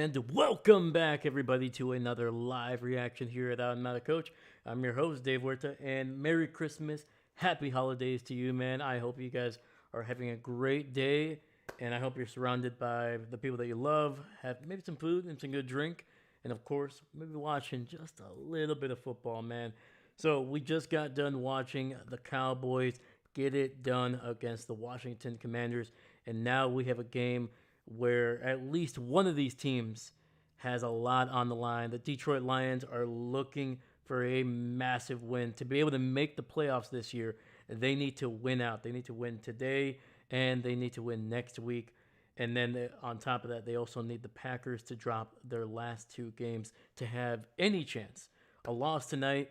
And welcome back, everybody, to another live reaction here at I'm Not a Coach. I'm your host, Dave Huerta, and Merry Christmas, Happy Holidays to you, man. I hope you guys are having a great day, and I hope you're surrounded by the people that you love, have maybe some food and some good drink, and of course, maybe watching just a little bit of football, man. So we just got done watching the Cowboys get it done against the Washington Commanders, and now we have a game where at least one of these teams has a lot on the line. The Detroit Lions are looking for a massive win to be able to make the playoffs this year. They need to win out. They need to win today, and they need to win next week. And then on top of that, they also need the Packers to drop their last two games to have any chance. A loss tonight,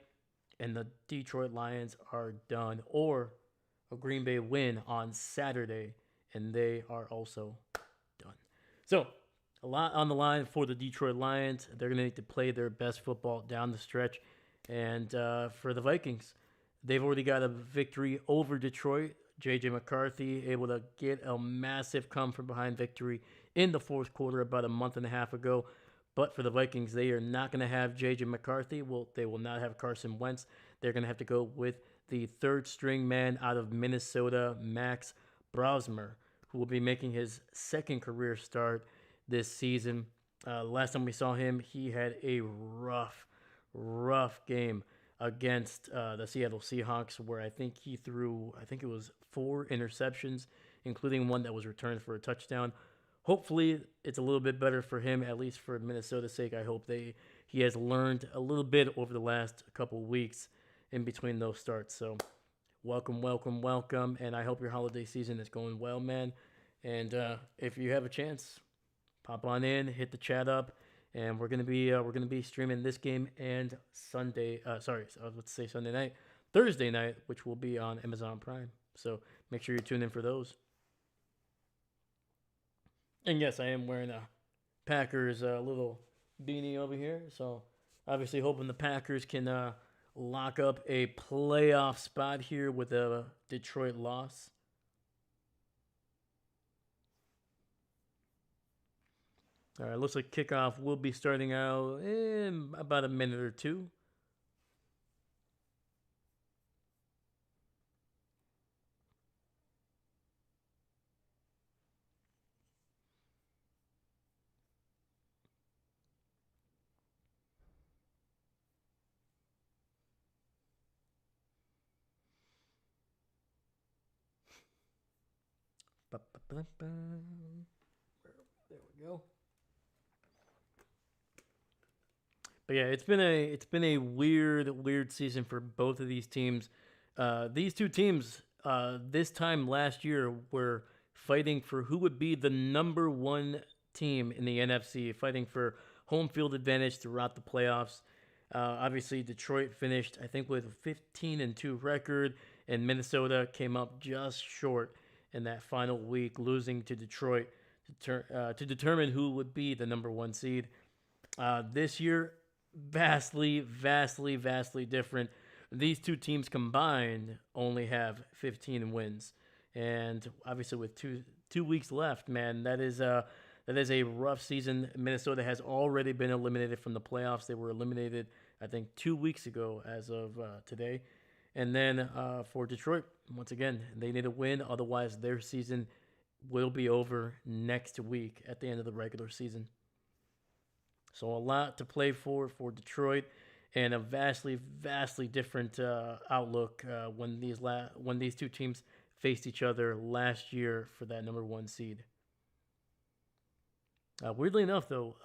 and the Detroit Lions are done. Or a Green Bay win on Saturday, and they are also done. So, a lot on the line for the Detroit Lions. They're going to need to play their best football down the stretch. And for the Vikings, they've already got a victory over Detroit. J.J. McCarthy able to get a massive come-from-behind victory in the fourth quarter about a month and a half ago. But for the Vikings, they are not going to have J.J. McCarthy. They will not have Carson Wentz. They're going to have to go with the third-string man out of Minnesota, Max Brosmer, who will be making his second career start this season. Last time we saw him, he had a rough game against the Seattle Seahawks, where I think he threw, it was 4 interceptions, including one that was returned for a touchdown. Hopefully, it's a little bit better for him, at least for Minnesota's sake. I hope he has learned a little bit over the last couple weeks in between those starts. So, welcome, and I hope your holiday season is going well, man. And if you have a chance, pop on in, hit the chat up, and we're gonna be streaming this game and Sunday. Let's say Sunday night, Thursday night, which will be on Amazon Prime. So make sure you tune in for those. And yes, I am wearing a Packers little beanie over here. So obviously hoping the Packers can lock up a playoff spot here with a Detroit loss. All right, looks like kickoff will be starting out in about a minute or two. There we go. But yeah, it's been a weird season for both of these teams. These two teams this time last year were fighting for who would be the number one team in the NFC, fighting for home field advantage throughout the playoffs. Obviously, Detroit finished, I think, with a 15-2 record, and Minnesota came up just short in that final week, losing to Detroit to determine who would be the number one seed. This year, vastly different. These two teams combined only have 15 wins, and obviously with two weeks left, man, that is a rough season. Minnesota has already been eliminated from the playoffs. They were eliminated, I think, 2 weeks ago as of today. And then for Detroit, once again, they need a win. Otherwise, their season will be over next week at the end of the regular season. So a lot to play for Detroit, and a vastly different outlook when these two teams faced each other last year for that number one seed. Weirdly enough, though,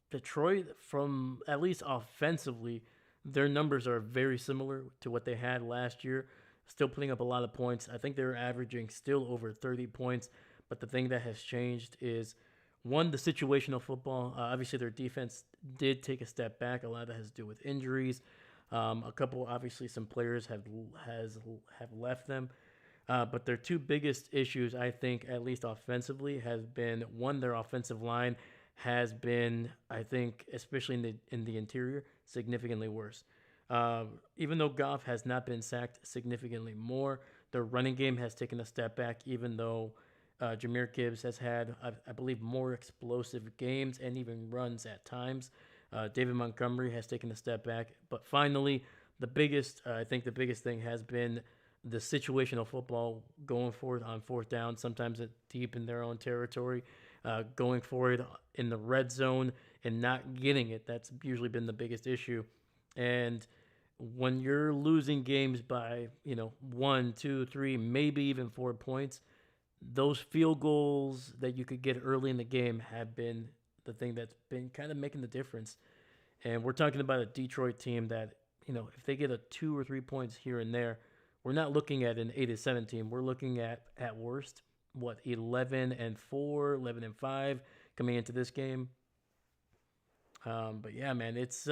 Detroit, from at least offensively, their numbers are very similar to what they had last year. Still putting up a lot of points. I think they're averaging still over 30 points. But the thing that has changed is, one, the situational football. Obviously, their defense did take a step back. A lot of that has to do with injuries. A couple, obviously, some players have left them. But their two biggest issues, I think, at least offensively, has been, one, their offensive line has been, I think, especially in the interior, significantly worse. Even though Goff has not been sacked significantly more, their running game has taken a step back, even though Jameer Gibbs has had, I believe, more explosive games and even runs at times. David Montgomery has taken a step back, but finally, I think the biggest thing has been the situational football going forward on fourth down, sometimes deep in their own territory, going forward in the red zone and not getting it. That's usually been the biggest issue. And when you're losing games by, 1, 2, 3, maybe even 4 points, those field goals that you could get early in the game have been the thing that's been kind of making the difference. And we're talking about a Detroit team that, if they get a 2 or 3 points here and there, we're not looking at an 8-7 team. We're looking at worst, 11-4, 11-5 coming into this game. But yeah, man, it's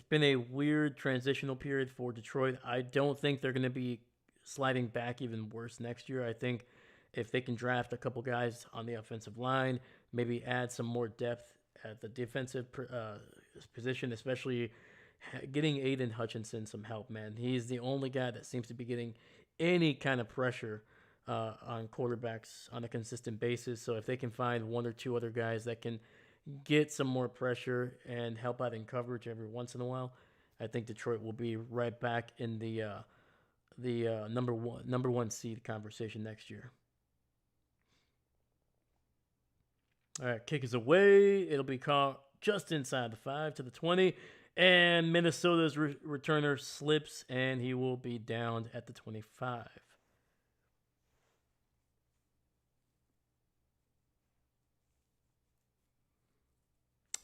been a weird transitional period for Detroit. I don't think they're going to be sliding back even worse next year. I think if they can draft a couple guys on the offensive line, maybe add some more depth at the defensive position, especially getting Aiden Hutchinson some help, man. He's the only guy that seems to be getting any kind of pressure on quarterbacks on a consistent basis. So if they can find one or two other guys that can get some more pressure and help out in coverage every once in a while, I think Detroit will be right back in the number one seed conversation next year. All right, kick is away. It'll be caught just inside the 5 to the 20. And Minnesota's returner slips, and he will be downed at the 25.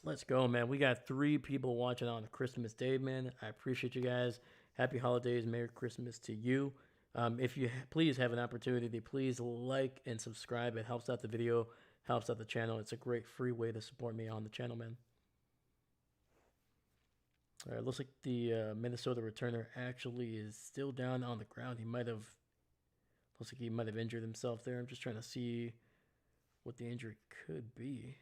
Let's go, man. We got 3 people watching on Christmas Day, man. I appreciate you guys. Happy holidays. Merry Christmas to you. If you please have an opportunity, please like and subscribe. It helps out the video, helps out the channel. It's a great free way to support me on the channel, man. All right, looks like the Minnesota returner actually is still down on the ground. Looks like he might have injured himself there. I'm just trying to see what the injury could be.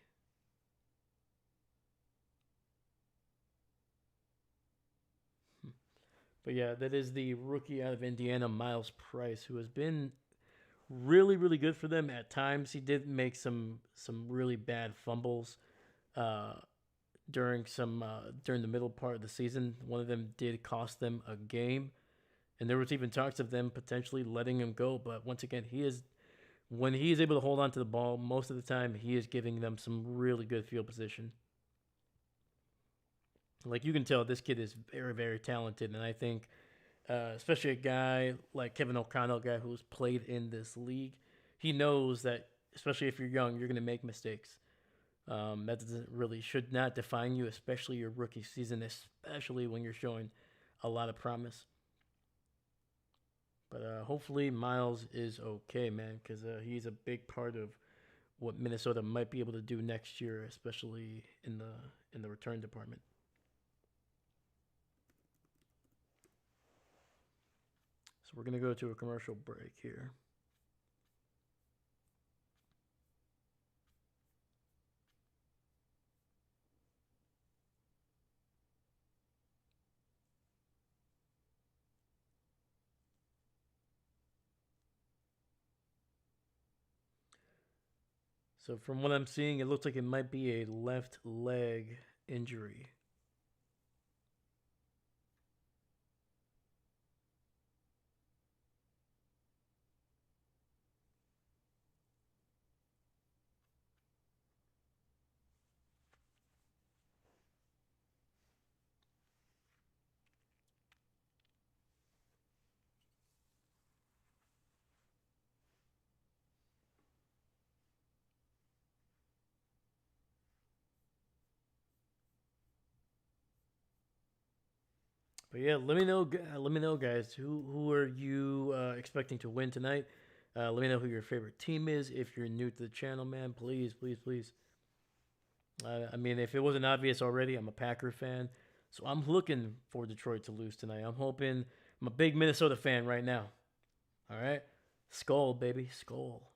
But yeah, that is the rookie out of Indiana, Miles Price, who has been really, really good for them at times. He did make some really bad fumbles during the middle part of the season. One of them did cost them a game, and there was even talks of them potentially letting him go. But once again, when he is able to hold on to the ball, most of the time he is giving them some really good field position. Like, you can tell this kid is very, very talented, and I think, especially a guy like Kevin O'Connell, a guy who's played in this league, he knows that, especially if you're young, you're going to make mistakes. That should not define you, especially your rookie season, especially when you're showing a lot of promise. But hopefully Miles is okay, man, because he's a big part of what Minnesota might be able to do next year, especially in the return department. So we're going to go to a commercial break here. So from what I'm seeing, it looks like it might be a left leg injury. But yeah, let me know. Let me know, guys. Who are you expecting to win tonight? Let me know who your favorite team is. If you're new to the channel, man, please, please, please. I mean, if it wasn't obvious already, I'm a Packer fan, so I'm looking for Detroit to lose tonight. I'm hoping. I'm a big Minnesota fan right now. All right, skull, baby, skull.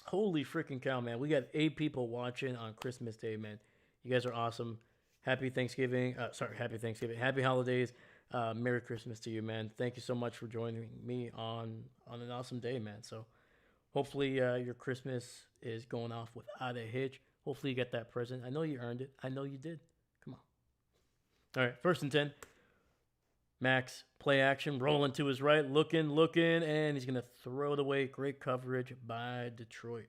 Holy freaking cow, man. We got 8 people watching on Christmas Day, man. You guys are awesome. Happy Thanksgiving. Happy Thanksgiving. Happy holidays. Merry Christmas to you, man. Thank you so much for joining me on an awesome day, man. So hopefully your Christmas is going off without a hitch. Hopefully you get that present. I know you earned it. I know you did. Come on. All right, 1st and 10. Max, play action, rolling to his right, looking, and he's going to throw it away. Great coverage by Detroit.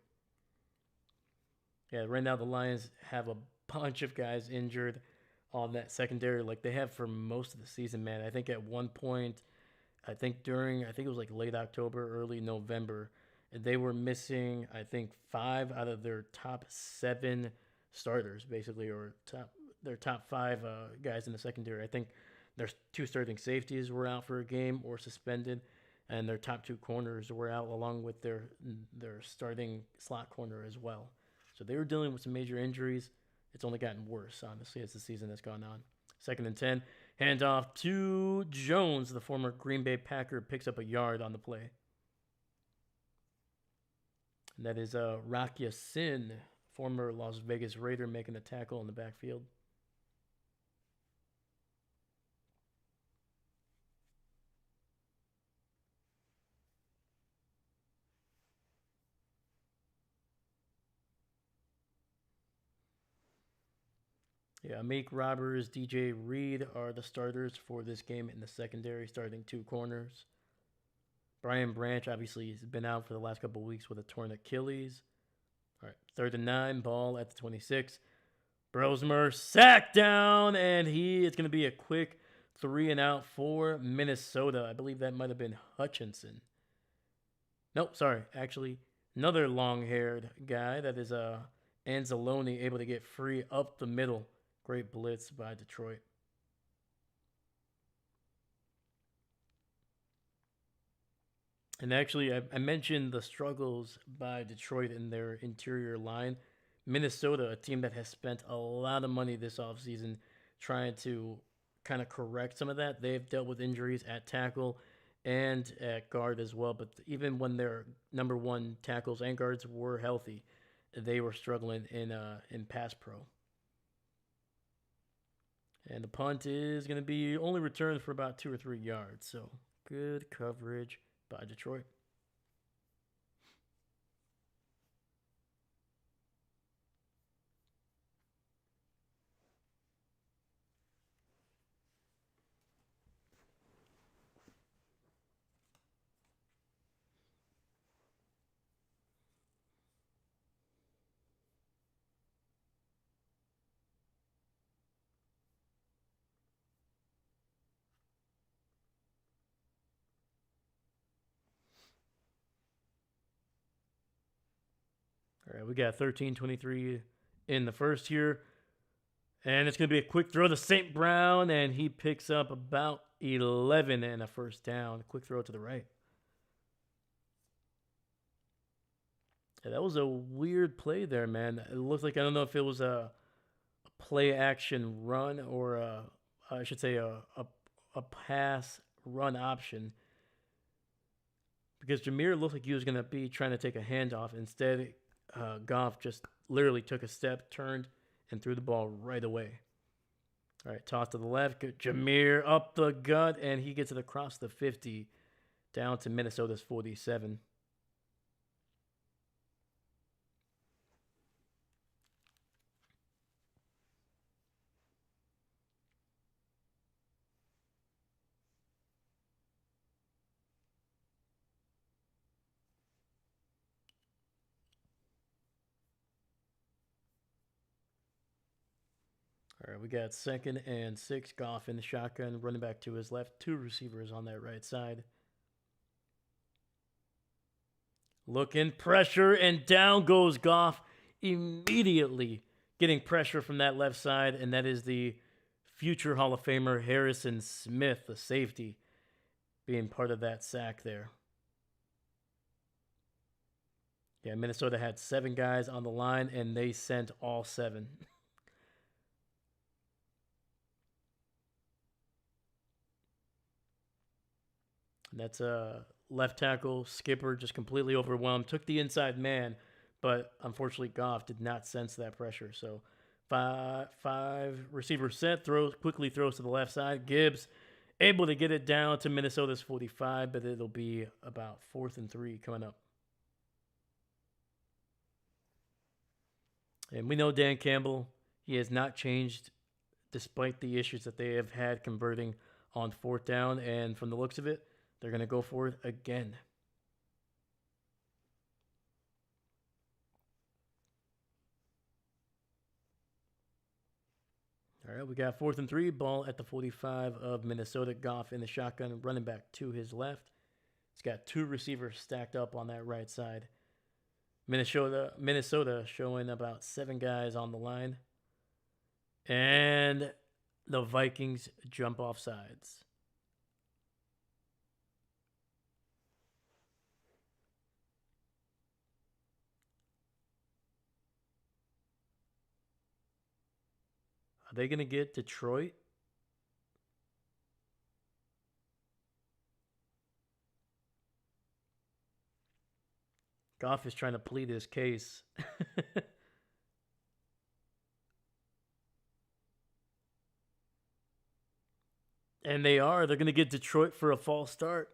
Yeah, right now the Lions have a bunch of guys injured on that secondary like they have for most of the season, man. I think at one point, I think it was like late October, early November, they were missing, I think, 5 out of their top 7 starters, basically, or their top 5 guys in the secondary. I think their 2 starting safeties were out for a game or suspended, and their top 2 corners were out along with their starting slot corner as well. So they were dealing with some major injuries. It's only gotten worse, honestly, as the season has gone on. 2nd and 10, handoff to Jones, the former Green Bay Packer, picks up a yard on the play. And that is Rakia Sin, former Las Vegas Raider, making the tackle in the backfield. Yeah, Amik Roberts, DJ Reed are the starters for this game in the secondary, starting 2 corners. Brian Branch, obviously, has been out for the last couple of weeks with a torn Achilles. All right, 3rd and 9, ball at the 26. Brosmer sacked down, and it's going to be a quick 3-and-out for Minnesota. I believe that might have been Hutchinson. Nope, sorry. Actually, another long-haired guy. That is Anzalone, able to get free up the middle. Great blitz by Detroit. And actually, I mentioned the struggles by Detroit in their interior line. Minnesota, a team that has spent a lot of money this offseason trying to kind of correct some of that. They've dealt with injuries at tackle and at guard as well. But even when their number 1 tackles and guards were healthy, they were struggling in pass pro. And the punt is going to be only returned for about 2 or 3 yards. So good coverage by Detroit. All right, we got 13:23 in the first here. And it's going to be a quick throw to St. Brown, and he picks up about 11 and a first down. Quick throw to the right. Yeah, that was a weird play there, man. It looks like, I don't know if it was a play action run or I should say a pass run option. Because Jameer looked like he was going to be trying to take a handoff. Instead, Goff just literally took a step, turned, and threw the ball right away. All right, toss to the left. Jameer up the gut, and he gets it across the 50 down to Minnesota's 47. All right, we got 2nd and 6. Goff in the shotgun, running back to his left. 2 receivers on that right side. Looking, pressure, and down goes Goff immediately, getting pressure from that left side, and that is the future Hall of Famer Harrison Smith, the safety, being part of that sack there. Yeah, Minnesota had 7 guys on the line, and they sent all 7. That's a left tackle. Skipper just completely overwhelmed. Took the inside man, but unfortunately Goff did not sense that pressure. So five receiver set, quickly throws to the left side. Gibbs able to get it down to Minnesota's 45, but it'll be about 4th and 3 coming up. And we know Dan Campbell, he has not changed despite the issues that they have had converting on 4th down. And from the looks of it, they're going to go for it again. All right, we got 4th and 3, ball at the 45 of Minnesota. Goff in the shotgun, running back to his left. He's got 2 receivers stacked up on that right side. Minnesota showing about 7 guys on the line. And the Vikings jump off sides. Are they going to get Detroit? Goff is trying to plead his case. And they are. They're going to get Detroit for a false start.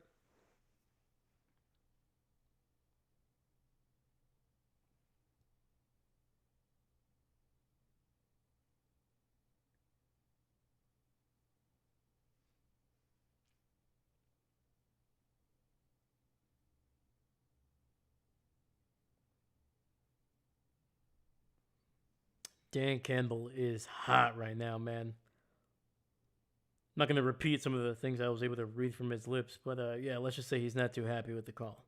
Dan Campbell is hot right now, man. I'm not going to repeat some of the things I was able to read from his lips, but yeah, let's just say he's not too happy with the call.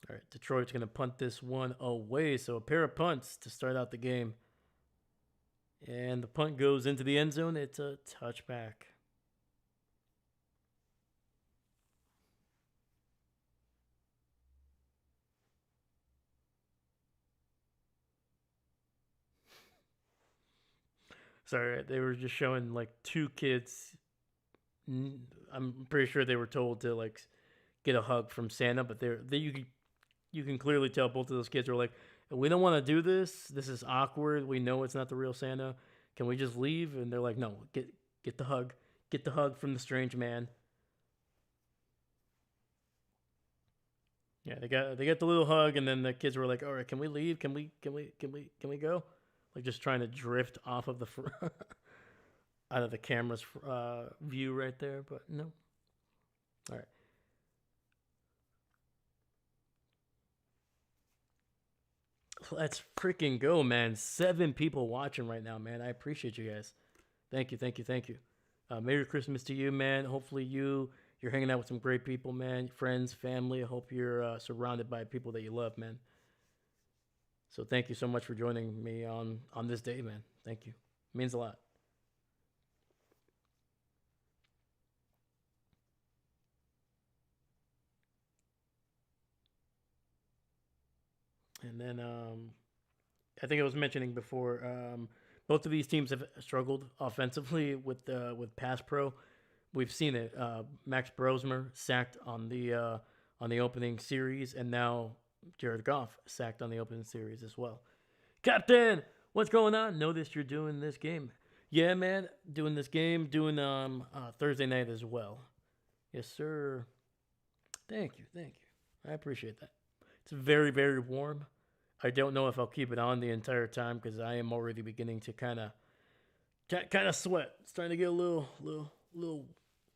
All right, Detroit's going to punt this one away, so a pair of punts to start out the game. And the punt goes into the end zone. It's a touchback. Sorry, they were just showing like 2 kids. I'm pretty sure they were told to like get a hug from Santa, but you can clearly tell both of those kids are like, we don't want to do this. This is awkward. We know it's not the real Santa. Can we just leave? And they're like, no, get the hug. Get the hug from the strange man. Yeah, they got the little hug, and then the kids were like, all right, can we leave? Can we go? Like just trying to drift off of the out of the camera's view right there, but no. All right. Let's freaking go, man. 7 people watching right now, man. I appreciate you guys. Thank you, thank you, thank you. Merry Christmas to you, man. Hopefully you're hanging out with some great people, man. Friends, family. I hope you're surrounded by people that you love, man. So thank you so much for joining me on this day, man. Thank you. It means a lot. And then I think I was mentioning before, both of these teams have struggled offensively with pass pro. We've seen it. Max Brosmer sacked on the opening series, and now Jared Goff sacked on the opening series as well. Captain, what's going on? Noticed you're doing this game. Yeah, man, doing this game, doing Thursday night as well. Yes, sir. Thank you, thank you. I appreciate that. It's very, very warm. I don't know if I'll keep it on the entire time because I am already beginning to kind of sweat. It's starting to get a little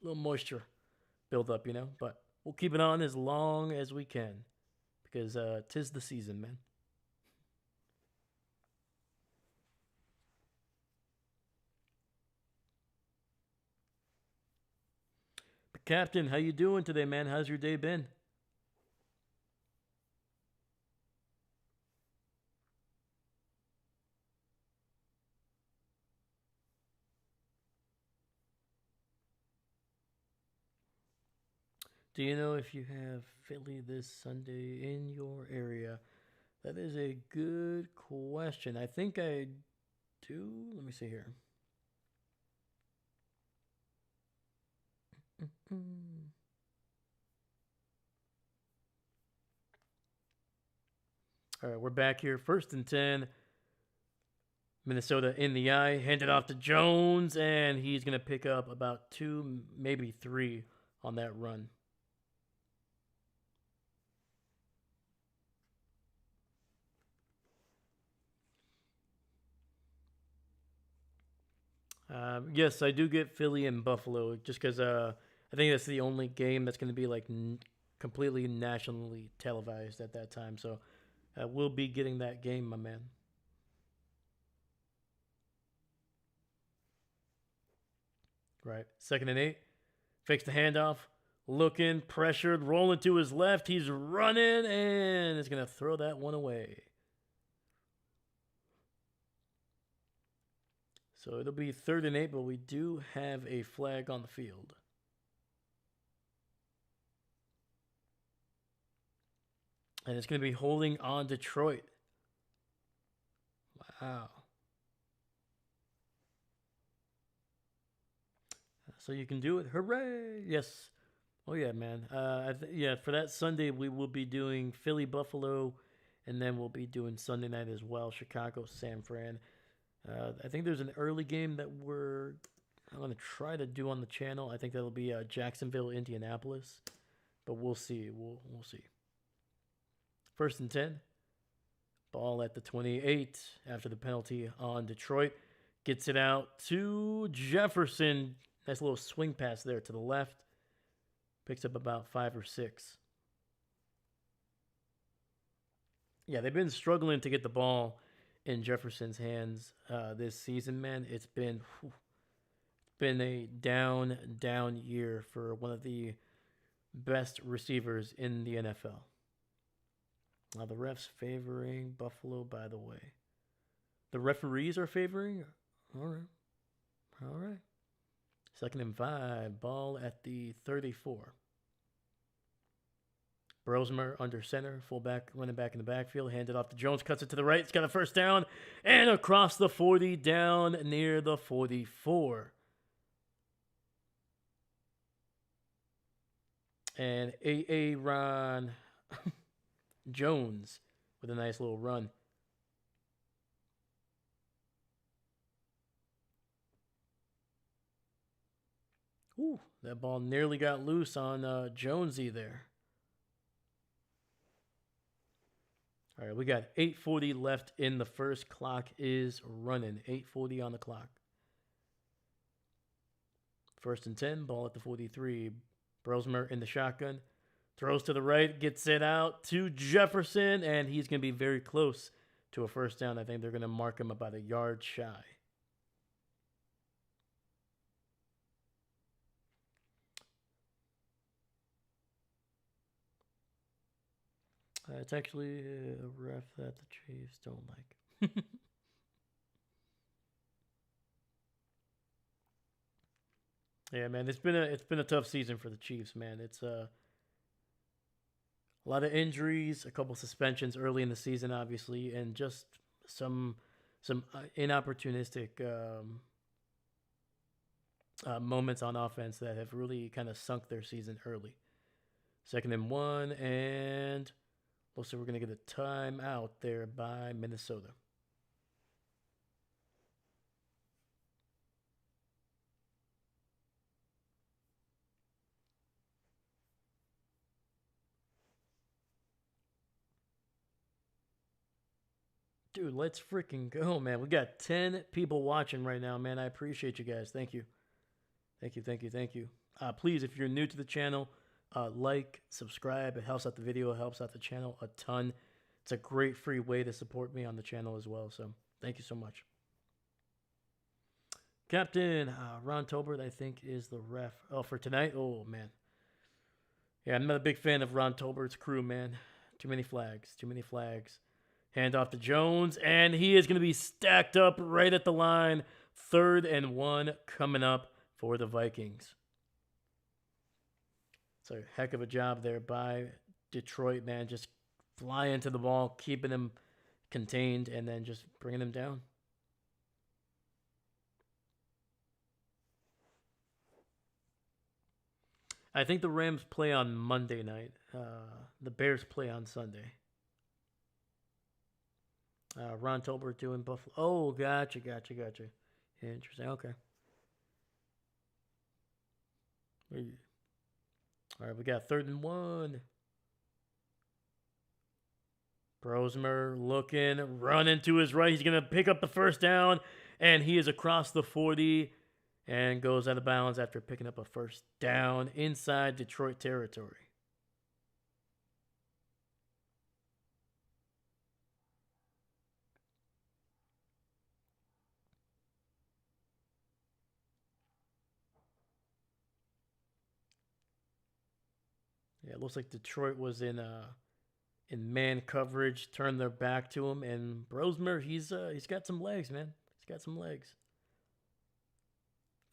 moisture build up, you know. But we'll keep it on as long as we can because 'tis the season, man. But Captain, how you doing today, man? How's your day been? Do you know if you have Philly this Sunday in your area? That is a good question. I think I do. Let me see here. All right, we're back here. 1st and 10. Minnesota in the eye, handed off to Jones, and he's going to pick up about 2, maybe 3 on that run. Yes, I do get Philly and Buffalo just because I think that's the only game that's going to be like completely nationally televised at that time. So we'll be getting that game, my man. Right. 2nd and 8. Fakes the handoff. Looking, pressured, rolling to his left. He's running and is going to throw that one away. So it'll be 3rd and 8, but we do have a flag on the field. And it's going to be holding on Detroit. Wow. So you can do it. Hooray! Yes. Oh, yeah, man. Yeah, for that Sunday, we will be doing Philly, Buffalo, and then we'll be doing Sunday night as well, Chicago, San Fran. I think there's an early game that I'm going to try to do on the channel. I think that'll be Jacksonville, Indianapolis, but we'll see. We'll see. 1st and 10. Ball at the 28 after the penalty on Detroit. Gets it out to Jefferson. Nice little swing pass there to the left. Picks up about 5 or 6. Yeah, they've been struggling to get the ball in Jefferson's hands this season, man. It's been a down year for one of the best receivers in the NFL. Now the refs favoring Buffalo, by the way. The referees are favoring? All right. 2nd and 5. Ball at the 34. Brosmer under center. Fullback running back in the backfield. Handed off to Jones. Cuts it to the right. It's got a 1st down. And across the 40 down near the 44. And Ron Jones with a nice little run. Ooh, that ball nearly got loose on Jonesy there. All right, we got 8:40 left in the first. Clock is running. 8:40 on the clock. 1st and 10, ball at the 43. Brosmer in the shotgun. Throws to the right, gets it out to Jefferson, and he's going to be very close to a 1st down. I think they're going to mark him about a yard shy. It's actually a ref that the Chiefs don't like. Yeah, man, it's been a tough season for the Chiefs, man. It's a lot of injuries, a couple suspensions early in the season, obviously, and just some inopportunistic moments on offense that have really kind of sunk their season early. 2nd and 1, and looks like we're going to get a timeout there by Minnesota. Dude, let's freaking go, man. We got 10 people watching right now, man. I appreciate you guys. Thank you. Thank you. Please, if you're new to the channel, like, subscribe. It helps out the video. It helps out the channel a ton. It's a great free way to support me on the channel as well. So thank you so much. Captain Ron Tolbert, I think, is the ref. Oh, for tonight? Oh, man. Yeah, I'm not a big fan of Ron Tolbert's crew, man. Too many flags. Hand off to Jones, and he is going to be stacked up right at the line. 3rd and 1 coming up for the Vikings. It's a heck of a job there by Detroit, man. Just flying to the ball, keeping him contained, and then just bringing him down. I think the Rams play on Monday night. The Bears play on Sunday. Ron Tolbert doing Buffalo. Oh, gotcha. Interesting. Okay. All right, we got 3rd and 1. Brosmer looking, running to his right. He's going to pick up the first down, and he is across the 40 and goes out of bounds after picking up a first down inside Detroit territory. Yeah, it looks like Detroit was in man coverage, turned their back to him, and Brosmer, he's got some legs, man. He's got some legs.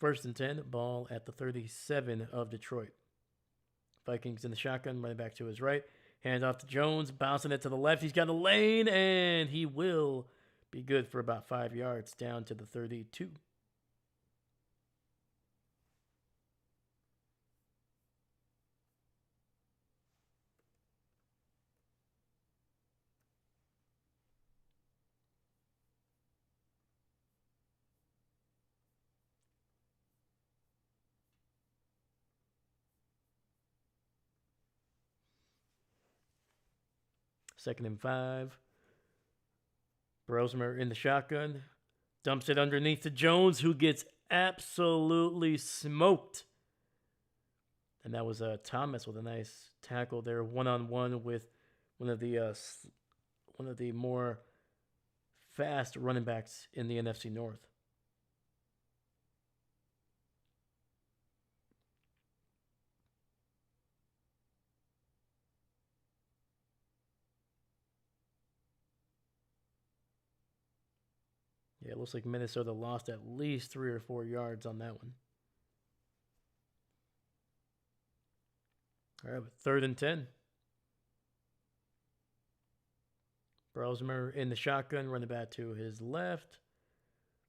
1st and 10, ball at the 37 of Detroit. Vikings in the shotgun, running back to his right. Hand off to Jones, bouncing it to the left. He's got a lane, and he will be good for about 5 yards down to the 32. Second and 5. Brosmer in the shotgun. Dumps it underneath to Jones, who gets absolutely smoked. And that was Thomas with a nice tackle there, one-on-one with one of the more fast running backs in the NFC North. Yeah, it looks like Minnesota lost at least 3 or 4 yards on that one. All right, 3rd and 10. Brosmer in the shotgun, running back to his left.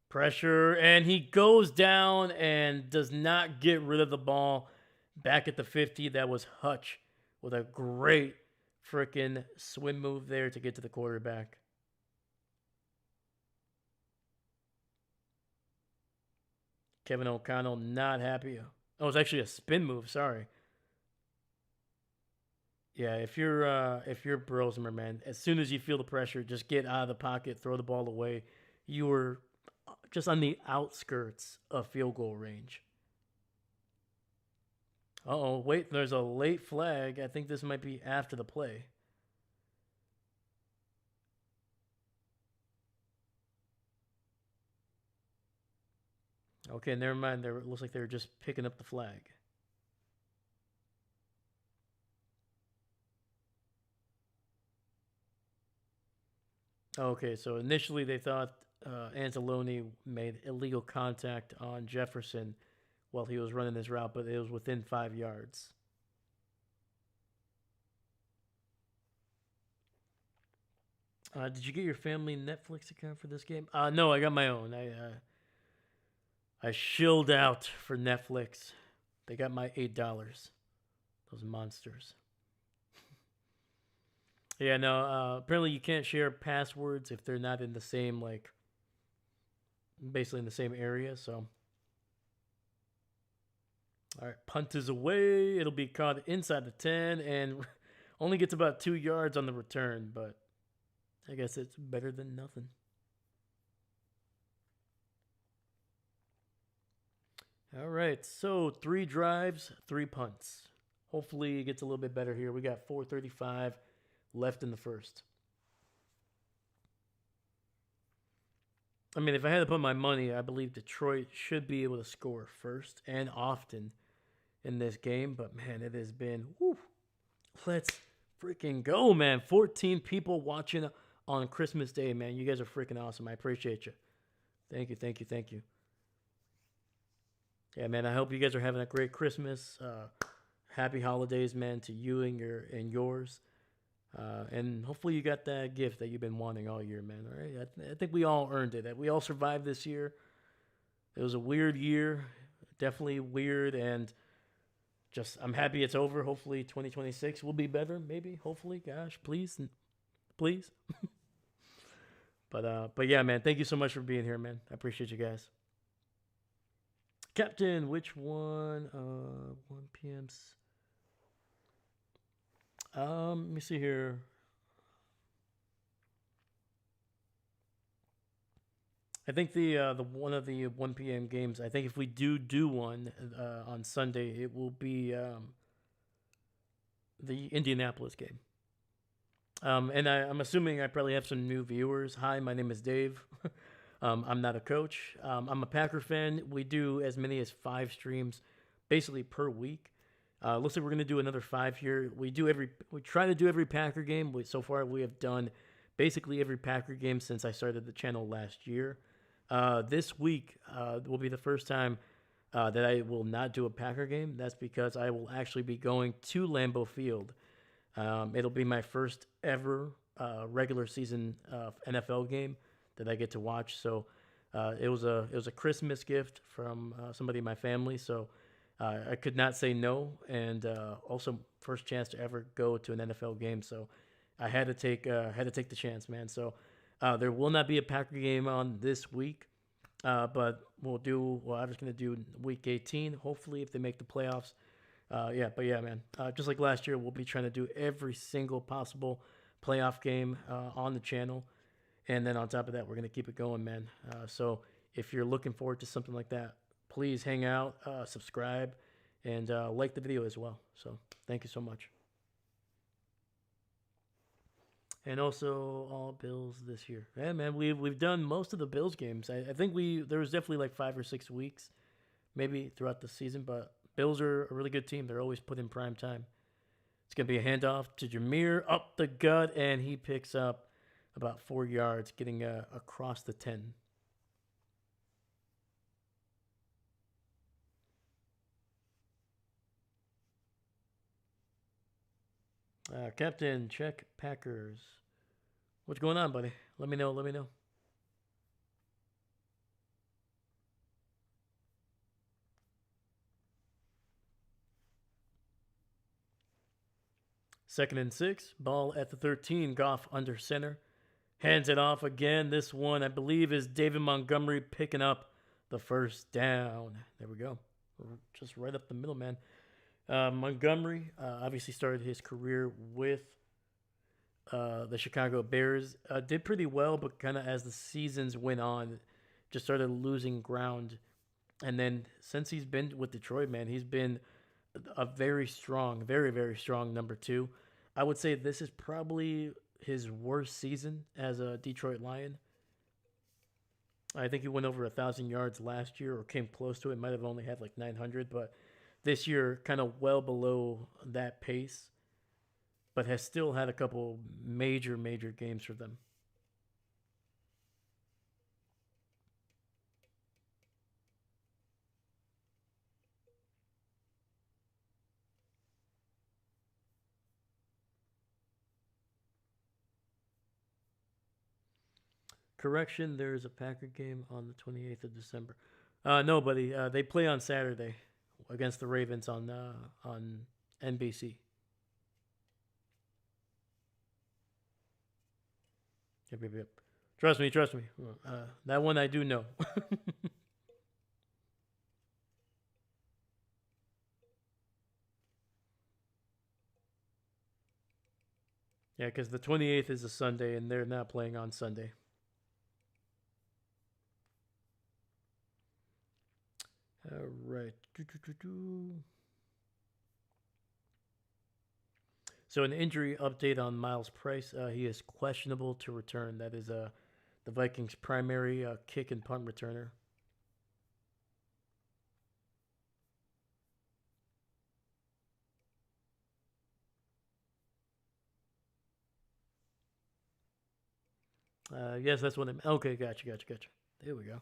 Pressure, and he goes down and does not get rid of the ball. Back at the 50, that was Hutch with a great freaking swim move there to get to the quarterback. Kevin O'Connell not happy. Oh, it was actually a spin move. Sorry. Yeah, if you're Brosmer, man, as soon as you feel the pressure, just get out of the pocket, throw the ball away. You were just on the outskirts of field goal range. Oh, wait, there's a late flag. I think this might be after the play. Okay, never mind. It looks like they were just picking up the flag. Okay, so initially they thought Anzalone made illegal contact on Jefferson while he was running his route, but it was within 5 yards. Did you get your family Netflix account for this game? No, I got my own. I shilled out for Netflix. They got my $8. Those monsters. Yeah, no. Apparently, you can't share passwords if they're not in the same basically in the same area. So, all right, punt is away. It'll be caught inside the 10 and only gets about 2 yards on the return, but I guess it's better than nothing. All right, so 3 drives, 3 punts. Hopefully, it gets a little bit better here. We got 4:35 left in the first. I mean, if I had to put my money, I believe Detroit should be able to score first and often in this game. But man, it has been, whew, let's freaking go, man. 14 people watching on Christmas Day, man. You guys are freaking awesome. I appreciate you. Thank you. Yeah, man. I hope you guys are having a great Christmas. Happy holidays, man, to you and yours. And hopefully you got that gift that you've been wanting all year, man. All right, I think we all earned it. We all survived this year. It was a weird year, definitely weird, and just I'm happy it's over. Hopefully 2026 will be better. Maybe, hopefully, gosh, please. But yeah, man, thank you so much for being here, man. I appreciate you guys. Captain, which one? 1 p.m. Let me see here. I think the one of the 1 p.m. games. I think if we do one on Sunday, it will be the Indianapolis game. And I'm assuming I probably have some new viewers. Hi, my name is Dave. I'm not a coach. I'm a Packer fan. We do as many as 5 streams, basically per week. Looks like we're gonna do another 5 here. We try to do every Packer game. So far we have done basically every Packer game since I started the channel last year. This week will be the first time that I will not do a Packer game. That's because I will actually be going to Lambeau Field. It'll be my first ever regular season NFL game that I get to watch. So it was a Christmas gift from somebody in my family. So I could not say no, and also first chance to ever go to an NFL game. So I had to take the chance, man. So there will not be a Packer game on this week, but I'm just gonna do week 18. Hopefully, if they make the playoffs. Yeah, man. Just like last year, we'll be trying to do every single possible playoff game on the channel, and then on top of that, we're gonna keep it going, man. So if you're looking forward to something like that, please hang out, subscribe, and like the video as well. So thank you so much. And also all Bills this year. Yeah, man, we've done most of the Bills games. I think there was definitely like 5 or 6 weeks, maybe throughout the season, but Bills are a really good team. They're always put in prime time. It's gonna be a handoff to Jameer up the gut, and he picks up about 4 yards, getting across the 10. Captain, check Packers. What's going on, buddy? Let me know. Let me know. Second and 6. Ball at the 13. Goff under center. Hands it off again. This one, I believe, is David Montgomery picking up the first down. There we go. Just right up the middle, man. Montgomery obviously started his career with the Chicago Bears. Did pretty well, but kind of as the seasons went on, just started losing ground. And then since he's been with Detroit, man, he's been a very strong, very, very strong number 2. I would say this is probably his worst season as a Detroit Lion. I think he went over 1,000 yards last year, or came close to it. Might have only had like 900, but this year kind of well below that pace, but has still had a couple major, major games for them. Correction, there is a Packer game on the 28th of December. No, buddy. They play on Saturday against the Ravens on NBC. Yep. Trust me, trust me. That one I do know. Yeah, because the 28th is a Sunday, and they're not playing on Sunday. All right. So an injury update on Miles Price. He is questionable to return. That is the Vikings' primary kick and punt returner. Yes, that's what I'm. Okay, gotcha. There we go.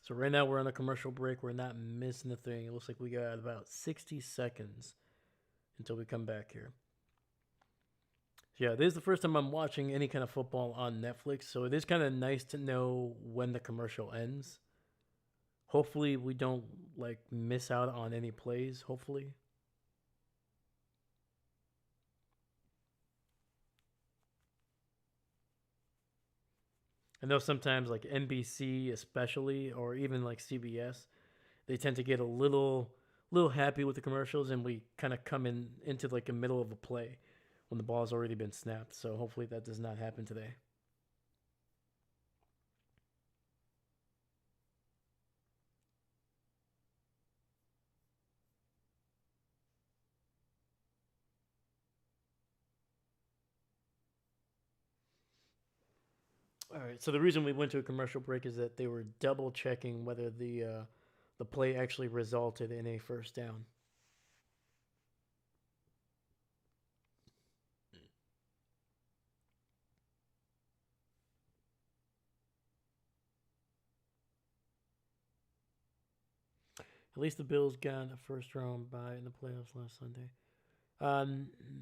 So right now we're on a commercial break. We're not missing a thing. It looks like we got about 60 seconds until we come back here. Yeah, this is the first time I'm watching any kind of football on Netflix, so it is kind of nice to know when the commercial ends. Hopefully we don't like miss out on any plays, hopefully. I know sometimes like NBC especially or even like CBS, they tend to get a little happy with the commercials and we kind of come into like the middle of a play when the ball's already been snapped. So hopefully that does not happen today. All right. So the reason we went to a commercial break is that they were double checking whether the play actually resulted in a first down. At least the Bills got a first round bye in the playoffs last Sunday.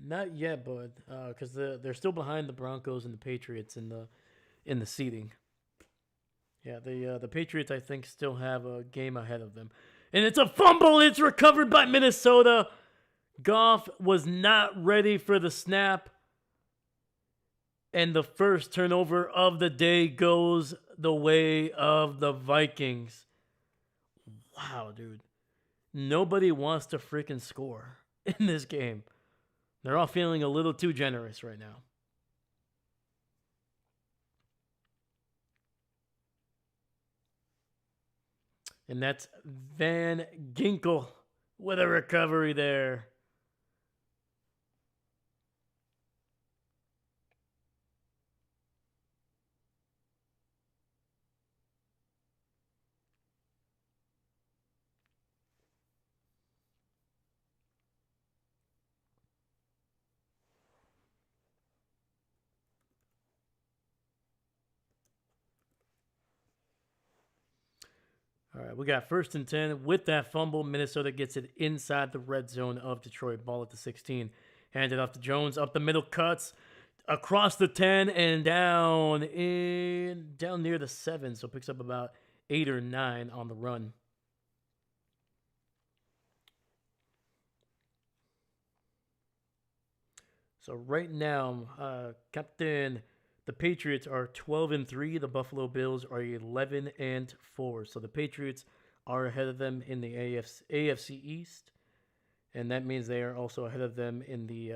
Not yet, bud, because they're still behind the Broncos and the Patriots in the seeding. Yeah, the Patriots I think still have a game ahead of them, and it's a fumble. It's recovered by Minnesota. Goff was not ready for the snap, and the first turnover of the day goes the way of the Vikings. Wow, dude. Nobody wants to freaking score in this game. They're all feeling a little too generous right now. And that's Van Ginkel with a recovery there. All right, we got 1st and 10. With that fumble, Minnesota gets it inside the red zone of Detroit. Ball at the 16. Handed off to Jones. Up the middle, cuts across the 10 and down near the 7. So picks up about 8 or 9 on the run. So right now, Captain, the Patriots are 12-3. The Buffalo Bills are 11-4. So the Patriots are ahead of them in the AFC East, and that means they are also ahead of them in the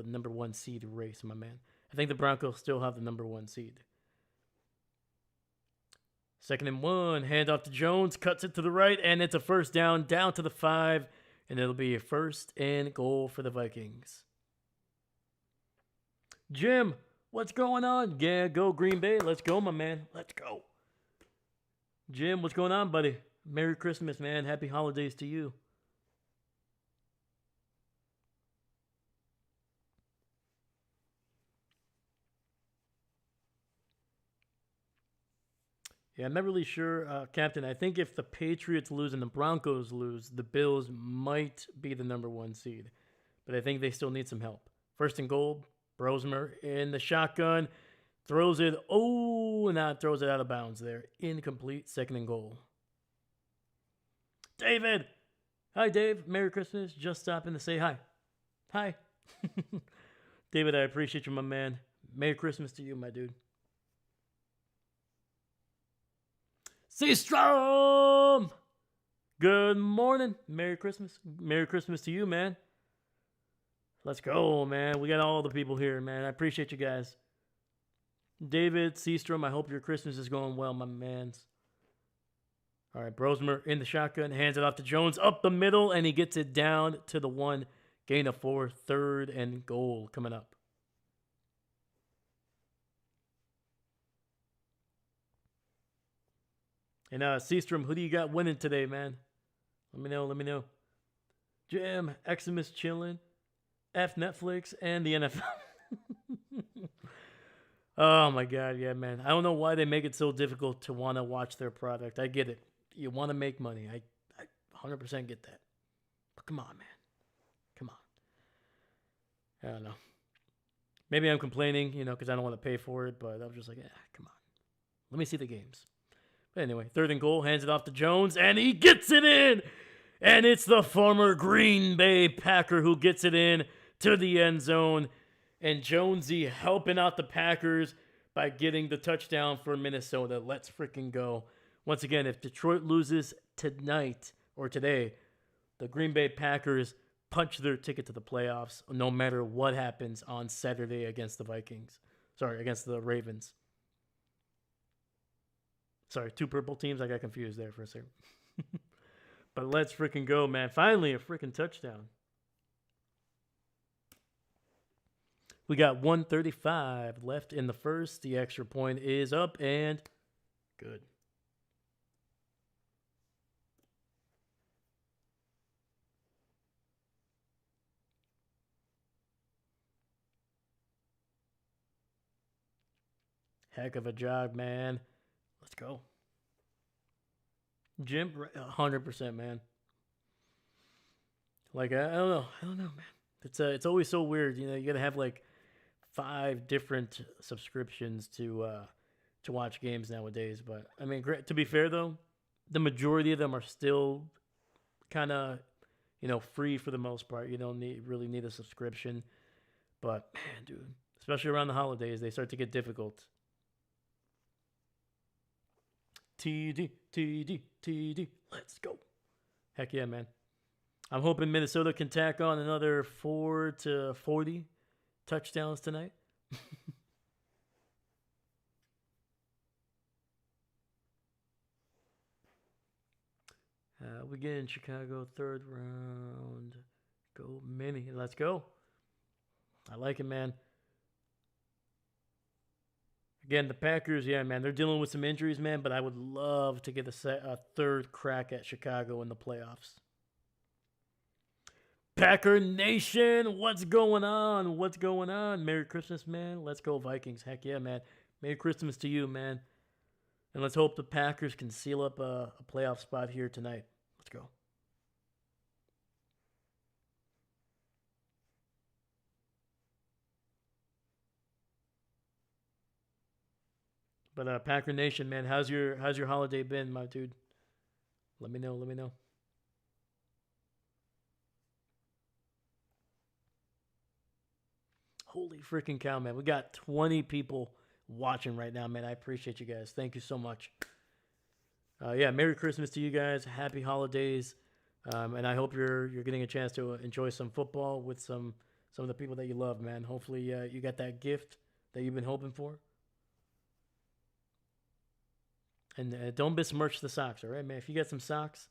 number 1 seed race, my man. I think the Broncos still have the number 1 seed. 2nd and 1, hand off to Jones, cuts it to the right, and it's a first down to the 5, and it'll be a 1st and goal for the Vikings. Jim, what's going on? Yeah, go Green Bay. Let's go, my man. Let's go. Jim, what's going on, buddy? Merry Christmas, man. Happy holidays to you. Yeah, I'm not really sure, Captain. I think if the Patriots lose and the Broncos lose, the Bills might be the number 1 seed. But I think they still need some help. 1st and goal, Brosmer in the shotgun. Throws it. Oh, throws it out of bounds there. Incomplete. 2nd and goal. David. Hi, Dave. Merry Christmas. Just stopping to say hi. Hi. David, I appreciate you, my man. Merry Christmas to you, my dude. Seastrom! Good morning. Merry Christmas. Merry Christmas to you, man. Let's go, man. We got all the people here, man. I appreciate you guys. David, Seastrom, I hope your Christmas is going well, my mans. All right, Brosmer in the shotgun, hands it off to Jones up the middle, and he gets it down to the 1. Gain of 4, 3rd and goal coming up. And Seastrom, who do you got winning today, man? Let me know. Jim, Xmas chilling, F Netflix, and the NFL. Oh my god, yeah, man. I don't know why they make it so difficult to want to watch their product. I get it. You want to make money. I 100% get that. But come on, man. Come on. I don't know. Maybe I'm complaining, because I don't want to pay for it, but I'm just like, come on. Let me see the games. But anyway, 3rd and goal, hands it off to Jones, and he gets it in! And it's the former Green Bay Packer who gets it in to the end zone. And Jonesy helping out the Packers by getting the touchdown for Minnesota. Let's freaking go. Once again, if Detroit loses tonight or today, the Green Bay Packers punch their ticket to the playoffs no matter what happens on Saturday against the Vikings. Sorry, against the Ravens. Sorry, 2 purple teams. I got confused there for a second. But let's freaking go, man. Finally, a freaking touchdown. We got 1:35 left in the first. The extra point is up and good. Heck of a jog, man. Let's go. Jim, 100%, man. Like, I don't know. Man. It's always so weird. You got to have like 5 different subscriptions to watch games nowadays. But I mean, to be fair though, the majority of them are still kind of, free for the most part. You don't really need a subscription. But man, dude, especially around the holidays, they start to get difficult. TD, let's go. Heck yeah, man. I'm hoping Minnesota can tack on another 4 to 40 touchdowns tonight. We get in Chicago, 3rd round. Go mini. Let's go. I like it, man. Again, the Packers, yeah, man, they're dealing with some injuries, man, but I would love to get a 3rd crack at Chicago in the playoffs. Packer Nation, what's going on? What's going on? Merry Christmas, man. Let's go Vikings. Heck yeah, man. Merry Christmas to you, man. And let's hope the Packers can seal up a playoff spot here tonight. Let's go. But Packer Nation, man, how's your holiday been, my dude? Let me know. Holy freaking cow, man. We got 20 people watching right now, man. I appreciate you guys. Thank you so much. Yeah, Merry Christmas to you guys. Happy holidays. And I hope you're getting a chance to enjoy some football with some of the people that you love, man. Hopefully you got that gift that you've been hoping for. And don't besmirch the socks, all right, man? If you got some socks,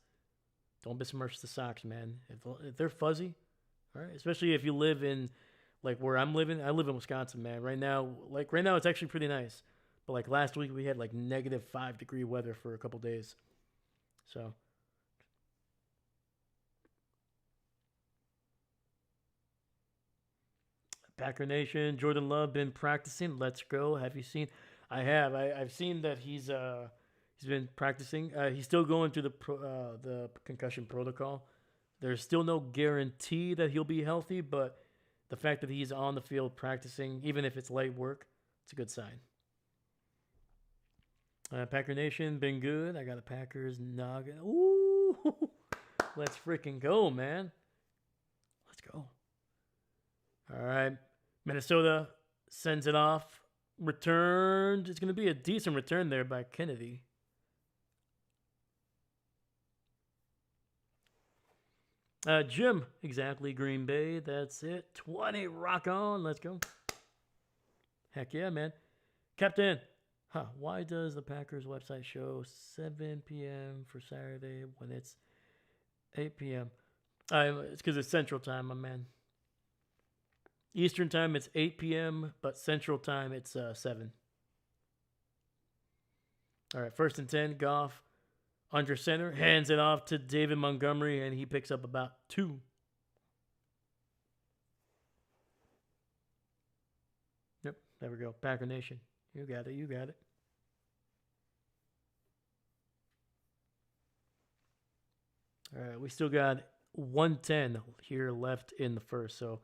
don't besmirch the socks, man. If they're fuzzy, all right? Especially if you live in, like, where I'm living. I live in Wisconsin, man. Right now, it's actually pretty nice. But, like, last week we had, like, negative 5-degree weather for a couple days. So. Packer Nation, Jordan Love been practicing. Let's go. Have you seen? I have. I've seen that he's been practicing. He's still going through the concussion protocol. There's still no guarantee that he'll be healthy, but the fact that he's on the field practicing, even if it's light work, it's a good sign. Packer Nation, been good. I got a Packers noggin. Ooh, let's freaking go, man. Let's go. All right. Minnesota sends it off. Returned. It's going to be a decent return there by Kennedy. Jim, exactly, Green Bay. That's it. 20, rock on. Let's go. Heck yeah, man. Captain, why does the Packers website show 7 p.m. for Saturday when it's 8 p.m.? It's because it's Central Time, my man. Eastern Time, it's 8 p.m., but Central Time, it's 7. All right, 1st and 10, Goff. Under center, hands it off to David Montgomery, and he picks up about 2. Yep, there we go. Packer Nation. You got it. You got it. All right. We still got 110 here left in the first. So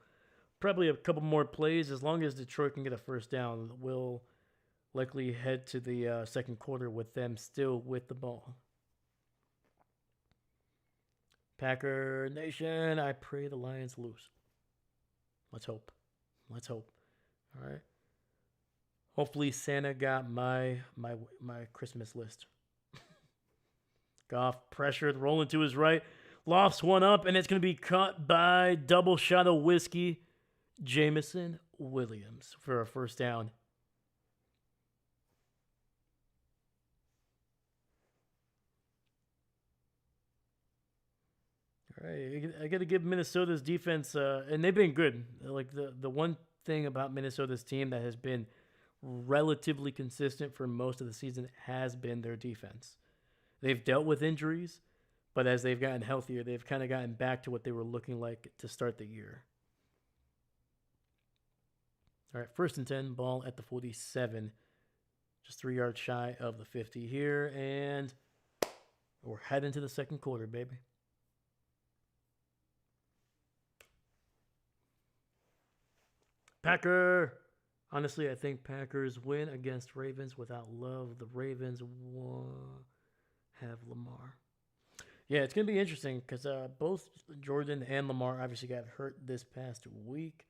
probably a couple more plays. As long as Detroit can get a first down, we'll likely head to the second quarter with them still with the ball. Packer Nation, I pray the Lions lose. Let's hope. Let's hope. All right. Hopefully Santa got my Christmas list. Goff pressured, rolling to his right. Lofts one up, and it's going to be caught by double shot of whiskey, Jamison Williams for a first down. All right, I got to give Minnesota's defense, and they've been good. Like the one thing about Minnesota's team that has been relatively consistent for most of the season has been their defense. They've dealt with injuries, but as they've gotten healthier, they've kind of gotten back to what they were looking like to start the year. All right, 1st and 10, ball at the 47. Just 3 yards shy of the 50 here, and we're heading to the second quarter, baby. Packer. Honestly, I think Packers win against Ravens without Love. The Ravens have Lamar. Yeah, it's going to be interesting because both Jordan and Lamar obviously got hurt this past week.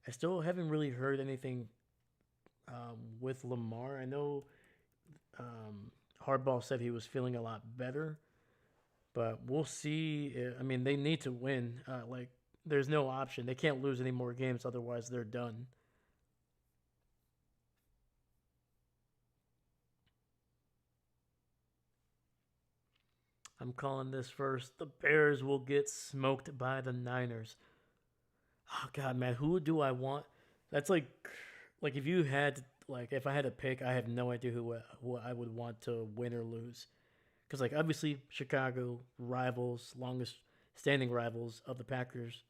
I still haven't really heard anything with Lamar. I know Hardball said he was feeling a lot better, but we'll see. I mean, they need to win. There's no option. They can't lose any more games, otherwise they're done. I'm calling this first. The Bears will get smoked by the Niners. Oh, God, man. Who do I want? That's like if you had, if I had to pick, I have no idea who I would want to win or lose. Because, obviously, Chicago, rivals, longest standing rivals of the Packers.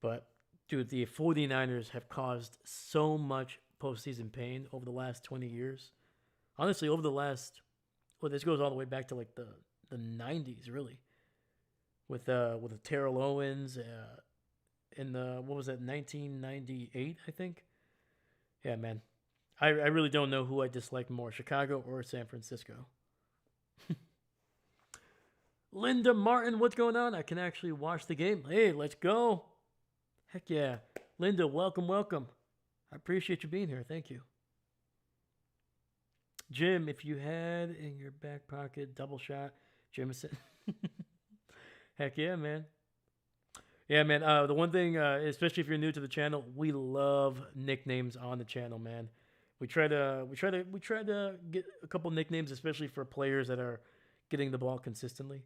But, dude, the 49ers have caused so much postseason pain over the last 20 years. Honestly, over the last, this goes all the way back to, the 90s, really. With Terrell Owens in the, 1998, I think? Yeah, man. I really don't know who I dislike more, Chicago or San Francisco. Linda Martin, what's going on? I can actually watch the game. Hey, let's go. Heck yeah. Linda, welcome, welcome. I appreciate you being here. Thank you. Jim, if you had in your back pocket double shot, Jameson. Heck yeah, man. Yeah, man. The one thing, especially if you're new to the channel, we love nicknames on the channel, man. We try to get a couple nicknames, especially for players that are getting the ball consistently.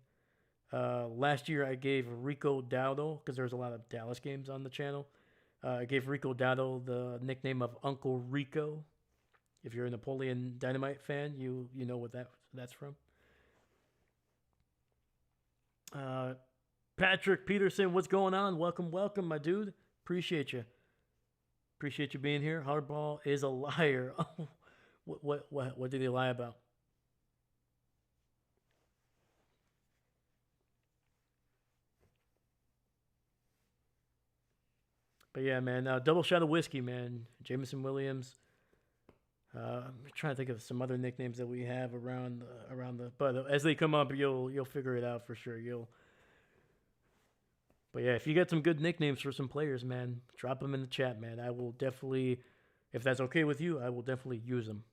Last year, I gave Rico Dowdle, because there's a lot of Dallas games on the channel. I gave Rico Dowdle the nickname of Uncle Rico. If you're a Napoleon Dynamite fan, you know what that's from. Patrick Peterson, what's going on? Welcome, welcome, my dude. Appreciate you. Appreciate you being here. Hardball is a liar. Oh, what did he lie about? But yeah, man, double shot of whiskey, man. Jamison Williams. I'm trying to think of some other nicknames that we have around the. But as they come up, you'll figure it out for sure. But yeah, if you got some good nicknames for some players, man, drop them in the chat, man. I will definitely, if that's okay with you, I will definitely use them.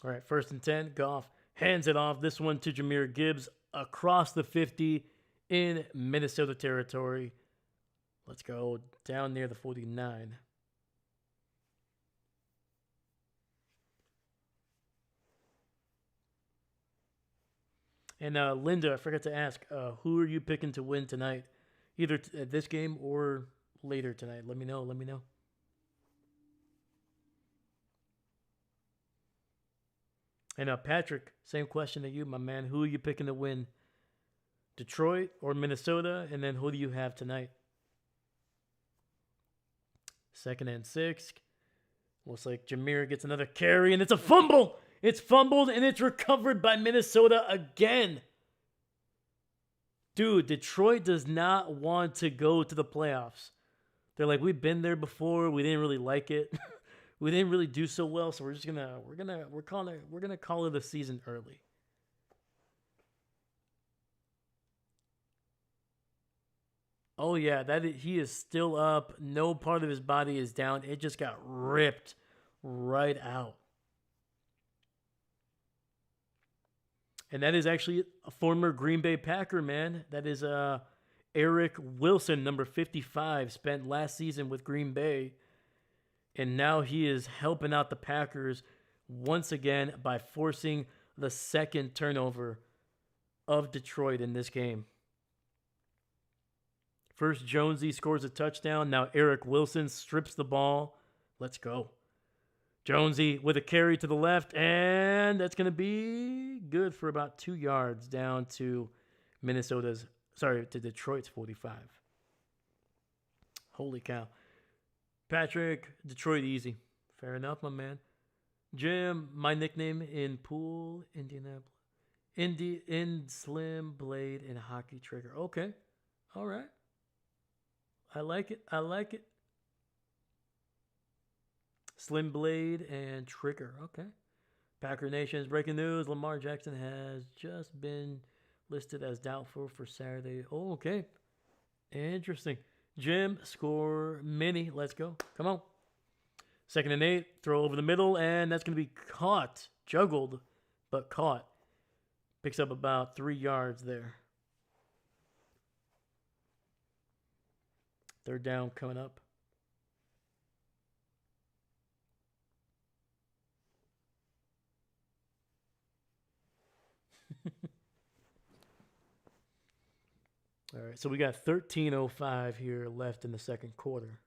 All right, 1st and 10. Goff hands it off. This one to Jahmyr Gibbs across the 50 in Minnesota territory. Let's go down near the 49. And Linda, I forgot to ask, who are you picking to win tonight? Either at this game or later tonight. Let me know. And Patrick, same question to you, my man. Who are you picking to win? Detroit or Minnesota? And then who do you have tonight? Second and 6. Looks like Jameer gets another carry, and it's a fumble. It's fumbled, and it's recovered by Minnesota again. Dude, Detroit does not want to go to the playoffs. They're like, we've been there before. We didn't really like it. We didn't really do so well, so we're gonna call it a season early. Oh yeah, he is still up. No part of his body is down. It just got ripped right out. And that is actually a former Green Bay Packer, man. That is Eric Wilson, number 55, spent last season with Green Bay. And now he is helping out the Packers once again by forcing the second turnover of Detroit in this game. First, Jonesy scores a touchdown. Now Eric Wilson strips the ball. Let's go. Jonesy with a carry to the left, and that's going to be good for about 2 yards down to Detroit's 45. Holy cow. Patrick, Detroit easy. Fair enough, my man. Jim, my nickname in pool, Indianapolis. In Slim Blade and Hockey Trigger. Okay. All right. I like it. Slim Blade and Trigger. Okay. Packer Nation's breaking news. Lamar Jackson has just been listed as doubtful for Saturday. Oh, okay. Interesting. Jim, score mini. Let's go. Come on. 2nd and 8. Throw over the middle, and that's going to be caught. Juggled, but caught. Picks up about 3 yards there. 3rd down coming up. All right, so we got 13:05 here left in the second quarter.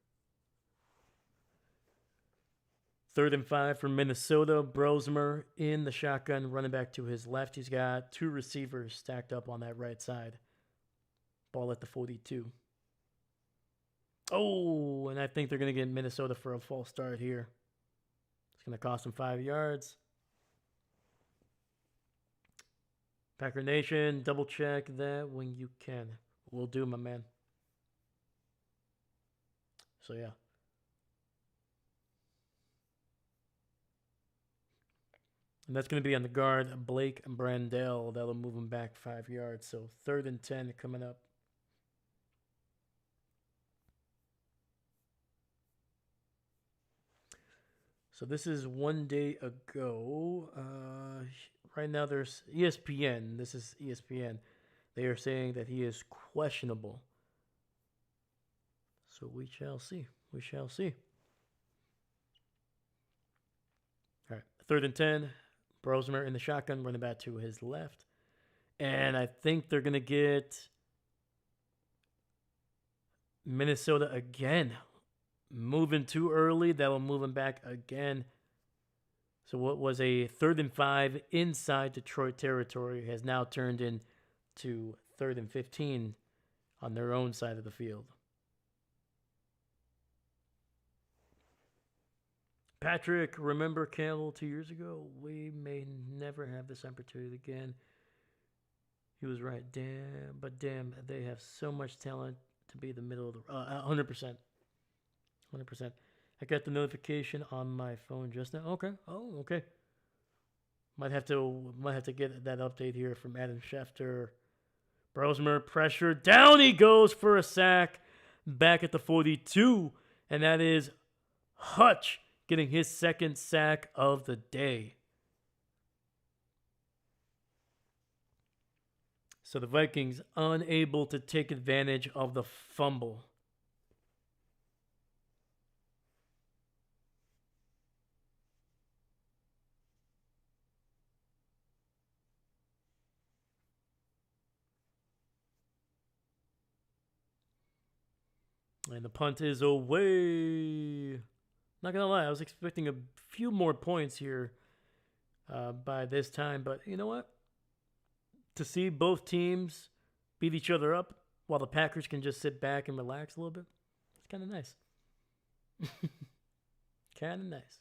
3rd and 5 from Minnesota. Brosmer in the shotgun, running back to his left. He's got 2 receivers stacked up on that right side. Ball at the 42. Oh, and I think they're going to get Minnesota for a false start here. It's going to cost them 5 yards. Packer Nation, double check that when you can. Will do, my man. So, yeah. And that's going to be on the guard, Blake Brandell. That'll move him back 5 yards. So, 3rd and 10 coming up. So this is 1 day ago. Right now there's ESPN. This is ESPN. They are saying that he is questionable. So we shall see. We shall see. All right. 3rd and 10. Brosmer in the shotgun, running back to his left. And I think they're going to get Minnesota again. Moving too early. That will move him back again. So what was a 3rd and 5 inside Detroit territory has now turned into 3rd and 15 on their own side of the field. Patrick, remember Campbell 2 years ago? We may never have this opportunity again. He was right. Damn, they have so much talent to be the middle of the 100%. 100%. I got the notification on my phone just now. Okay. Oh, okay. Might have to get that update here from Adam Schefter. Brosmer pressure. Down he goes for a sack. Back at the 42. And that is Hutch getting his 2nd sack of the day. So the Vikings unable to take advantage of the fumble. And the punt is away. Not going to lie, I was expecting a few more points here by this time. But you know what? To see both teams beat each other up while the Packers can just sit back and relax a little bit, it's kind of nice. Kind of nice.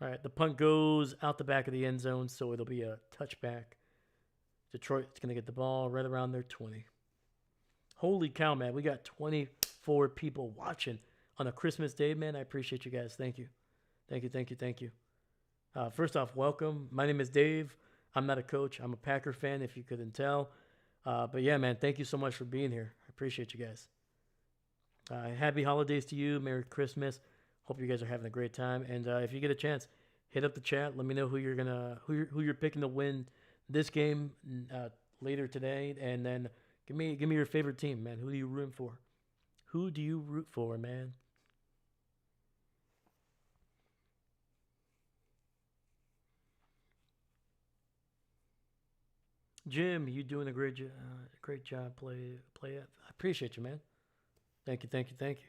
All right, the punt goes out the back of the end zone, so it'll be a touchback. Detroit's going to get the ball right around their 20. Holy cow, man. We got 24 people watching on a Christmas day, man. I appreciate you guys. Thank you. Thank you, thank you, thank you. First off, welcome. My name is Dave. I'm not a coach. I'm a Packer fan, if you couldn't tell. But yeah, man, thank you so much for being here. I appreciate you guys. Happy holidays to you. Merry Christmas. Hope you guys are having a great time. And if you get a chance, hit up the chat. Let me know who you're picking to win this game later today. And then give me your favorite team, man. Who do you root for? Who do you root for, man? Jim, you doing a great job. Play it. I appreciate you, man. Thank you, thank you, thank you.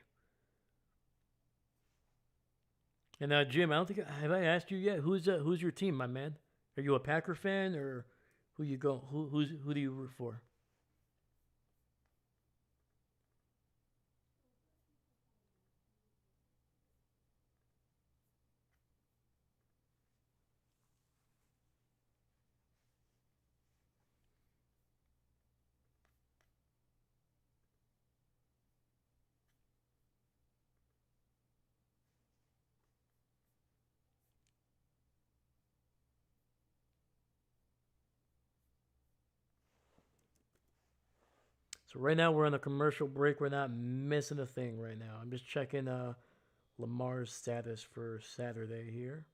And Jim, I don't think have I asked you yet. Who's your team, my man? Are you a Packer fan or who you go? Who do you root for? So right now we're on a commercial break. We're not missing a thing right now. I'm just checking Lamar's status for Saturday here.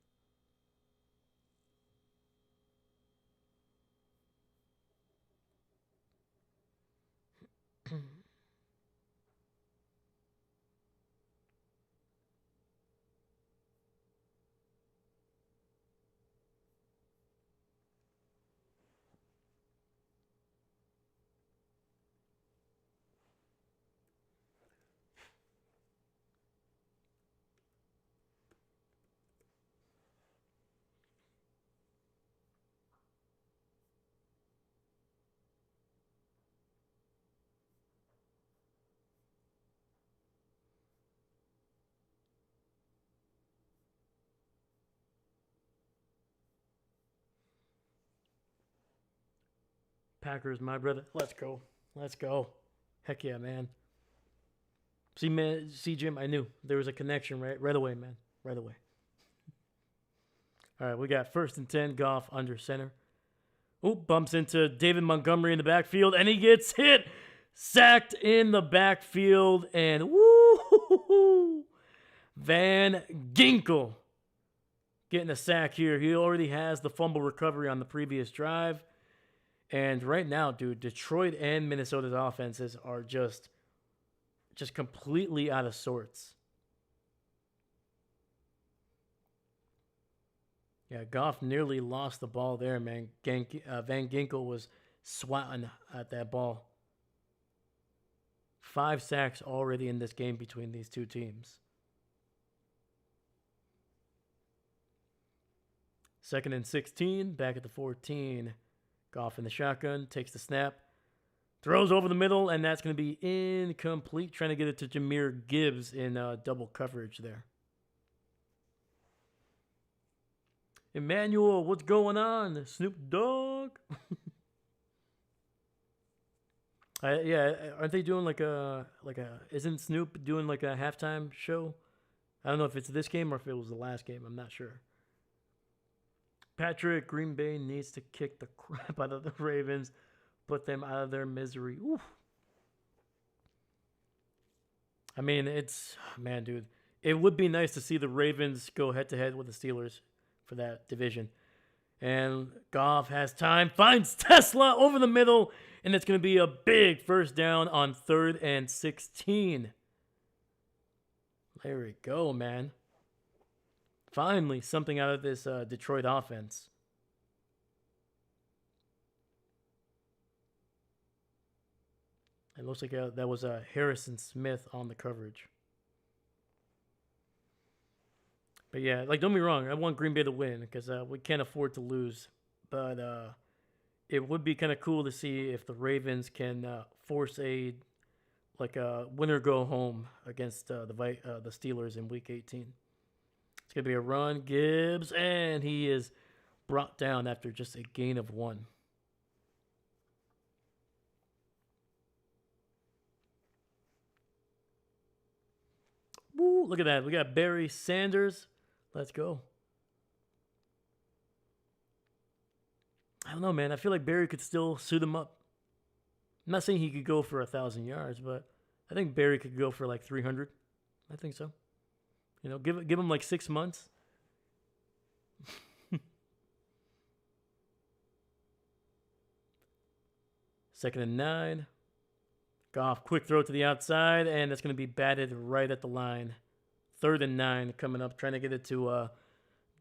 Packers, my brother. Let's go. Let's go. Heck yeah, man. See, man. See, Jim. I knew there was a connection right away, man. Right away. All right, we got 1st and 10. Goff under center. Oh, bumps into David Montgomery in the backfield, and he gets hit. Sacked in the backfield, and woo! Van Ginkel getting a sack here. He already has the fumble recovery on the previous drive. And right now, dude, Detroit and Minnesota's offenses are just completely out of sorts. Yeah, Goff nearly lost the ball there, man. Van Ginkel was swatting at that ball. 5 sacks already in this game between these two teams. 2nd and 16, back at the 14. Goff in the shotgun, takes the snap, throws over the middle, and that's going to be incomplete. Trying to get it to Jahmyr Gibbs in double coverage there. Emmanuel, what's going on? Snoop Dogg? Yeah, aren't they doing like a isn't Snoop doing like a halftime show? I don't know if it's this game or if it was the last game. I'm not sure. Patrick, Green Bay needs to kick the crap out of the Ravens, put them out of their misery. Oof. I mean, man, dude. It would be nice to see the Ravens go head-to-head with the Steelers for that division. And Goff has time, finds Tesla over the middle, and it's going to be a big first down on 3rd and 16. There we go, man. Finally, something out of this Detroit offense. It looks like that was Harrison Smith on the coverage. But yeah, like, don't be wrong. I want Green Bay to win because we can't afford to lose. But it would be kind of cool to see if the Ravens can force a like a winner go home against the Steelers in Week 18. It's gonna be a run, Gibbs, and he is brought down after just a gain of 1. Woo! Look at that. We got Barry Sanders. Let's go. I don't know, man. I feel like Barry could still suit him up. I'm not saying he could go for 1,000 yards, but I think Barry could go for like 300. I think so. You know, give him like 6 months. Second and 9. Goff, quick throw to the outside, and that's going to be batted right at the line. Third and 9 coming up, trying to get it to a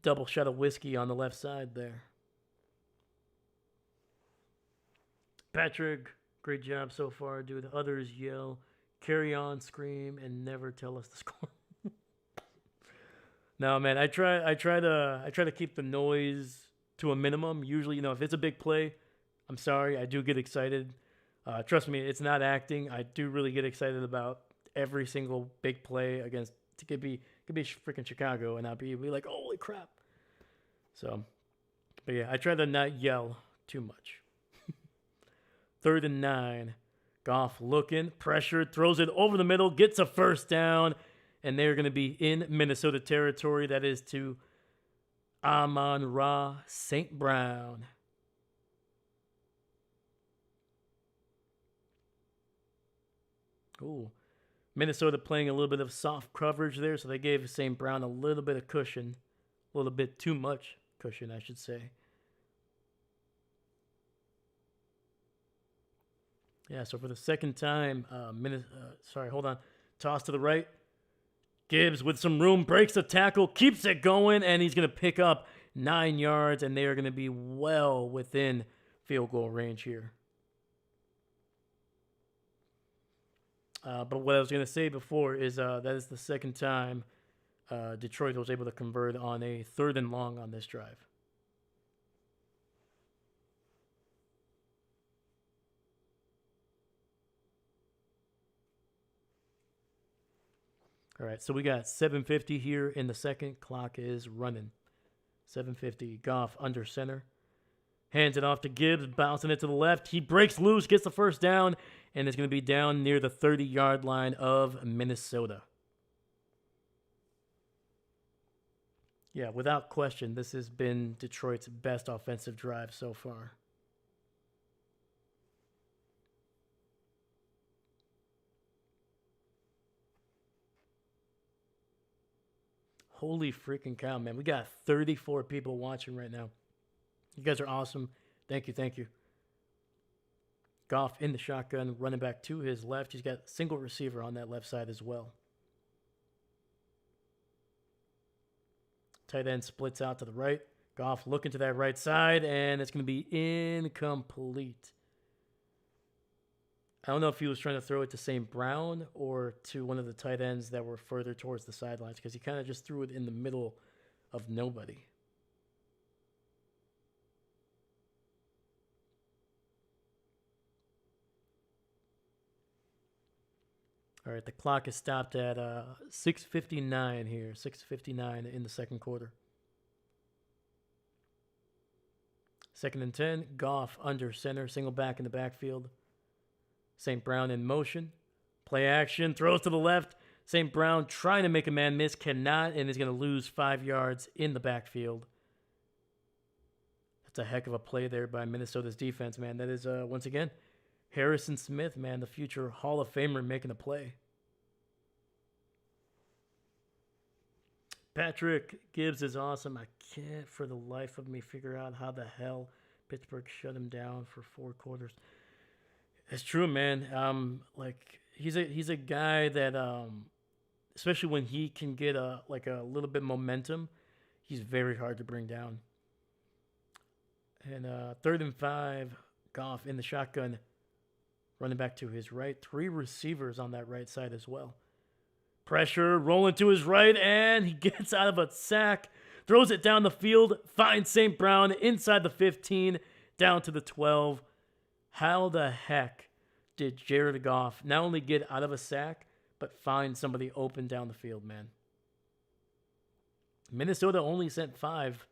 double shot of whiskey on the left side there. Patrick, great job so far, dude. Others yell, carry on, scream, and never tell us the score. No, man, I try to keep the noise to a minimum. Usually, you know, if it's a big play, I'm sorry, I do get excited. Trust me, it's not acting. I do really get excited about every single big play against. It could be freaking Chicago, and I'll be like, holy crap. So, but yeah, I try to not yell too much. Third and 9. Goff looking, pressured, throws it over the middle, gets a first down, and they're going to be in Minnesota territory. That is to Amon-Ra St. Brown. Ooh. Minnesota playing a little bit of soft coverage there, so they gave St. Brown a little bit of cushion. A little bit too much cushion, I should say. Yeah, so for the second time, toss to the right. Gibbs with some room, breaks the tackle, keeps it going, and he's going to pick up 9 yards, and they are going to be well within field goal range here. But what I was going to say before is that is the second time Detroit was able to convert on a 3rd and long on this drive. All right, so we got 7:50 here in the second. Clock is running. 7:50. Goff under center. Hands it off to Gibbs, bouncing it to the left. He breaks loose, gets the first down, and is going to be down near the 30-yard line of Minnesota. Yeah, without question, this has been Detroit's best offensive drive so far. Holy freaking cow, man. We got 34 people watching right now. You guys are awesome. Thank you. Goff in the shotgun, running back to his left. He's got a single receiver on that left side as well. Tight end splits out to the right. Goff looking to that right side, and it's going to be incomplete. I don't know if he was trying to throw it to St. Brown or to one of the tight ends that were further towards the sidelines, because he kind of just threw it in the middle of nobody. All right, the clock is stopped at 6:59 here, 6:59 in the second quarter. 2nd and 10, Goff under center, single back in the backfield. St. Brown in motion. Play action, throws to the left. St. Brown trying to make a man miss, cannot, and is going to lose 5 yards in the backfield. That's a heck of a play there by Minnesota's defense, man. That is, once again, Harrison Smith, man, the future Hall of Famer making a play. Patrick Gibbs is awesome. I can't for the life of me figure out how the hell Pittsburgh shut him down for 4 quarters. It's true, man. Like he's a guy that, especially when he can get a little bit momentum, he's very hard to bring down. And 3rd and 5, Goff in the shotgun, running back to his right. 3 receivers on that right side as well. Pressure, rolling to his right, and he gets out of a sack, throws it down the field, finds St. Brown inside the 15, down to the 12. How the heck did Jared Goff not only get out of a sack, but find somebody open down the field, man. Minnesota only sent 5.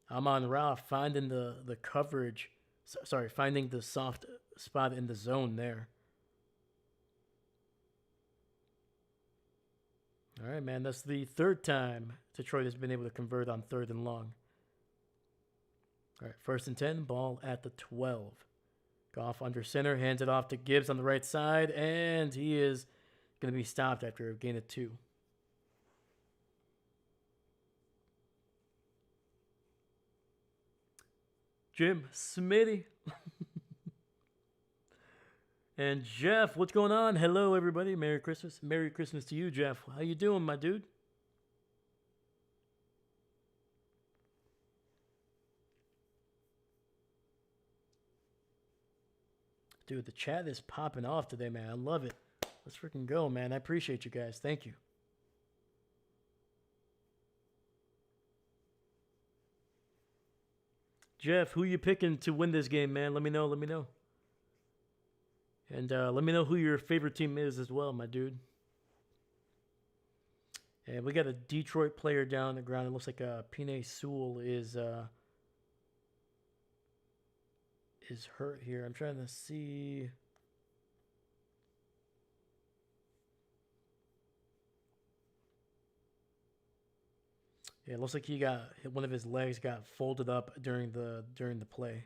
Amon Ra finding the coverage. Sorry, finding the soft spot in the zone there. All right, man. That's the 3rd time Detroit has been able to convert on 3rd and long. All right, 1st and 10, ball at the 12. Goff under center, hands it off to Gibbs on the right side, and he is going to be stopped after a gain of 2. Jim Smitty. And Jeff, what's going on? Hello, everybody. Merry Christmas. Merry Christmas to you, Jeff. How you doing, my dude? Dude, the chat is popping off today, man. I love it. Let's freaking go, man. I appreciate you guys. Thank you. Jeff, who you picking to win this game, man? Let me know. Let me know. And let me know who your favorite team is as well, my dude. And we got a Detroit player down on the ground. It looks like Penei Sewell is hurt here. I'm trying to see. Yeah, it looks like he got one of his legs got folded up during the play.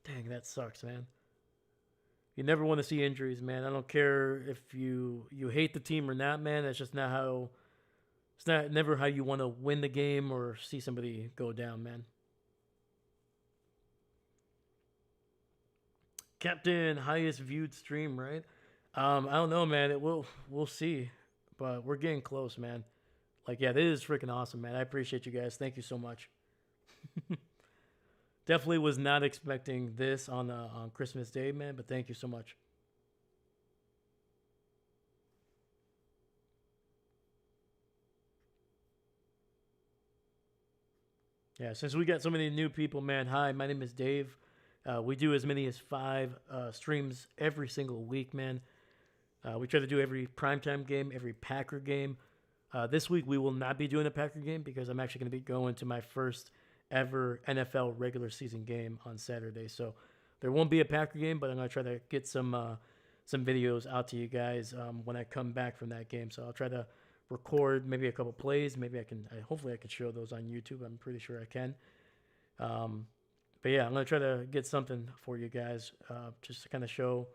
Dang, that sucks, man. You never want to see injuries, man. I don't care if you hate the team or not, man. That's just not how. It's not never how you want to win the game or see somebody go down, man. Captain, highest viewed stream, right? I don't know, man. We'll see, but we're getting close, man. Like, yeah, this is freaking awesome, man. I appreciate you guys. Thank you so much. Definitely was not expecting this on Christmas Day, man. But thank you so much. Yeah, since we got so many new people, man. Hi, my name is Dave. We do as many as 5 streams every single week, man. We try to do every primetime game, every Packer game. This week we will not be doing a Packer game because I'm actually going to be going to my first ever NFL regular season game on Saturday. So there won't be a Packer game, but I'm going to try to get some videos out to you guys when I come back from that game. So I'll try to record maybe a couple plays. Maybe hopefully I can show those on YouTube. I'm pretty sure I can. But yeah, I'm going to try to get something for you guys just to kind of show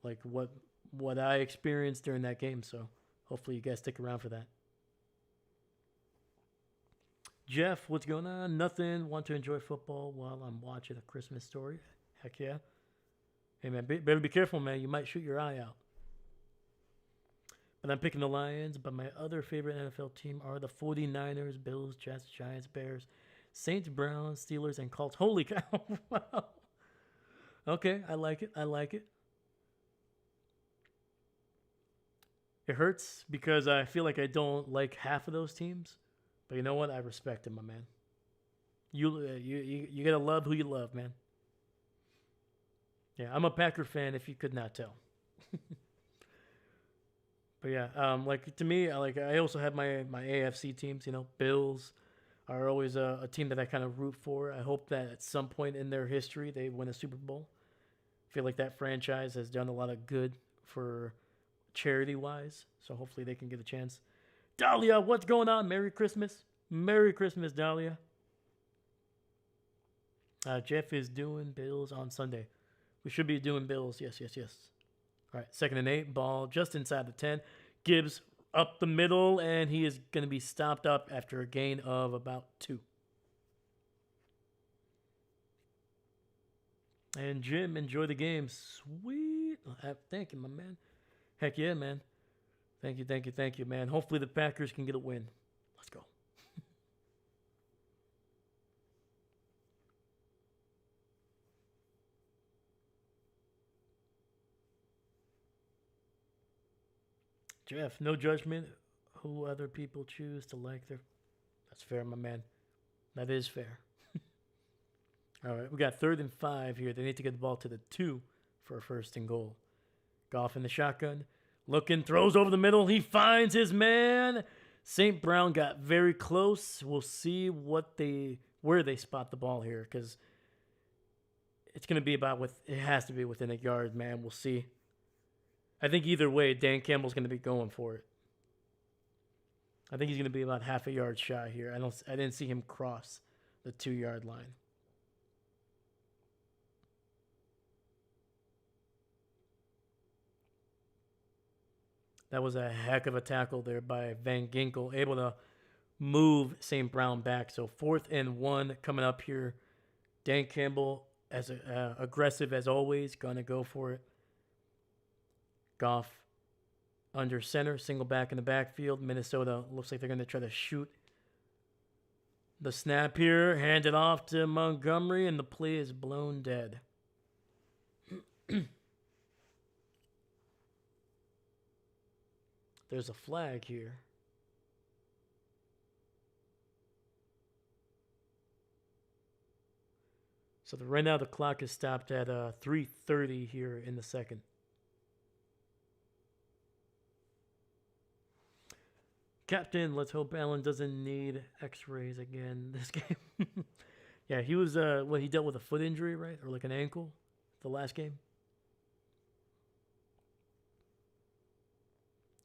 like what I experienced during that game. So hopefully you guys stick around for that. Jeff, what's going on? Nothing. Want to enjoy football while I'm watching A Christmas Story? Heck yeah. Hey, man, better be careful, man. You might shoot your eye out. But I'm picking the Lions. But my other favorite NFL team are the 49ers, Bills, Jets, Giants, Bears, Saints, Browns, Steelers, and Colts. Holy cow. Wow. Okay, I like it. I like it. It hurts because I feel like I don't like half of those teams. But you know what? I respect him, my man. You gotta love who you love, man. Yeah, I'm a Packer fan. If you could not tell. But yeah, like to me, I also have my AFC teams. You know, Bills are always a team that I kind of root for. I hope that at some point in their history they win a Super Bowl. I feel like that franchise has done a lot of good for charity wise, so hopefully they can get a chance. Dahlia, what's going on? Merry Christmas. Merry Christmas, Dahlia. Jeff is doing Bills on Sunday. We should be doing Bills. Yes. All right, 2nd and 8. Ball just inside the 10. Gibbs up the middle, and he is going to be stopped up after a gain of about 2. And Jim, enjoy the game. Sweet. Thank you, my man. Heck yeah, man. Thank you, man. Hopefully the Packers can get a win. Let's go. Jeff, no judgment who other people choose to like their... That's fair, my man. That is fair. All right, we got 3rd and 5 here. They need to get the ball to the 2 for a 1st and goal. Goff in the shotgun. Looking, throws over the middle. He finds his man. St. Brown got very close. We'll see where they spot the ball here, because it's going to be it has to be within a yard, man. We'll see. I think either way, Dan Campbell's going to be going for it. I think he's going to be about half a yard shy here. I didn't see him cross the 2-yard line. That was a heck of a tackle there by Van Ginkel, able to move St. Brown back. So 4th and 1 coming up here. Dan Campbell, as aggressive as always, going to go for it. Goff under center, single back in the backfield. Minnesota looks like they're going to try to shoot the snap here. Hand it off to Montgomery, and the play is blown dead. There's a flag here. So right now the clock is stopped at 3:30 here in the second. Captain, let's hope Allen doesn't need x-rays again this game. Yeah, he was, he dealt with a foot injury, right? Or like an ankle the last game.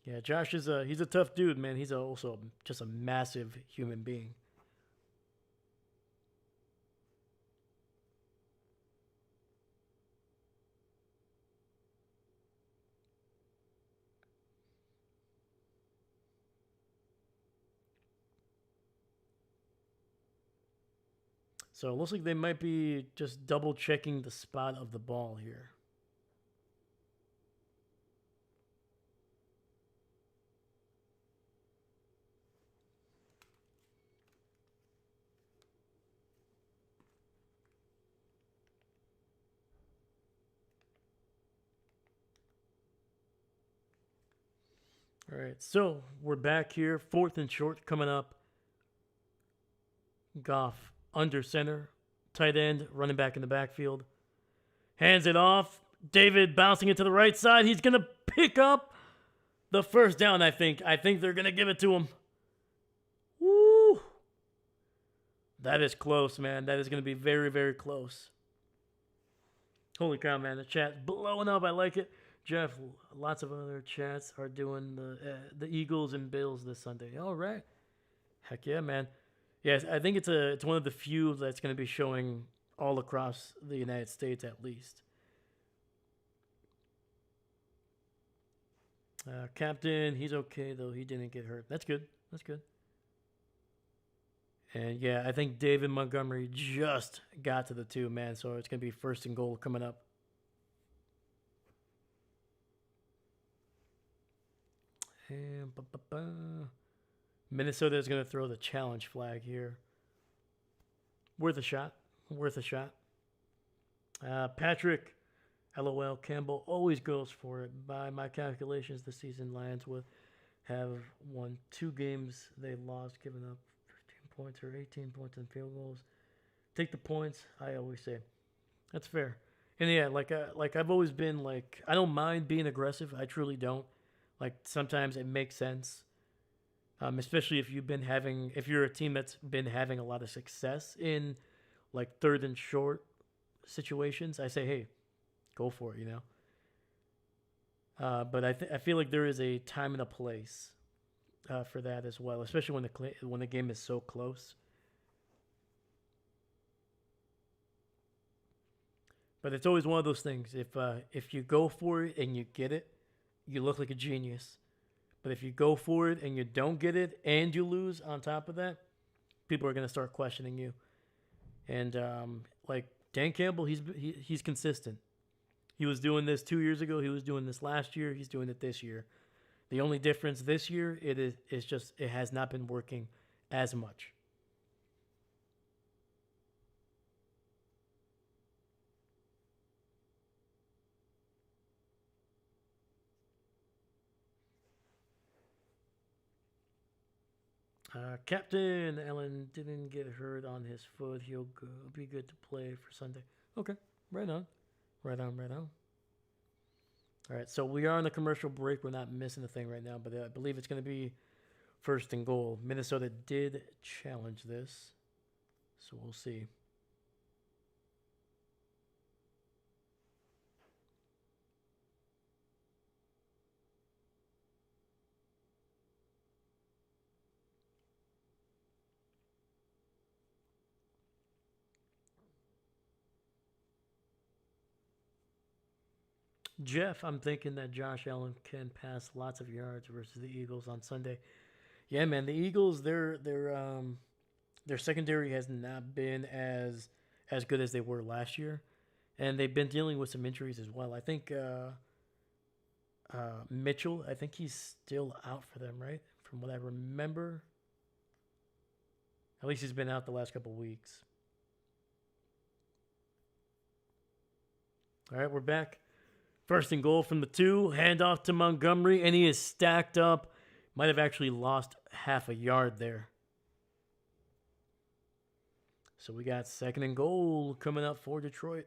Yeah, Josh is he's a tough dude, man. He's also just a massive human being. So it looks like they might be just double checking the spot of the ball here. All right, so we're back here. 4th and short coming up. Goff under center. Tight end, running back in the backfield. Hands it off. David bouncing it to the right side. He's going to pick up the 1st down, I think. I think they're going to give it to him. Woo! That is close, man. That is going to be very, very close. Holy cow, man. The chat's blowing up. I like it. Jeff, lots of other chats are doing the Eagles and Bills this Sunday. All right. Heck yeah, man. Yes, I think it's one of the few that's going to be showing all across the United States at least. Captain, he's okay, though. He didn't get hurt. That's good. That's good. And, yeah, I think David Montgomery just got to the 2, man. So it's going to be 1st and goal coming up. And Minnesota is going to throw the challenge flag here. Worth a shot. Worth a shot. Patrick, LOL, Campbell always goes for it. By my calculations, the season Lions would have won 2 games they lost, giving up 15 points or 18 points in field goals. Take the points, I always say. That's fair. And yeah, like I've always been like, I don't mind being aggressive. I truly don't. Like sometimes it makes sense, especially if if you're a team that's been having a lot of success in like 3rd and short situations. I say, hey, go for it, you know. But I feel like there is a time and a place for that as well, especially when the game is so close. But it's always one of those things. If you go for it and you get it, you look like a genius. But if you go for it and you don't get it and you lose on top of that, people are going to start questioning you. And like Dan Campbell, he's consistent. He was doing this 2 years ago. He was doing this last year. He's doing it this year. The only difference this year it has not been working as much. Captain Allen didn't get hurt on his foot. He'll be good to play for Sunday. Okay, right on. Right on, right on. All right, so we are on a commercial break. We're not missing a thing right now, but I believe it's going to be first and goal. Minnesota did challenge this, so we'll see. Jeff, I'm thinking that Josh Allen can pass lots of yards versus the Eagles on Sunday. Yeah, man, the Eagles, their secondary has not been as good as they were last year, and they've been dealing with some injuries as well. I think Mitchell, I think he's still out for them, right? From what I remember, at least he's been out the last couple weeks. All right, we're back. First and goal from the 2. Handoff to Montgomery, and he is stacked up. Might have actually lost half a yard there. So we got second and goal coming up for Detroit.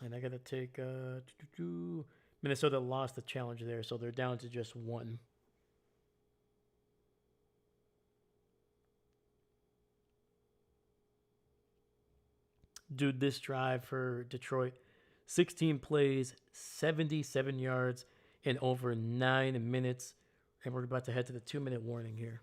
And I got to take... Minnesota lost the challenge there, so they're down to just 1. Dude, this drive for Detroit, 16 plays, 77 yards in over 9 minutes. And we're about to head to the 2-minute warning here.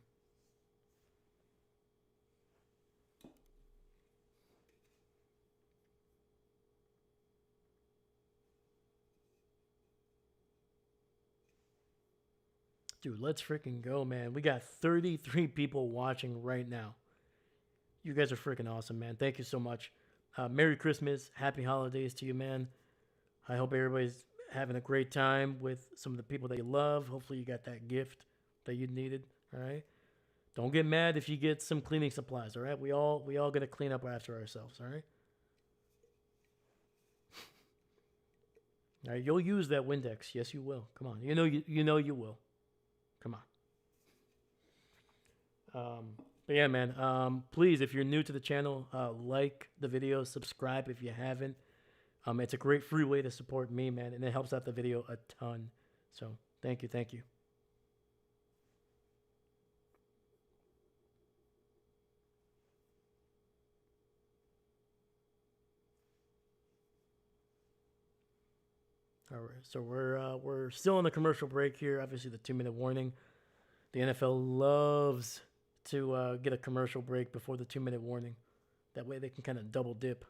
Dude, let's freaking go, man. We got 33 people watching right now. You guys are freaking awesome, man. Thank you so much. Merry Christmas. Happy holidays to you, man. I hope everybody's having a great time with some of the people that you love. Hopefully you got that gift that you needed, all right? Don't get mad if you get some cleaning supplies, all right? We all got to clean up after ourselves, all right? All right, you'll use that Windex. Yes, you will. Come on. You know you will. Come on. But yeah, man, please, if you're new to the channel, like the video, subscribe if you haven't. It's a great free way to support me, man, and it helps out the video a ton. So thank you, thank you. All right, so we're still on the commercial break here. Obviously, the 2-minute warning. The NFL loves to get a commercial break before the 2-minute warning. That way they can kind of double dip.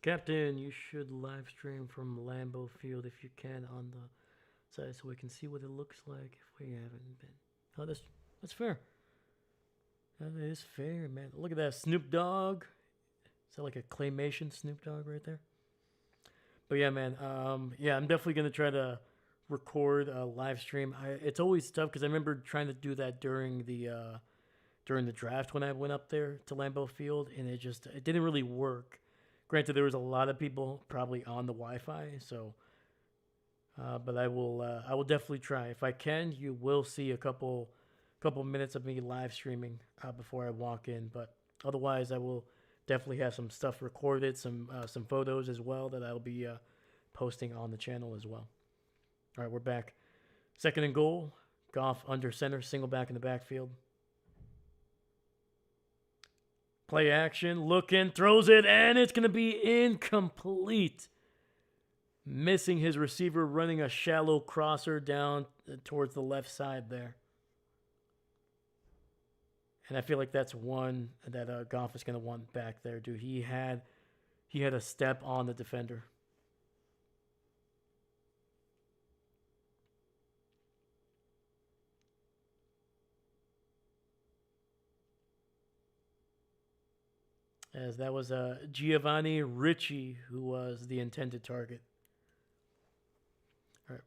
Captain, you should live stream from Lambeau Field if you can on the side so we can see what it looks like if we haven't been. Oh, that's fair. That is fair, man. Look at that Snoop Dogg. Is that like a claymation Snoop Dogg right there? But yeah, man. Yeah, I'm definitely gonna try to record a live stream. It's always tough because I remember trying to do that during the draft when I went up there to Lambeau Field, and it didn't really work. Granted, there was a lot of people probably on the Wi-Fi, so. But I will definitely try. If I can, you will see a couple minutes of me live streaming before I walk in. But otherwise, I will definitely have some stuff recorded, some photos as well that I'll be posting on the channel as well. All right, we're back. Second and goal. Goff under center, single back in the backfield. Play action, looking, throws it, and it's going to be incomplete. missing his receiver, running a shallow crosser down towards the left side there. And I feel like that's one that Goff is going to want back there, dude. He had a step on the defender. As that was Giovanni Ricci who was the intended target. All right.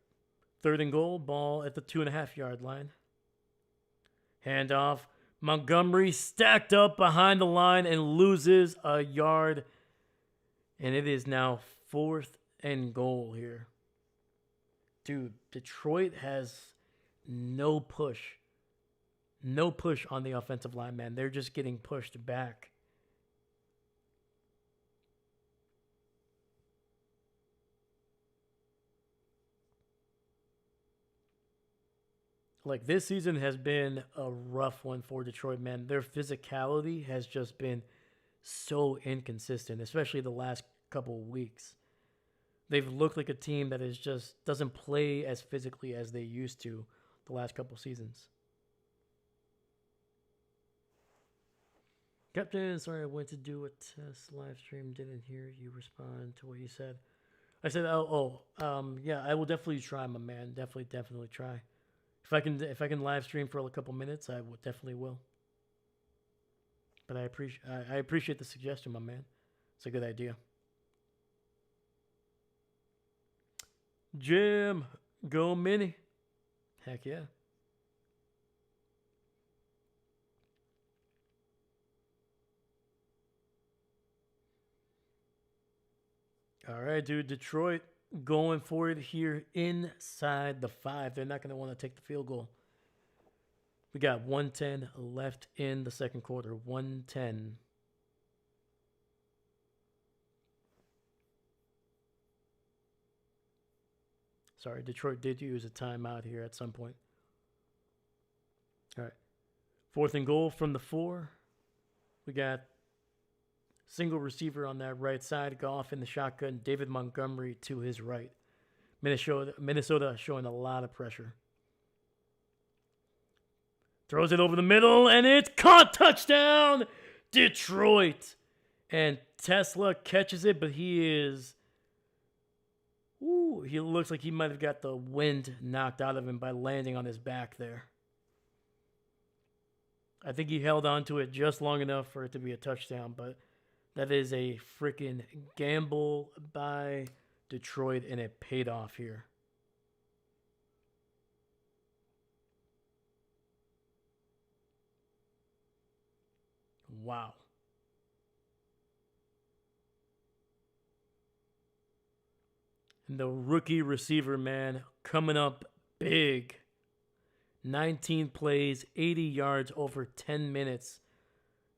3rd and goal, ball at the 2.5-yard line. Handoff. Montgomery stacked up behind the line and loses a yard. And it is now 4th and goal here. Dude, Detroit has no push. No push on the offensive line, man. They're just getting pushed back. Like, this season has been a rough one for Detroit, man. Their physicality has just been so inconsistent, especially the last couple of weeks. They've looked like a team that is just doesn't play as physically as they used to the last couple seasons. Captain, sorry, I went to do a test live stream. Didn't hear you respond to what you said. I said, yeah, I will definitely try, my man. Definitely try. If I can live stream for a couple minutes, I definitely will. But I appreciate the suggestion, my man. It's a good idea. Jim, go mini. Heck yeah. All right, dude. Detroit going for it here inside the 5. They're not going to want to take the field goal. We got 1:10 left in the second quarter. 1:10. Sorry, Detroit did use a timeout here at some point. All right. 4th and goal from the 4. We got single receiver on that right side. Goff in the shotgun. David Montgomery to his right. Minnesota showing a lot of pressure. Throws it over the middle, and it's caught. Touchdown, Detroit. And Tesla catches it, but he looks like he might have got the wind knocked out of him by landing on his back there. I think he held on to it just long enough for it to be a touchdown, but that is a freaking gamble by Detroit, and it paid off here. Wow. And the rookie receiver, man, coming up big. 19 plays, 80 yards, over 10 minutes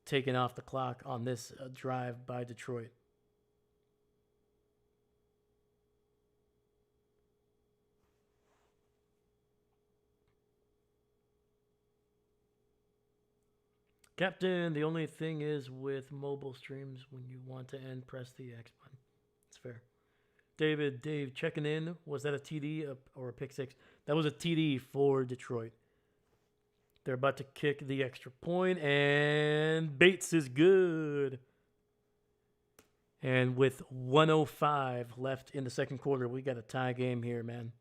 taken off the clock on this drive by Detroit. Captain, the only thing is with mobile streams, when you want to end, press the X button. It's fair. Dave checking in. Was that a TD or a pick six? That was a TD for Detroit. They're about to kick the extra point, and Bates is good. And with 1:05 left in the second quarter, we got a tie game here, man.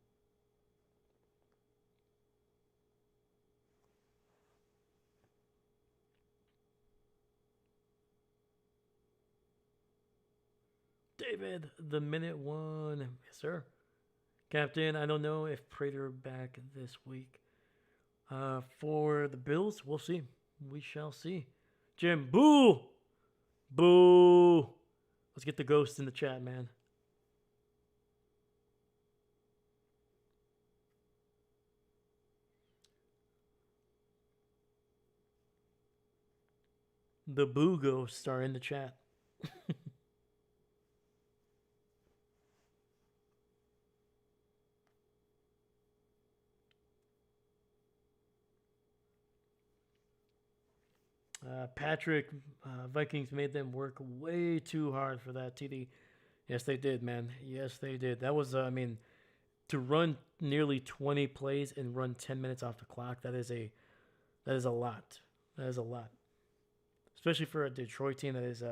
David, the minute one. Yes, sir. Captain, I don't know if Prater back this week. For the Bills, we'll see. We shall see. Jim, boo! Boo! Let's get the ghost in the chat, man. The boo ghosts are in the chat. Patrick, Vikings made them work way too hard for that TD. Yes, they did, man. Yes, they did. That was, I mean, to run nearly 20 plays and run 10 minutes off the clock. That is a lot. That is a lot, especially for a Detroit team that is.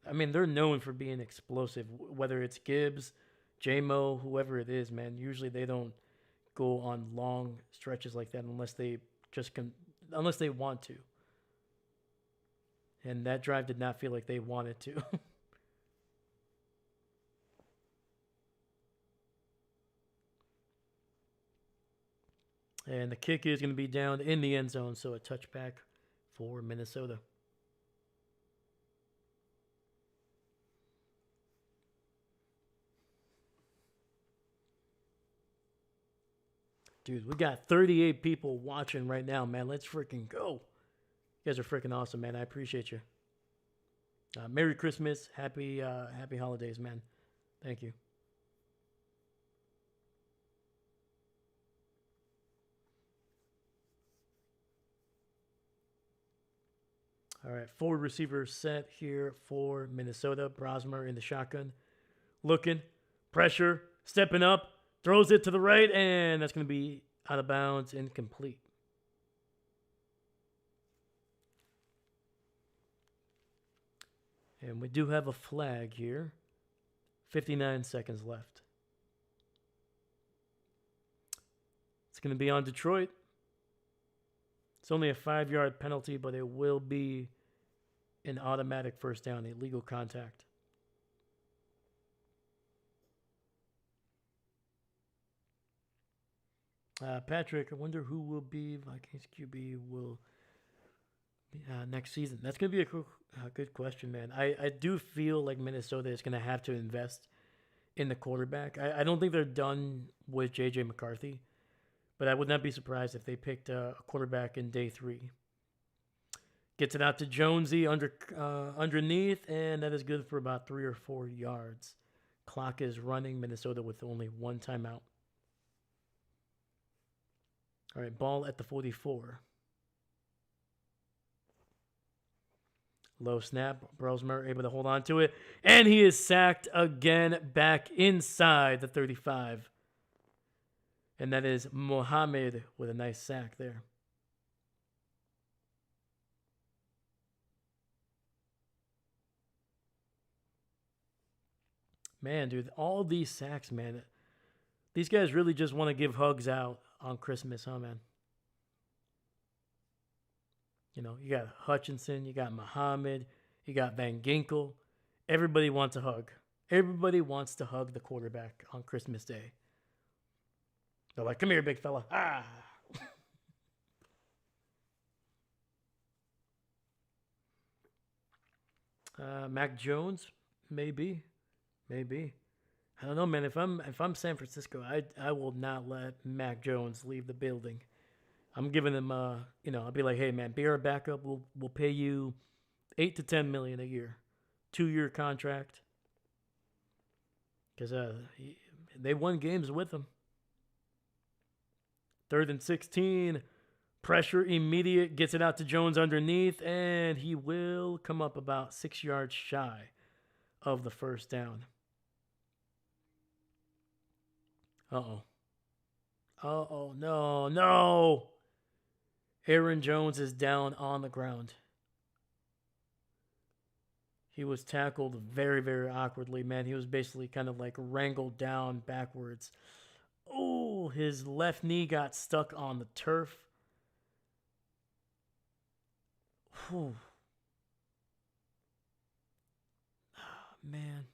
I mean, they're known for being explosive. Whether it's Gibbs, JMO, whoever it is, man. Usually they don't go on long stretches like that unless they just unless they want to. And that drive did not feel like they wanted to. And the kick is going to be down in the end zone, so a touchback for Minnesota. Dude, we got 38 people watching right now, man. Let's freaking go. You guys are freaking awesome, man. I appreciate you. Merry Christmas. Happy holidays, man. Thank you. All right, forward receiver set here for Minnesota. Brosmer in the shotgun. Looking, pressure, stepping up, throws it to the right, and that's going to be out of bounds, incomplete. And we do have a flag here. 59 seconds left. It's going to be on Detroit. It's only a 5-yard penalty, but it will be an automatic first down, illegal contact. Patrick, I wonder who will be Vikings QB will be, next season. That's going to be a good question, man. I do feel like Minnesota is going to have to invest in the quarterback. I don't think they're done with J.J. McCarthy, but I would not be surprised if they picked a quarterback in day 3. Gets it out to Jonesy underneath, and that is good for about 3 or 4 yards. Clock is running. Minnesota with only 1 timeout. All right, ball at the 44. Low snap. Brosmer able to hold on to it. And he is sacked again back inside the 35. And that is Mohammed with a nice sack there. Man, dude, all these sacks, man. These guys really just want to give hugs out on Christmas, huh, man? You know, you got Hutchinson, you got Muhammad, you got Van Ginkel. Everybody wants a hug. Everybody wants to hug the quarterback on Christmas Day. They're like, come here, big fella. Ah. Mac Jones, maybe. I don't know, man. If I'm San Francisco, I will not let Mac Jones leave the building. I'm giving him, I'll be like, hey, man, be our backup. We'll pay you $8 to $10 million a year, 2-year contract. Because they won games with him. 3rd and 16, pressure immediate, gets it out to Jones underneath, and he will come up about 6 yards shy of the first down. No. Aaron Jones is down on the ground. He was tackled very, very awkwardly, man. He was basically kind of like wrangled down backwards. Oh, his left knee got stuck on the turf. Whew. Oh, man.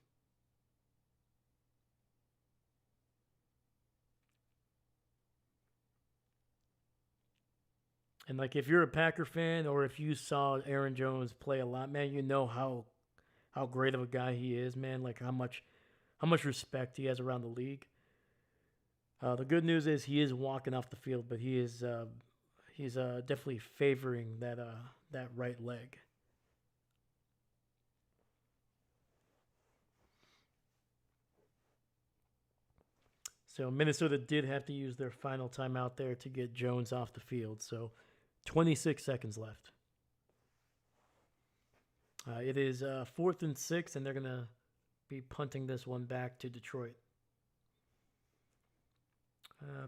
And like if you're a Packer fan or if you saw Aaron Jones play a lot, man, you know how great of a guy he is, man. Like how much respect he has around the league. The good news is he is walking off the field, but he's definitely favoring that right leg. So Minnesota did have to use their final timeout there to get Jones off the field. So 26 seconds left. It is 4th and 6, and they're going to be punting this one back to Detroit.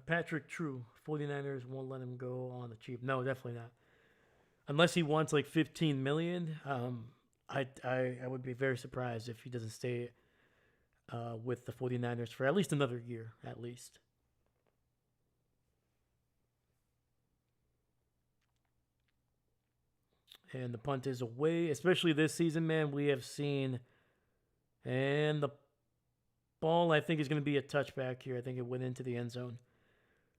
Patrick True, 49ers won't let him go on the cheap. No, definitely not. Unless he wants like 15 million, I would be very surprised if he doesn't stay with the 49ers for at least another year, at least. And the punt is away, especially this season, man. We have seen, and the ball I think is going to be a touchback here. I think it went into the end zone.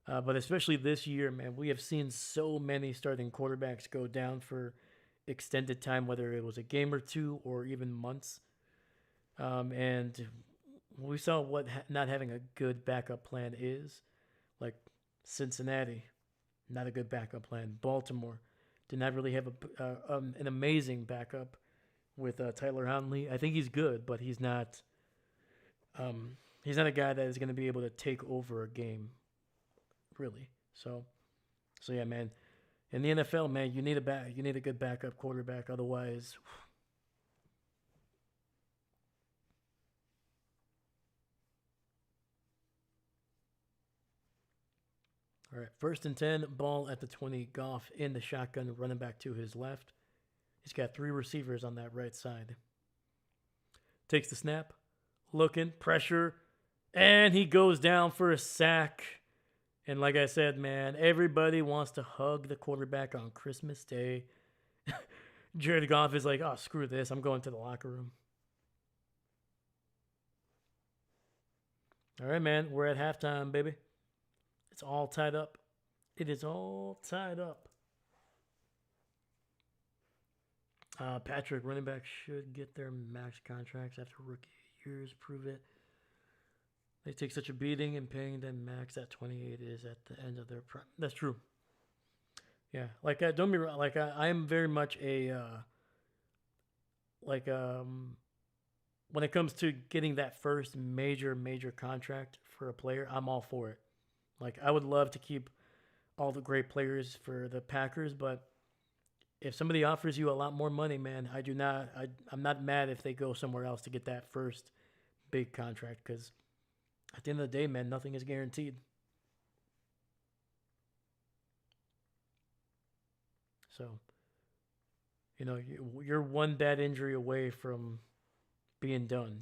But especially this year, man, we have seen so many starting quarterbacks go down for extended time, whether it was a game or two or even months. And we saw what not having a good backup plan is. Like Cincinnati, not a good backup plan. Baltimore did not really have an amazing backup with Tyler Huntley. I think he's good, but he's not a guy that is going to be able to take over a game, really. So yeah, man. In the NFL, man, you need a good backup quarterback. Otherwise, all right. 1st and 10, ball at the 20. Goff in the shotgun, running back to his left. He's got 3 receivers on that right side. Takes the snap, looking, pressure, and he goes down for a sack. And like I said, man, everybody wants to hug the quarterback on Christmas Day. Jared Goff is like, oh, screw this. I'm going to the locker room. All right, man. We're at halftime, baby. It's all tied up. It is all tied up. Patrick, running back, should get their max contracts after rookie years. Prove it. They take such a beating, and paying them max at 28 is at the end of their prime. That's true. Yeah, like don't be wrong. Like I am very much a when it comes to getting that first major contract for a player, I'm all for it. Like I would love to keep all the great players for the Packers, but if somebody offers you a lot more money, man, I'm not mad if they go somewhere else to get that first big contract, because at the end of the day, man, nothing is guaranteed. So, you're one bad injury away from being done,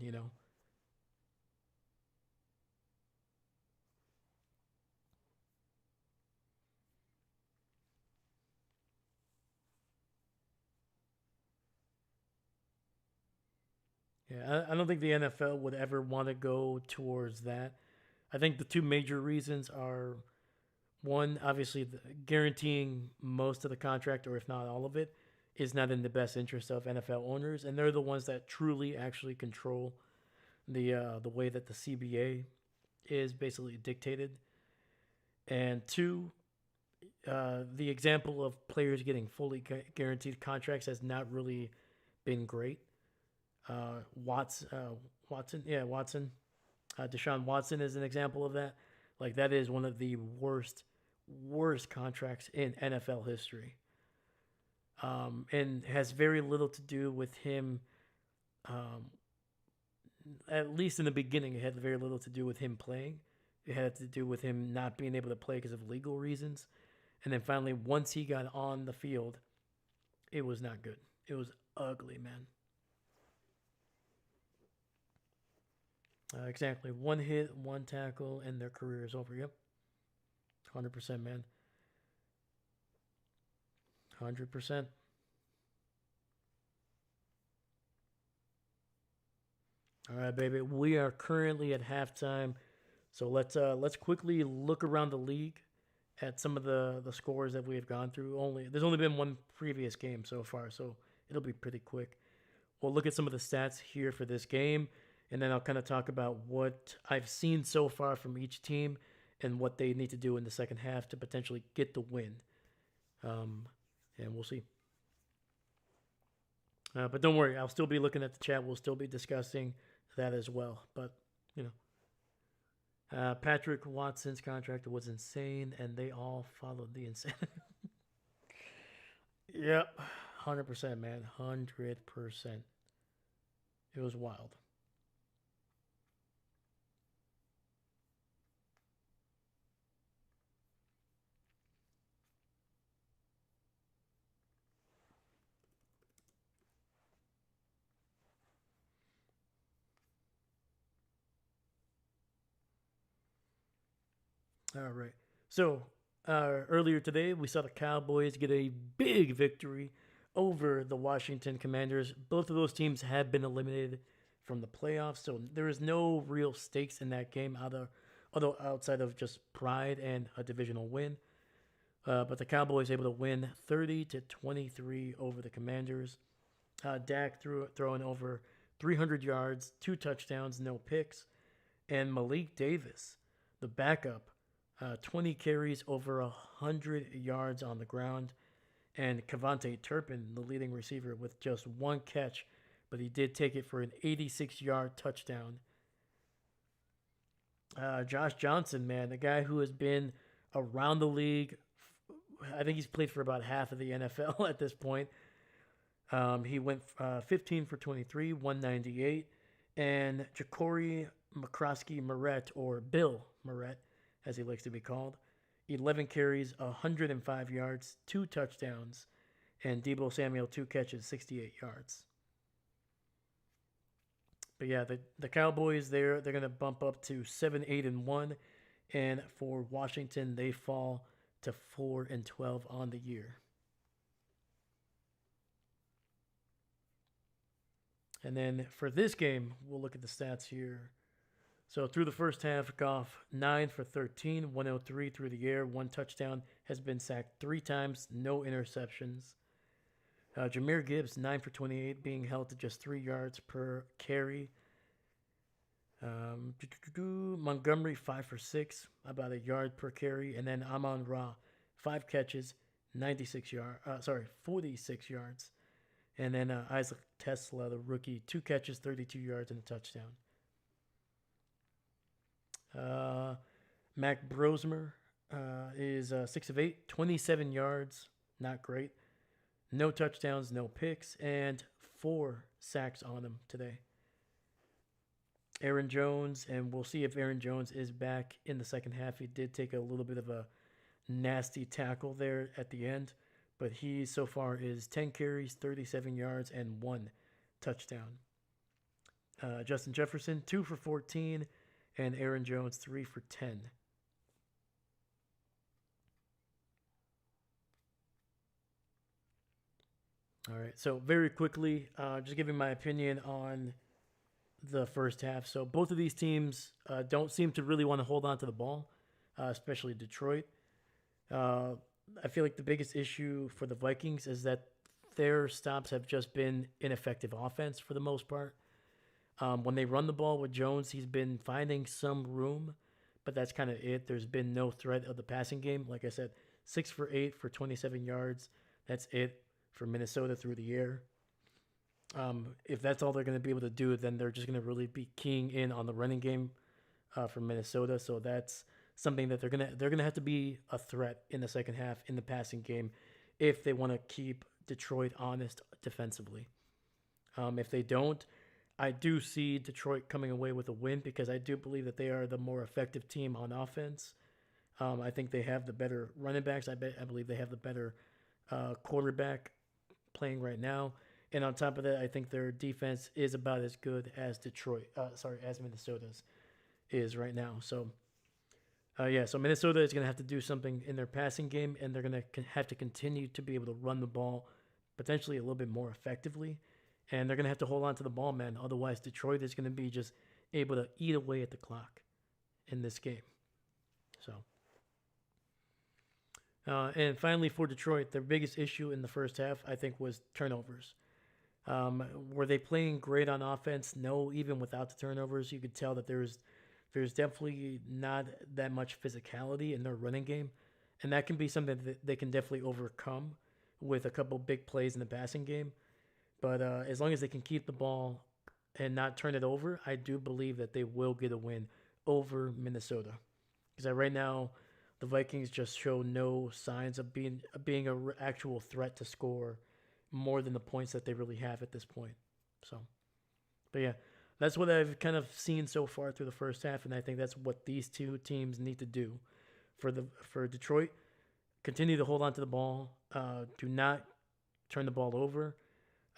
Yeah, I don't think the NFL would ever want to go towards that. I think the two major reasons are one, obviously, guaranteeing most of the contract, or if not all of it, is not in the best interest of NFL owners, and they're the ones that truly actually control the way that the CBA is basically dictated. And two, the example of players getting fully guaranteed contracts has not really been great. Watson, Deshaun Watson is an example of that. Like that is one of the worst contracts in NFL history. And has very little to do with him. At least in the beginning, it had very little to do with him playing. It had to do with him not being able to play because of legal reasons. And then finally, once he got on the field, it was not good. It was ugly, man. Exactly. One hit, one tackle, and their career is over. Yep. 100%, man. 100%. All right, baby. We are currently at halftime, so let's quickly look around the league at some of the scores that we have gone through. There's only been one previous game so far, so it'll be pretty quick. We'll look at some of the stats here for this game, and then I'll kind of talk about what I've seen so far from each team and what they need to do in the second half to potentially get the win. And we'll see. But don't worry, I'll still be looking at the chat. We'll still be discussing that as well. But, Patrick Watson's contract was insane, and they all followed the insanity. Yep, 100%, man. 100%. It was wild. All right. So earlier today, we saw the Cowboys get a big victory over the Washington Commanders. Both of those teams have been eliminated from the playoffs, so there is no real stakes in that game, although outside of just pride and a divisional win. But the Cowboys able to win 30-23 over the Commanders. Dak throwing over 300 yards, 2 touchdowns, no picks, and Malik Davis, the backup, 20 carries, over 100 yards on the ground, and Cavante Turpin, the leading receiver, with just 1 catch, but he did take it for an 86-yard touchdown. Josh Johnson, man, the guy who has been around the league. I think he's played for about half of the NFL at this point. He went 15 for 23, 198. And Ja'Cory McCroskey-Moret, or Bill Moret, as he likes to be called, 11 carries, 105 yards, 2 touchdowns. And Deebo Samuel, 2 catches, 68 yards. But yeah, the Cowboys, they're going to bump up to 7-8-1. And for Washington, they fall to 4-12 on the year. And then for this game, we'll look at the stats here. So through the first half, Goff 9 for 13, 103 through the air, 1 touchdown, has been sacked 3 times, no interceptions. Jahmyr Gibbs 9 for 28, being held to just 3 yards per carry. Montgomery 5 for 6, about a yard per carry, and then Amon-Ra 5 catches, 46 yards. And then Isaac Tesla, the rookie, 2 catches, 32 yards, and a touchdown. Mac Brosmer is 6 of 8, 27 yards, not great. No touchdowns, no picks, and 4 sacks on him today. Aaron Jones, and we'll see if Aaron Jones is back in the second half. He did take a little bit of a nasty tackle there at the end, but he so far is 10 carries, 37 yards, and 1 touchdown. Justin Jefferson, 2 for 14, and Aaron Jones, 3 for 10. All right, so very quickly, just giving my opinion on the first half. So both of these teams don't seem to really want to hold on to the ball, especially Detroit. I feel like the biggest issue for the Vikings is that their stops have just been ineffective offense for the most part. When they run the ball with Jones, he's been finding some room, but that's kind of it. There's been no threat of the passing game. Like I said, 6 for 8 for 27 yards. That's it for Minnesota through the air. If that's all they're going to be able to do, then they're just going to really be keying in on the running game for Minnesota. So that's something that they're gonna have to be a threat in the second half in the passing game if they want to keep Detroit honest defensively. If they don't, I do see Detroit coming away with a win because I do believe that they are the more effective team on offense. I think they have the better running backs. I believe they have the better quarterback playing right now. And on top of that, I think their defense is about as good as as Minnesota's is right now. So, so Minnesota is going to have to do something in their passing game, and they're going to have to continue to be able to run the ball potentially a little bit more effectively. And they're going to have to hold on to the ball, man. Otherwise, Detroit is going to be just able to eat away at the clock in this game. So, and finally for Detroit, their biggest issue in the first half, I think, was turnovers. Were they playing great on offense? No, even without the turnovers, you could tell that there's definitely not that much physicality in their running game, and that can be something that they can definitely overcome with a couple big plays in the passing game. But as long as they can keep the ball and not turn it over, I do believe that they will get a win over Minnesota. Because right now, the Vikings just show no signs of being an actual threat to score more than the points that they really have at this point. So, but yeah, that's what I've kind of seen so far through the first half, and I think that's what these two teams need to do. For Detroit, continue to hold on to the ball. Do not turn the ball over.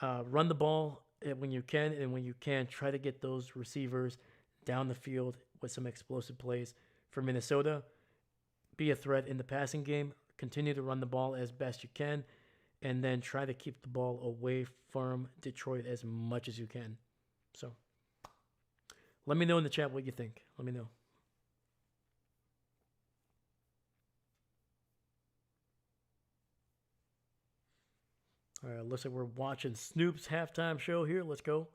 Run the ball when you can, and when you can, try to get those receivers down the field with some explosive plays. For Minnesota, be a threat in the passing game, continue to run the ball as best you can, and then try to keep the ball away from Detroit as much as you can. So let me know in the chat what you think. Let me know. All right, looks like we're watching Snoop's halftime show here. Let's go.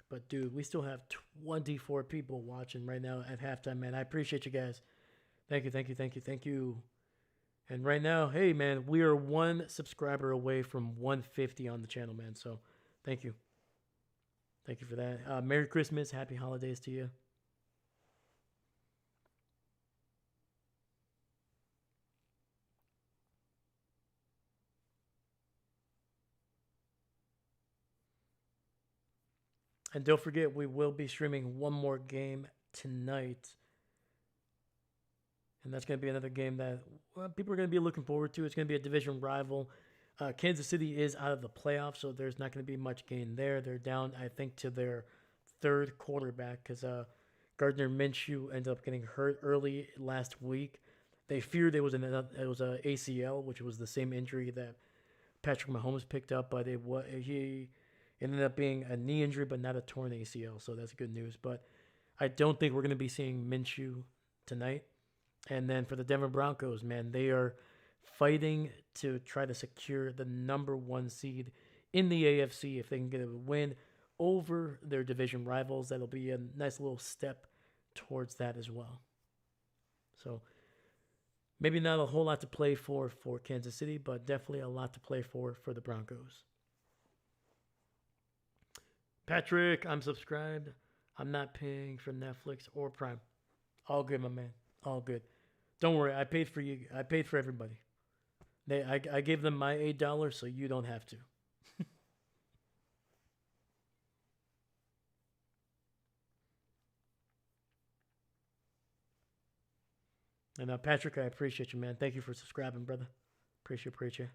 But dude, we still have 24 people watching right now at halftime, man. I appreciate you guys. Thank you, thank you, thank you, thank you. And right now, hey man, we are one subscriber away from 150 on the channel, man. So thank you. Thank you for that. Merry Christmas, happy holidays to you. And don't forget, we will be streaming one more game tonight. And that's going to be another game that people are going to be looking forward to. It's going to be a division rival. Kansas City is out of the playoffs, so there's not going to be much gain there. They're down, I think, to their third quarterback because Gardner Minshew ended up getting hurt early last week. They feared it was a ACL, which was the same injury that Patrick Mahomes picked up, but he ended up being a knee injury, but not a torn ACL, so that's good news. But I don't think we're going to be seeing Minshew tonight. And then for the Denver Broncos, man, they are fighting to try to secure the number 1 seed in the AFC. If they can get a win over their division rivals, that'll be a nice little step towards that as well. So maybe not a whole lot to play for Kansas City, but definitely a lot to play for the Broncos. Patrick, I'm subscribed. I'm not paying for Netflix or Prime. All good, my man. All good. Don't worry. I paid for you. I paid for everybody. I gave them my $8, so you don't have to. And Patrick, I appreciate you, man. Thank you for subscribing, brother. Appreciate you.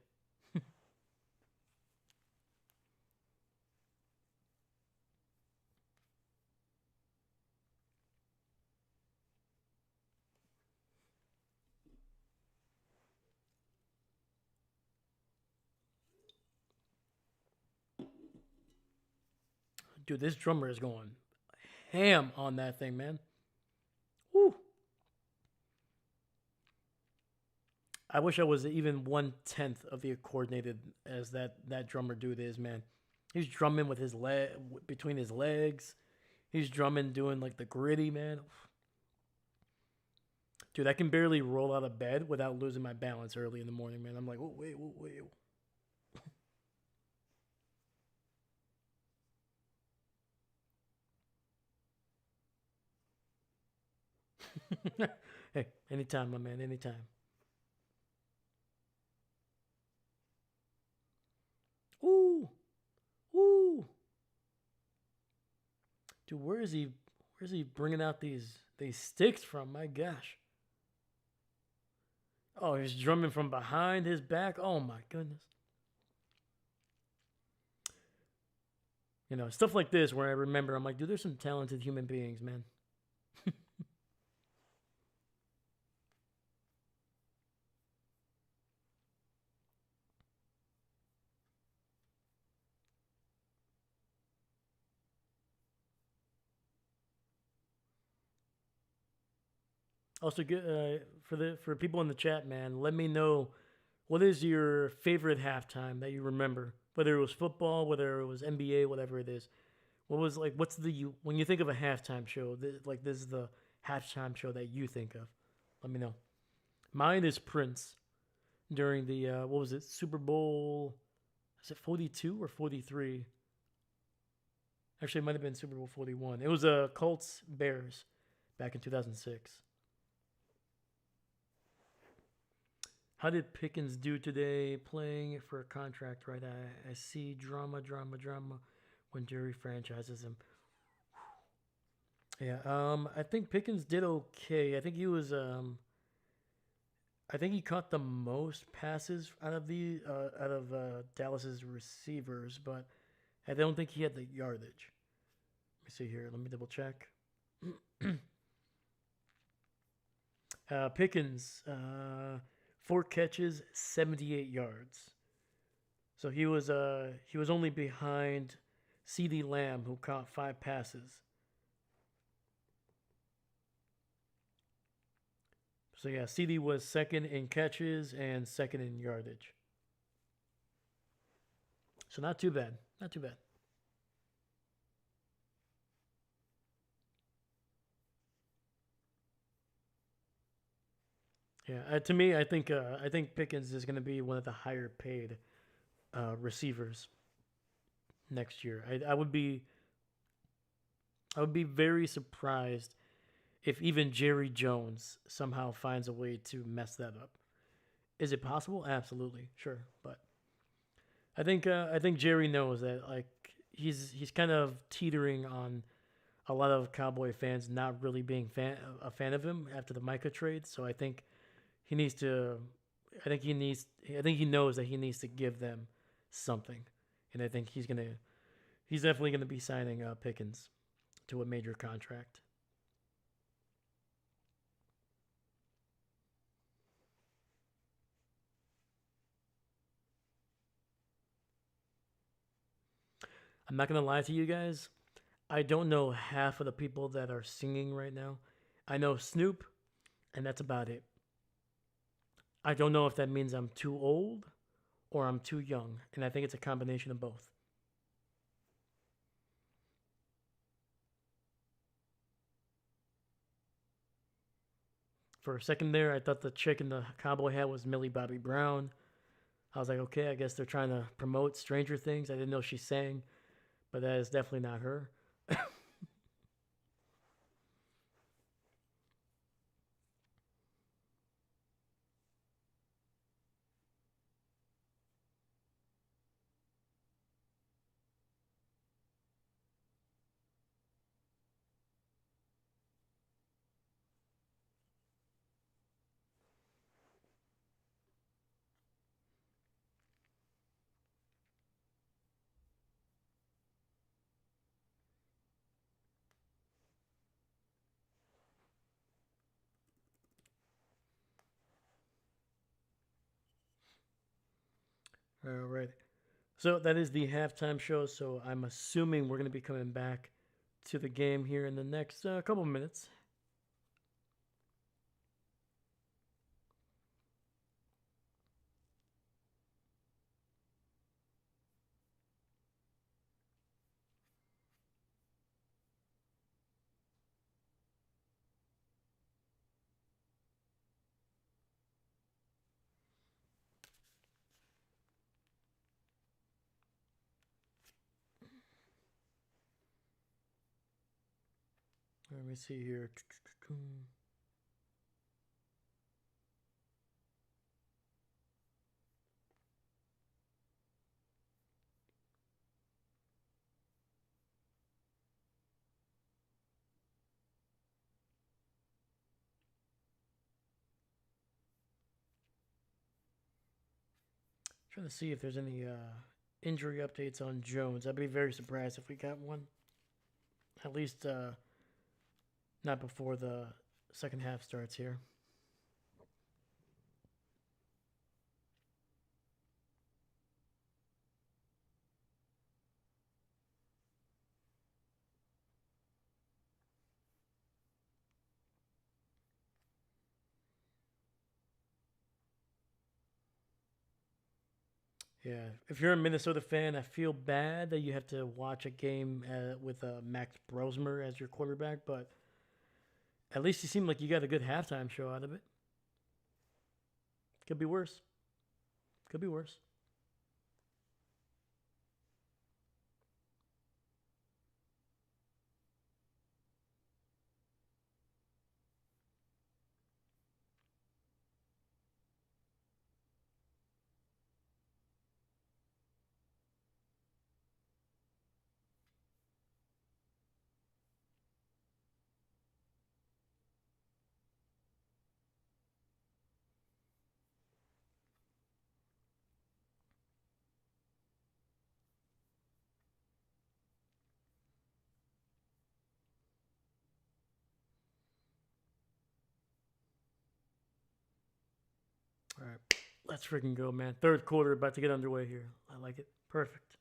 Dude, this drummer is going ham on that thing, man. Woo. I wish I was even 1/10 of the coordinated as that drummer dude is, man. He's drumming with his leg between his legs. He's drumming, doing like the gritty, man. Dude, I can barely roll out of bed without losing my balance early in the morning, man. I'm like, oh, wait. Hey, anytime, my man, anytime. Ooh. Dude, where's he bringing out these sticks from? My gosh. Oh, he's drumming from behind his back. Oh my goodness. Stuff like this where I remember I'm like, dude, there's some talented human beings, man. Also, good for people in the chat, man. Let me know what is your favorite halftime that you remember, whether it was football, whether it was NBA, whatever it is. What was like? What's when you think of a halftime show? This is the halftime show that you think of. Let me know. Mine is Prince during the what was it, Super Bowl? Is it 42 or 43? Actually, it might have been Super Bowl 41. It was Colts Bears back in 2006. How did Pickens do today playing for a contract, right? I see drama when Jerry franchises him. Yeah, I think Pickens did okay. I think he was I think he caught the most passes out of Dallas's receivers, but I don't think he had the yardage. Let me see here. Let me double check. Pickens, 4 catches, 78 yards. So he was only behind C.D. Lamb, who caught 5 passes. So yeah, CD was second in catches and second in yardage. So not too bad. Not too bad. Yeah, to me, I think Pickens is going to be one of the higher paid receivers next year. I would be very surprised if even Jerry Jones somehow finds a way to mess that up. Is it possible? Absolutely, sure, but I think Jerry knows that like he's kind of teetering on a lot of Cowboy fans not really being a fan of him after the Micah trade. So I think he needs to. I think he needs. I think he knows that he needs to give them something, and I think he's gonna. He's definitely gonna be signing Pickens to a major contract. I'm not gonna lie to you guys. I don't know half of the people that are singing right now. I know Snoop, and that's about it. I don't know if that means I'm too old or I'm too young, and I think it's a combination of both. For a second there, I thought the chick in the cowboy hat was Millie Bobby Brown. I was like, okay, I guess they're trying to promote Stranger Things. I didn't know she sang, but that is definitely not her. All right. So that is the halftime show. So I'm assuming we're going to be coming back to the game here in the next couple minutes. Let me see here. Trying to see if there's any injury updates on Jones. I'd be very surprised if we got one. At least not before the second half starts here. Yeah, if you're a Minnesota fan, I feel bad that you have to watch a game with Max Brosmer as your quarterback, but at least you seem like you got a good halftime show out of it. Could be worse. Could be worse. Let's freaking go, man. Third quarter about to get underway here. I like it. Perfect.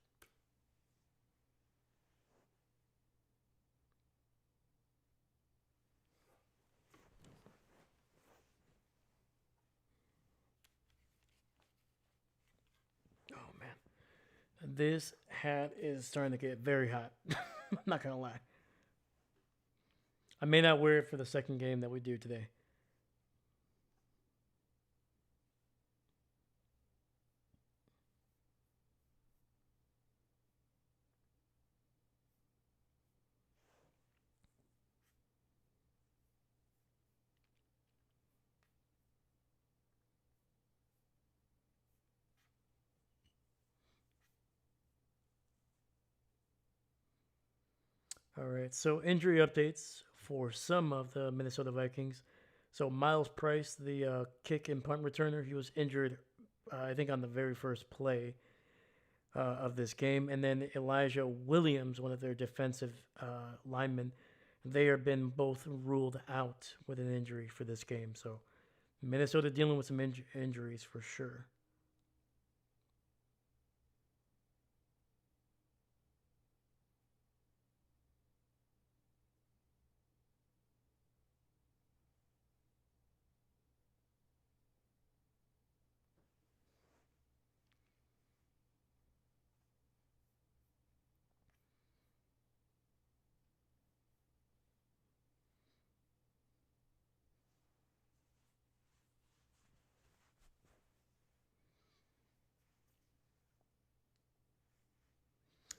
Oh, man. This hat is starting to get very hot. I'm not going to lie. I may not wear it for the second game that we do today. All right. So injury updates for some of the Minnesota Vikings. So Miles Price, the kick and punt returner, he was injured, I think, on the very first play of this game. And then Elijah Williams, one of their defensive linemen, they have been both ruled out with an injury for this game. So Minnesota dealing with some injuries for sure.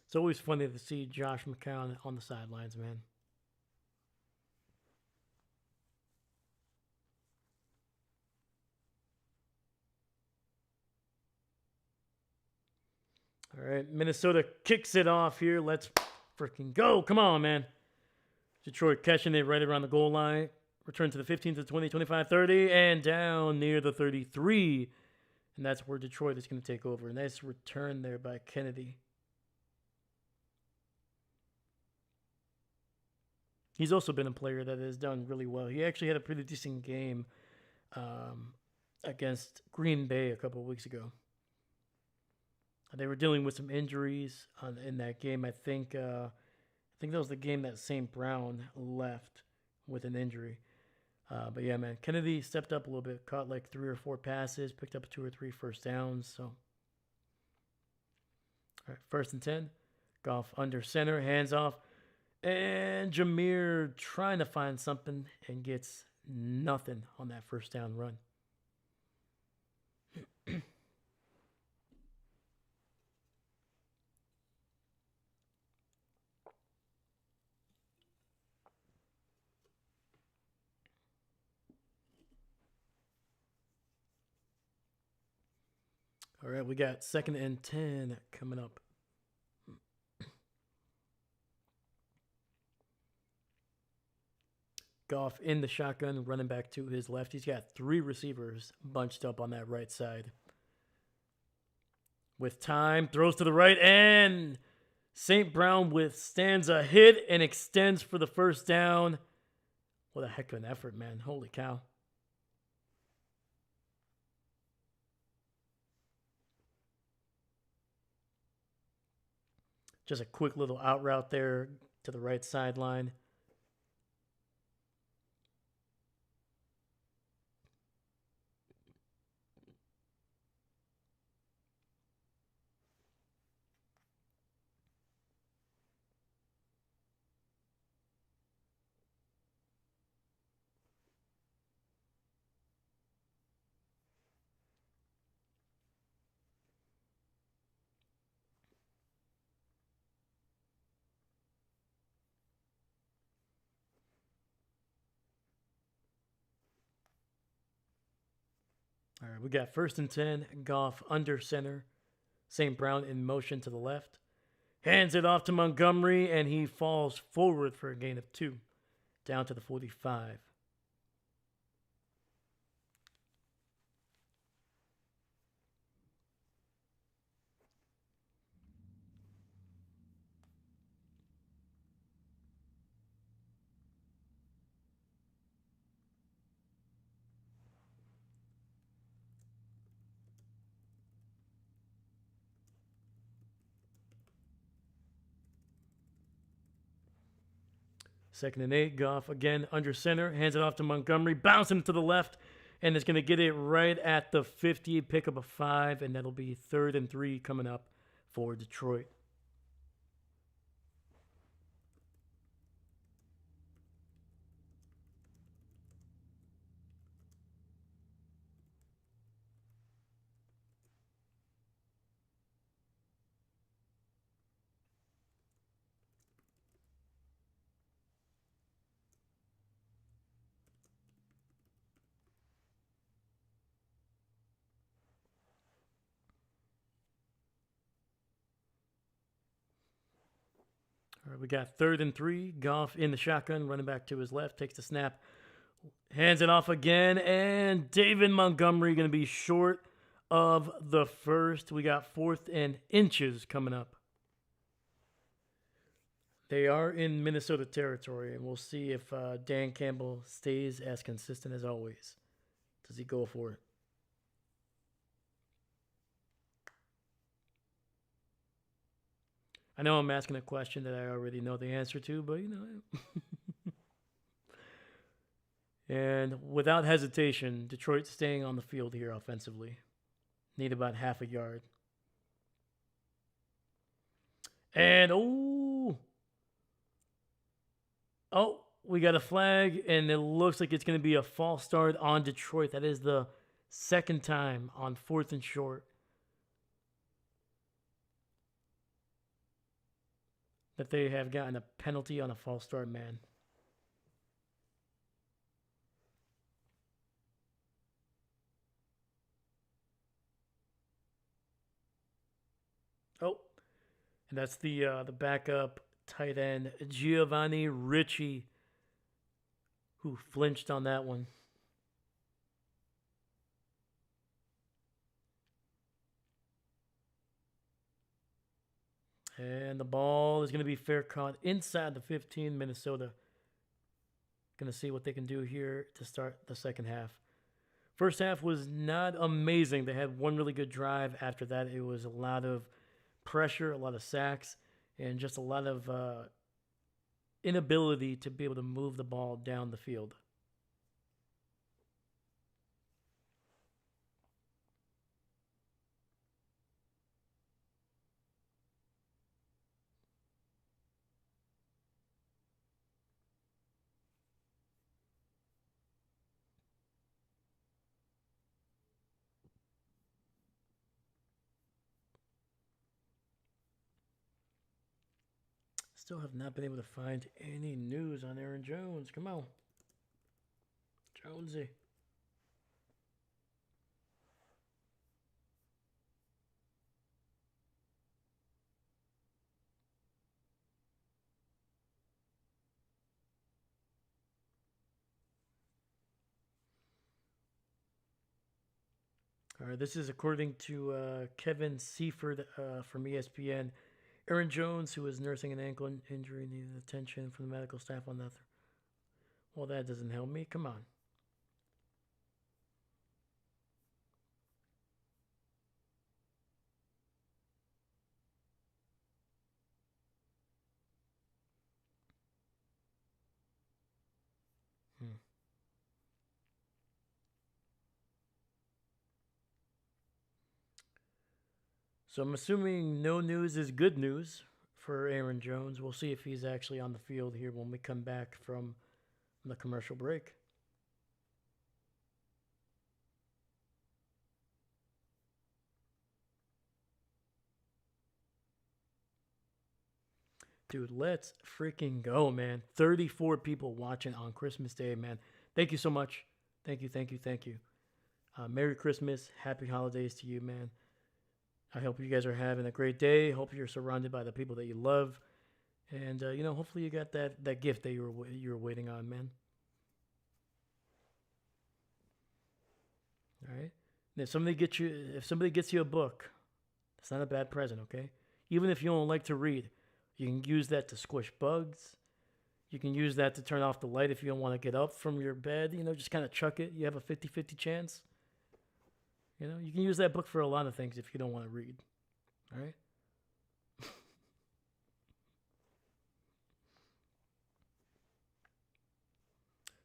It's always funny to see Josh McCown on the sidelines, man. All right, Minnesota kicks it off here. Let's freaking go. Come on, man. Detroit catching it right around the goal line. Return to the 15 to 20, 25, 30, and down near the 33. And that's where Detroit is going to take over. Nice return there by Kennedy. He's also been a player that has done really well. He actually had a pretty decent game against Green Bay a couple of weeks ago. They were dealing with some injuries in that game. I think that was the game that St. Brown left with an injury. But yeah, man, Kennedy stepped up a little bit, caught like 3 or 4 passes, picked up 2 or 3 first downs. So, all right, 1st and 10, Goff under center, hands off, and Jameer trying to find something and gets nothing on that first down run. All right, we got 2nd and 10 coming up. Goff in the shotgun, running back to his left. He's got 3 receivers bunched up on that right side. With time, throws to the right, and St. Brown withstands a hit and extends for the first down. What a heck of an effort, man. Holy cow. Just a quick little out route there to the right sideline. All right, we got 1st and 10, Goff under center. St. Brown in motion to the left. Hands it off to Montgomery, and he falls forward for a gain of 2, down to the 45. second and 8. Goff again under center, hands it off to Montgomery, bouncing to the left, and it's going to get it right at the 50, pick up a 5, and that'll be 3rd and 3 coming up for Detroit. All right, we got 3rd and 3. Goff in the shotgun, running back to his left, takes the snap, hands it off again, and David Montgomery going to be short of the first. We got 4th and inches coming up. They are in Minnesota territory, and we'll see if Dan Campbell stays as consistent as always. Does he go for it? I know I'm asking a question that I already know the answer to, but you know. And without hesitation, Detroit staying on the field here offensively. Need about half a yard. And we got a flag, and it looks like it's going to be a false start on Detroit. That is the second time on 4th and short that they have gotten a penalty on a false start man. Oh, and that's the backup tight end, Giovanni Ricci, who flinched on that one. And the ball is going to be fair caught inside the 15. Minnesota going to see what they can do here to start the second half. First half was not amazing. They had one really good drive. After that, it was a lot of pressure, a lot of sacks, and just a lot of inability to be able to move the ball down the field. Still have not been able to find any news on Aaron Jones. Come on. Jonesy. All right, this is according to Kevin Seifert from ESPN. Aaron Jones, who is nursing an ankle injury, needed attention from the medical staff on that. Well, that doesn't help me. Come on. So I'm assuming no news is good news for Aaron Jones. We'll see if he's actually on the field here when we come back from the commercial break. Dude, let's freaking go, man. 34 people watching on Christmas Day, man. Thank you so much. Thank you. Merry Christmas. Happy holidays to you, man. I hope you guys are having a great day. Hope you're surrounded by the people that you love. And, hopefully you got that gift that you were waiting on, man. All right? And if somebody gets you a book, it's not a bad present, okay? Even if you don't like to read, you can use that to squish bugs. You can use that to turn off the light if you don't want to get up from your bed. Just kind of chuck it. You have a 50-50 chance. You can use that book for a lot of things if you don't want to read. All right?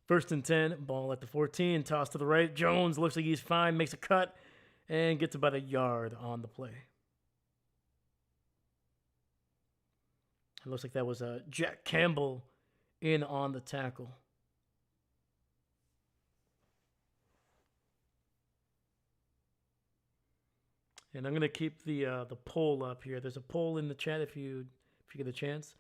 First and 10, ball at the 14, toss to the right. Jones looks like he's fine, makes a cut, and gets about a yard on the play. It looks like that was Jack Campbell in on the tackle. And I'm gonna keep the poll up here. There's a poll in the chat if you get a chance.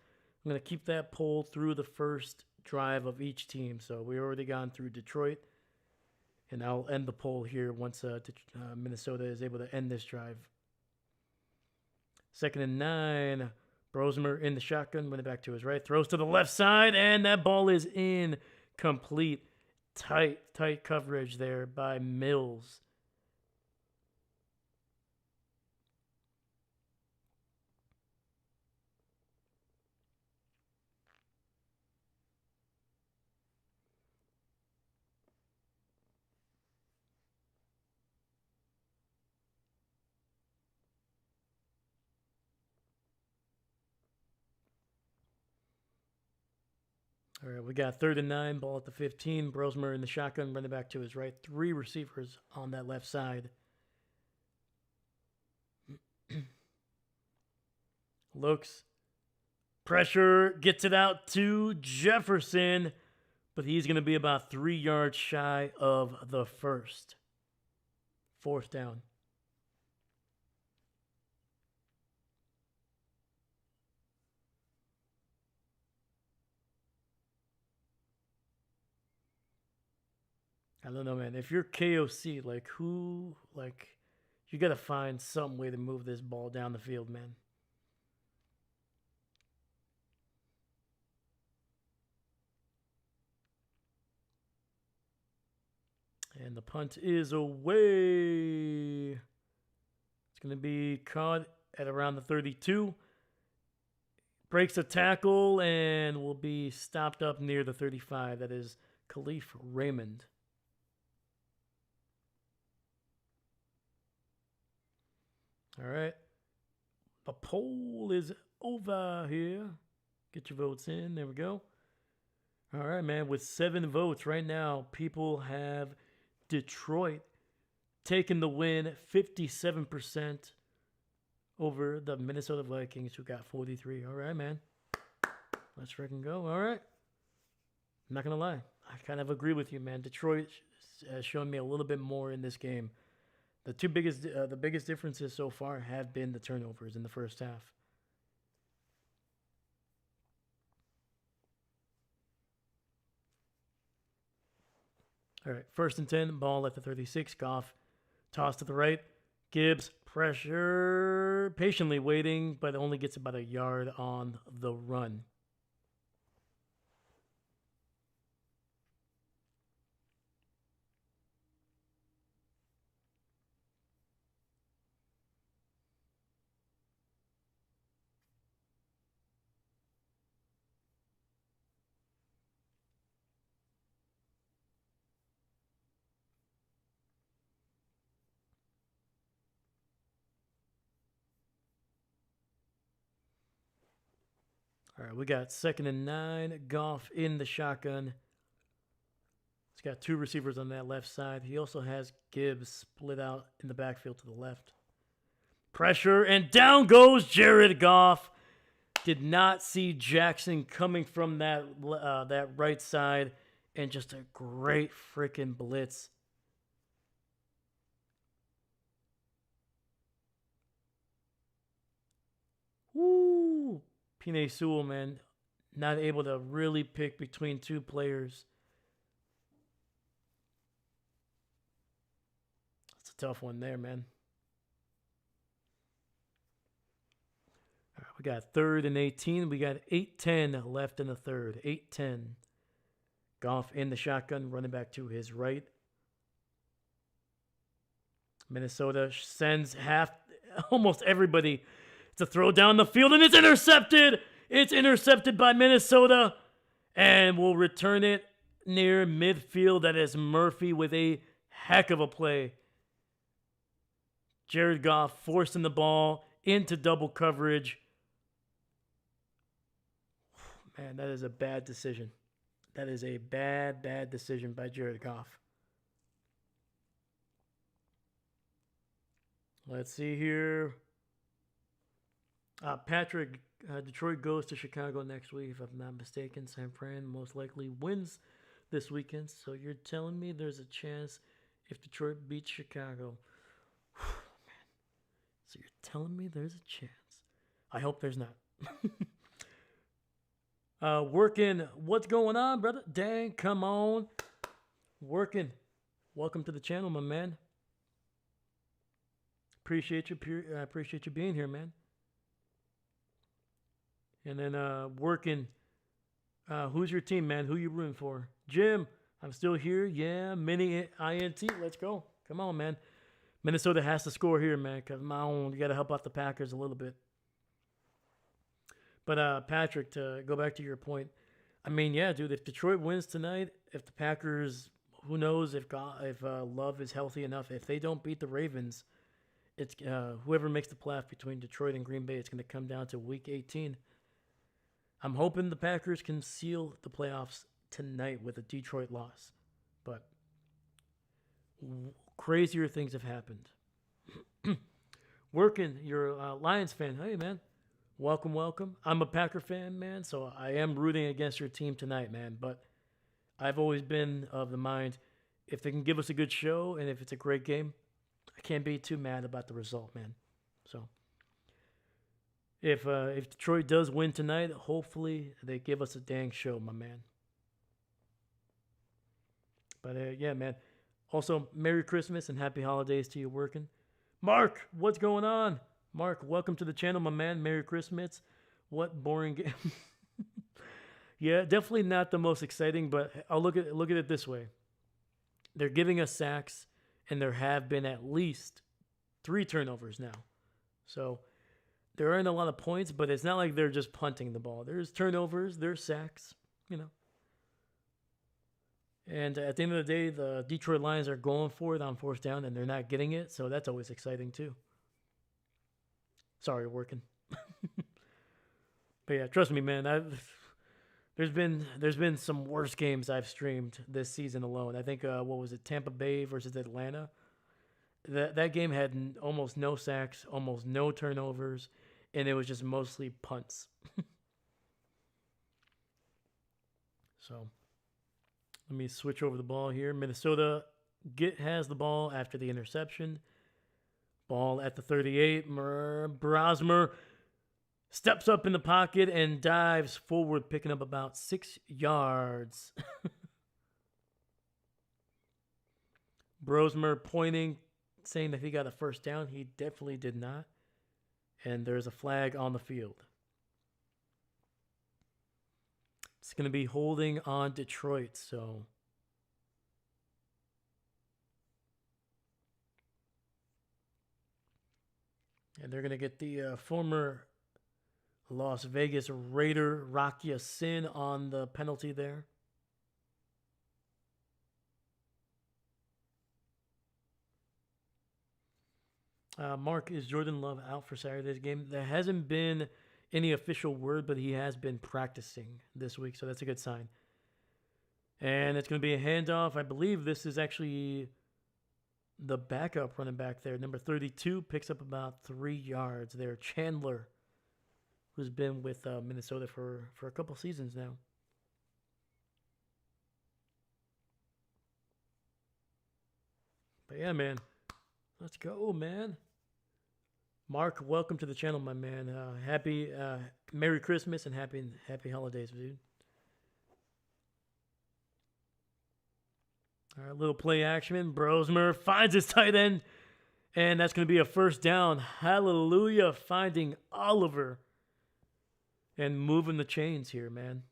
I'm gonna keep that poll through the first drive of each team. So we already gone through Detroit, and I'll end the poll here once Minnesota is able to end this drive. 2nd and 9. Brosmer in the shotgun, went it back to his right, throws to the left side, and that ball is incomplete. Tight coverage there by Mills. All right, we got 3rd and 9, ball at the 15. Brosmer in the shotgun, running back to his right. 3 receivers on that left side. Looks, pressure, gets it out to Jefferson, but he's going to be about 3 yards shy of the first. 4th down. I don't know, man. If you're KOC, you got to find some way to move this ball down the field, man. And the punt is away. It's going to be caught at around the 32. Breaks a tackle and will be stopped up near the 35. That is Khalif Raymond. All right. The poll is over here. Get your votes in. There we go. All right, man. With 7 votes right now, people have Detroit taking the win 57% over the Minnesota Vikings, who got 43. All right, man. Let's freaking go. All right. I'm not going to lie. I kind of agree with you, man. Detroit has shown me a little bit more in this game. The biggest differences so far have been the turnovers in the first half. All right, 1st and 10, ball at the 36. Goff, toss to the right. Gibbs, pressure, patiently waiting, but only gets about a yard on the run. All right, we got 2nd and 9. Goff in the shotgun. He's got 2 receivers on that left side. He also has Gibbs split out in the backfield to the left. Pressure, and down goes Jared Goff. Did not see Jackson coming from that right side, and just a great freaking blitz. Woo! Penei Sewell, man, not able to really pick between 2 players. That's a tough one there, man. All right, we got 3rd and 18. We got 8:10 left in the third. 8:10. Goff in the shotgun, running back to his right. Minnesota sends almost everybody to throw down the field, and it's intercepted. It's intercepted by Minnesota, and will return it near midfield. That is Murphy with a heck of a play. Jared Goff forcing the ball into double coverage. Man, that is a bad decision. That is a bad, bad decision by Jared Goff. Let's see here. Patrick, Detroit goes to Chicago next week, if I'm not mistaken. San Fran most likely wins this weekend. So you're telling me there's a chance if Detroit beats Chicago. Man. So you're telling me there's a chance. I hope there's not. Working. What's going on, brother? Dang, come on. Working. Welcome to the channel, my man. Appreciate you being here, man. And then working. Who's your team, man? Who you rooting for? Jim, I'm still here. Yeah, mini INT. Let's go. Come on, man. Minnesota has to score here, man. Cause you got to help out the Packers a little bit. But Patrick, to go back to your point, I mean, yeah, dude. If Detroit wins tonight, if the Packers, who knows if Love is healthy enough, if they don't beat the Ravens, it's whoever makes the playoff between Detroit and Green Bay. It's going to come down to Week 18. I'm hoping the Packers can seal the playoffs tonight with a Detroit loss. But crazier things have happened. Working, you're a Lions fan. Hey, man. Welcome, welcome. I'm a Packer fan, man, so I am rooting against your team tonight, man. But I've always been of the mind, if they can give us a good show and if it's a great game, I can't be too mad about the result, man. So if Detroit does win tonight, hopefully they give us a dang show, my man. But yeah, man. Also, Merry Christmas and Happy Holidays to you working. Mark, what's going on? Mark, welcome to the channel, my man. Merry Christmas. What boring game. Yeah, definitely not the most exciting, but I'll look at it this way. They're giving us sacks, and there have been at least 3 turnovers now. So there aren't a lot of points, but it's not like they're just punting the ball. There's turnovers, there's sacks, you know. And at the end of the day, the Detroit Lions are going for it on 4th down, and they're not getting it, so that's always exciting too. Sorry, working. But yeah, trust me, man. There's been some worse games I've streamed this season alone. I think what was it, Tampa Bay versus Atlanta? That game had almost no sacks, almost no turnovers, and it was just mostly punts. So let me switch over the ball here. Minnesota has the ball after the interception. Ball at the 38. Brosmer steps up in the pocket and dives forward, picking up about 6 yards. Brosmer pointing, saying that he got a 1st down. He definitely did not. And there's a flag on the field. It's going to be holding on Detroit, so and they're going to get the former Las Vegas Raider Rocky Sin on the penalty there. Mark, is Jordan Love out for Saturday's game? There hasn't been any official word, but he has been practicing this week, so that's a good sign. And it's going to be a handoff. I believe this is actually the backup running back there. Number 32 picks up about 3 yards there. Chandler, who's been with Minnesota for a couple seasons now. But yeah, man. Let's go, man. Mark, welcome to the channel, my man. Happy Merry Christmas and happy holidays, dude. All right, little play action. Brosmer finds his tight end, and that's going to be a 1st down. Hallelujah, finding Oliver and moving the chains here, man.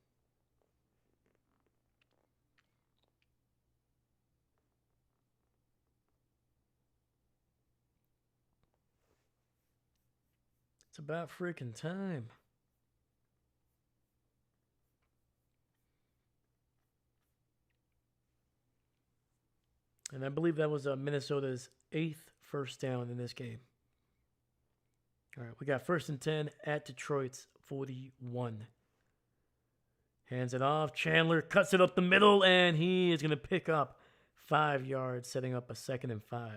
It's about freaking time. And I believe that was Minnesota's 8th 1st down in this game. All right, we got 1st and 10 at Detroit's 41. Hands it off. Chandler cuts it up the middle, and he is going to pick up 5 yards, setting up a 2nd and 5.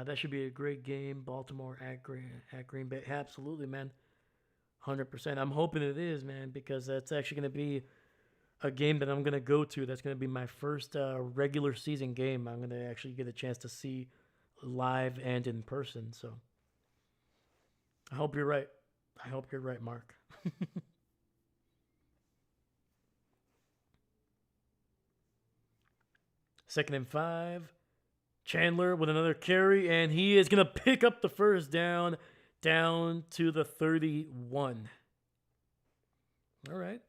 That should be a great game. Baltimore at Green Bay. Absolutely, man. 100%. I'm hoping it is, man, because that's actually going to be a game that I'm going to go to. That's going to be my first regular season game. I'm going to actually get a chance to see live and in person. So I hope you're right. I hope you're right, Mark. 2nd and 5. Chandler with another carry, and he is going to pick up the first down to the 31. All right.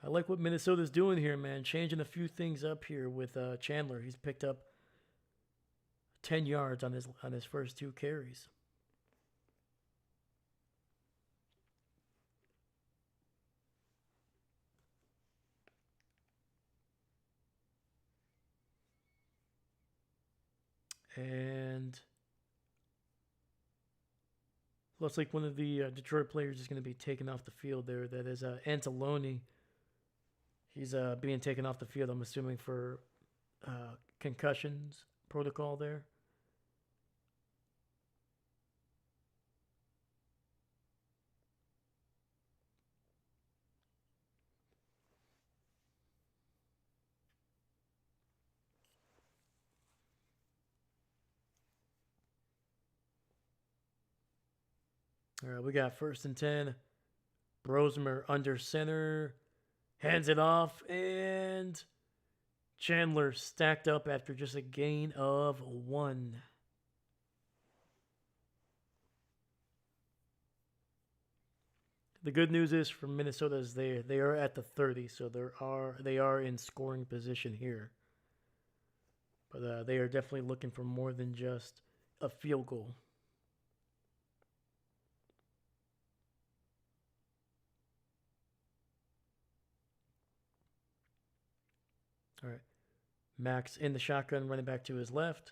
I like what Minnesota's doing here, man. Changing a few things up here with Chandler. He's picked up 10 yards on his first 2 carries. And looks like one of the Detroit players is going to be taken off the field there. That is Anzalone. He's being taken off the field, I'm assuming, for concussions protocol there. All right, we got 1st and 10. Brosmer under center. Hands it off, and Chandler stacked up after just a gain of 1. The good news is for Minnesota is they are at the 30, so they are in scoring position here. But they are definitely looking for more than just a field goal. All right. Max in the shotgun, running back to his left.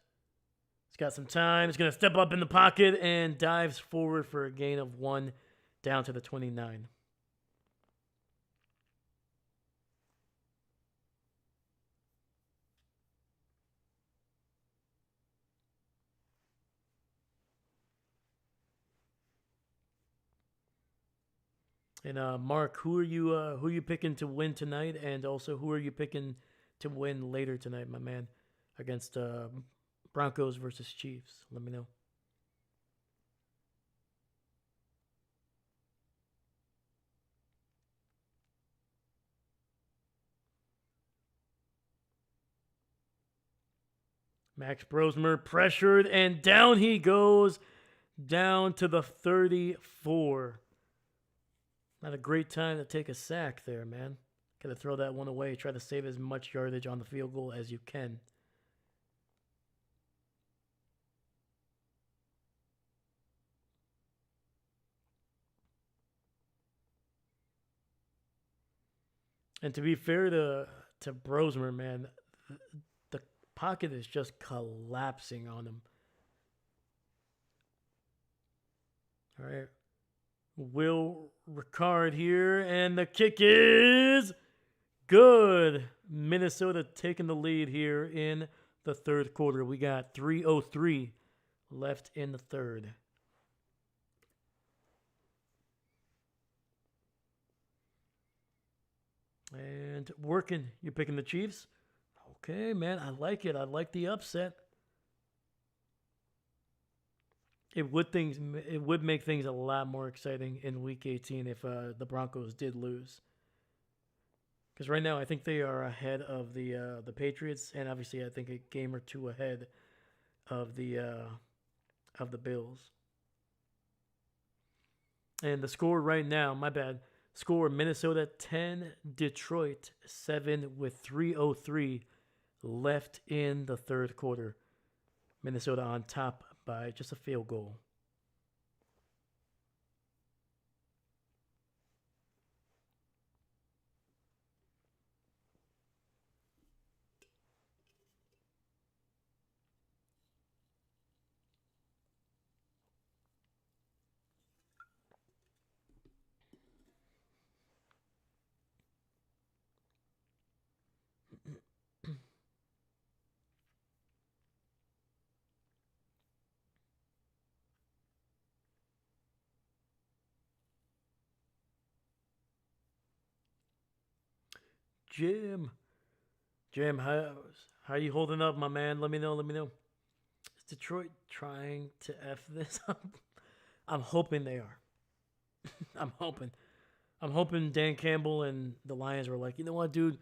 He's got some time. He's going to step up in the pocket and dives forward for a gain of 1 down to the 29. And Mark, who are you picking to win tonight, and also who are you picking to win later tonight, my man, against Broncos versus Chiefs? Let me know. Max Brosmer pressured, and down he goes, down to the 34. Not a great time to take a sack there, man. Gotta throw that one away. Try to save as much yardage on the field goal as you can. And to be fair to Brosmer, man, the pocket is just collapsing on him. All right. Will Ricard here, and the kick is good. Minnesota taking the lead here in the 3rd quarter. We got 3:03 left in the 3rd. And working. You picking the Chiefs? Okay, man. I like it. I like the upset. It would make things a lot more exciting in Week 18 if the Broncos did lose. Because right now I think they are ahead of the Patriots, and obviously I think a game or 2 ahead of the Bills. And the score right now, my bad. Score Minnesota 10, Detroit 7 with 3:03 left in the 3rd quarter. Minnesota on top by just a field goal. Jim. Jim, how you holding up, my man? Let me know. Let me know. Is Detroit trying to F this up? I'm hoping they are. I'm hoping. I'm hoping Dan Campbell and the Lions were like, you know what, dude?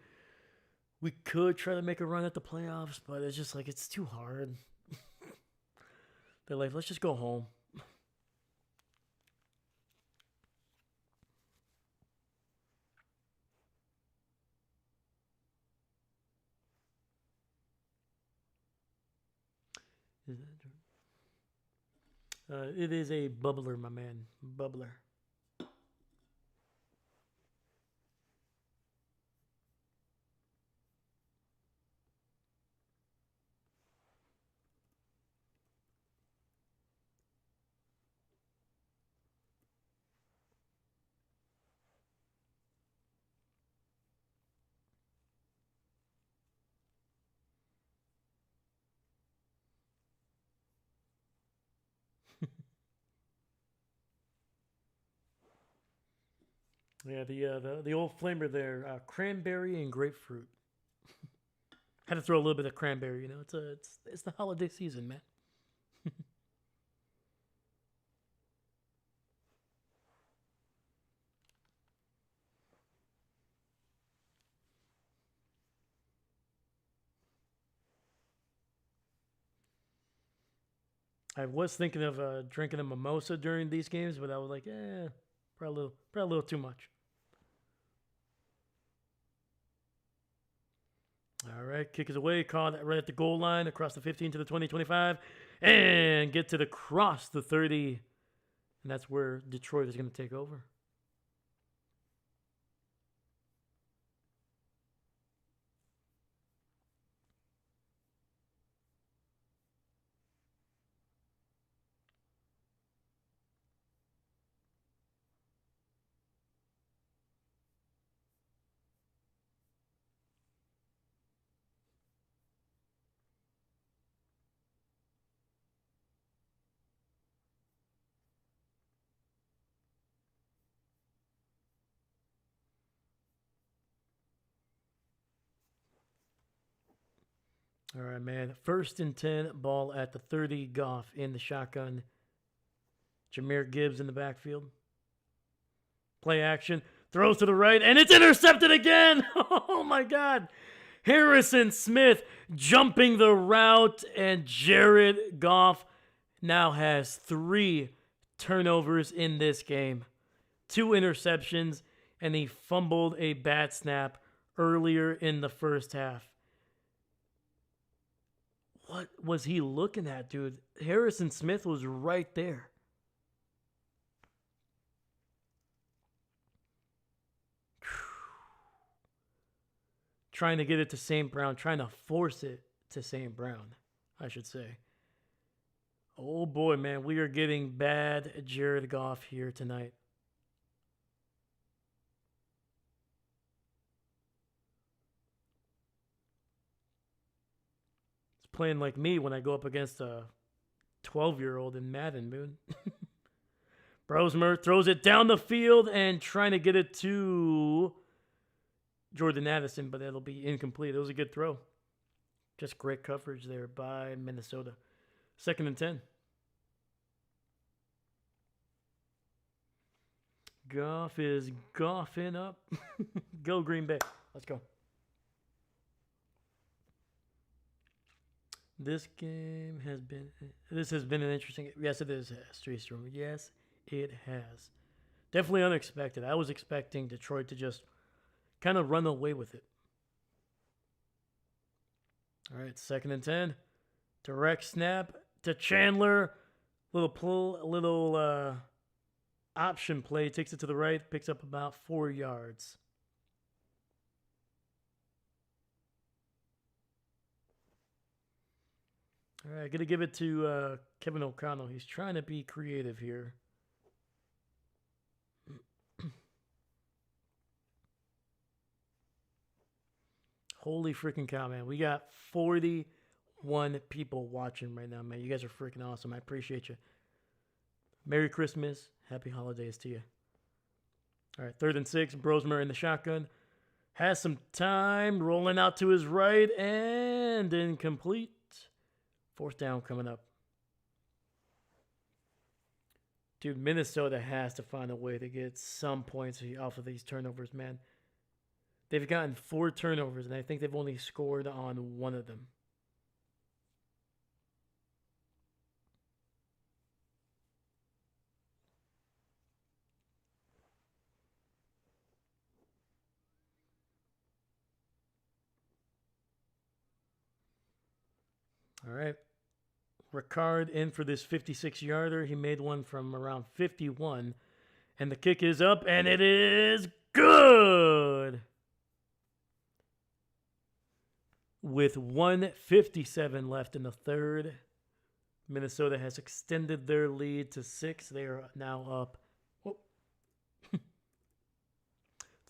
We could try to make a run at the playoffs, but it's just like, it's too hard. They're like, let's just go home. It is a bubbler, my man. Bubbler. Yeah, the old flamer there, cranberry and grapefruit. Had to throw a little bit of cranberry, you know. It's the holiday season, man. I was thinking of drinking a mimosa during these games, but I was like, probably a little too much. All right, kick is away, caught right at the goal line, across the 15 to the 20, 25, and get to the cross, the 30, and that's where Detroit is going to take over. All right, man. 1st and 10, ball at the 30, Goff in the shotgun. Jahmyr Gibbs in the backfield. Play action, throws to the right, and it's intercepted again. Oh my God. Harrison Smith jumping the route, and Jared Goff now has 3 turnovers in this game. 2 interceptions, and he fumbled a bat snap earlier in the first half. What was he looking at, dude? Harrison Smith was right there. Trying to get it to St. Brown, trying to force it to St. Brown, I should say. Oh boy, man, we are getting bad Jared Goff here tonight. It's playing like me when I go up against a 12-year-old in Madden, dude. Brosmer throws it down the field and trying to get it to Jordan Addison, but it'll be incomplete. It was a good throw. Just great coverage there by Minnesota. 2nd and 10. Goff is goffing up. Go Green Bay. Let's go. This has been an interesting. Yes, it is, Streetstrom. Yes, it has. Definitely unexpected. I was expecting Detroit to just kind of run away with it. All right, 2nd and 10. Direct snap to Chandler. Little option play. Takes it to the right. Picks up about 4 yards. All right, gonna give it to Kevin O'Connell. He's trying to be creative here. Holy freaking cow, man. We got 41 people watching right now, man. You guys are freaking awesome. I appreciate you. Merry Christmas. Happy holidays to you. All right, 3rd and 6. Brosmer in the shotgun. Has some time, rolling out to his right, and incomplete. Fourth down coming up. Dude, Minnesota has to find a way to get some points off of these turnovers, man. They've gotten 4 turnovers, and I think they've only scored on 1 of them. All right. Ricard in for this 56-yarder. He made one from around 51. And the kick is up, and it is good! With 1:57 left in the third, Minnesota has extended their lead to 6. They are now up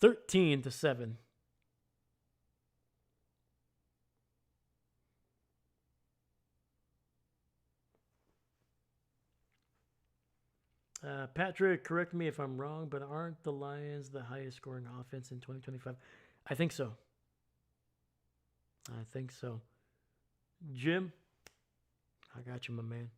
13-7. Patrick, correct me if I'm wrong, but aren't the Lions the highest scoring offense in 2025? I think so. I think so. Jim, I got you, my man.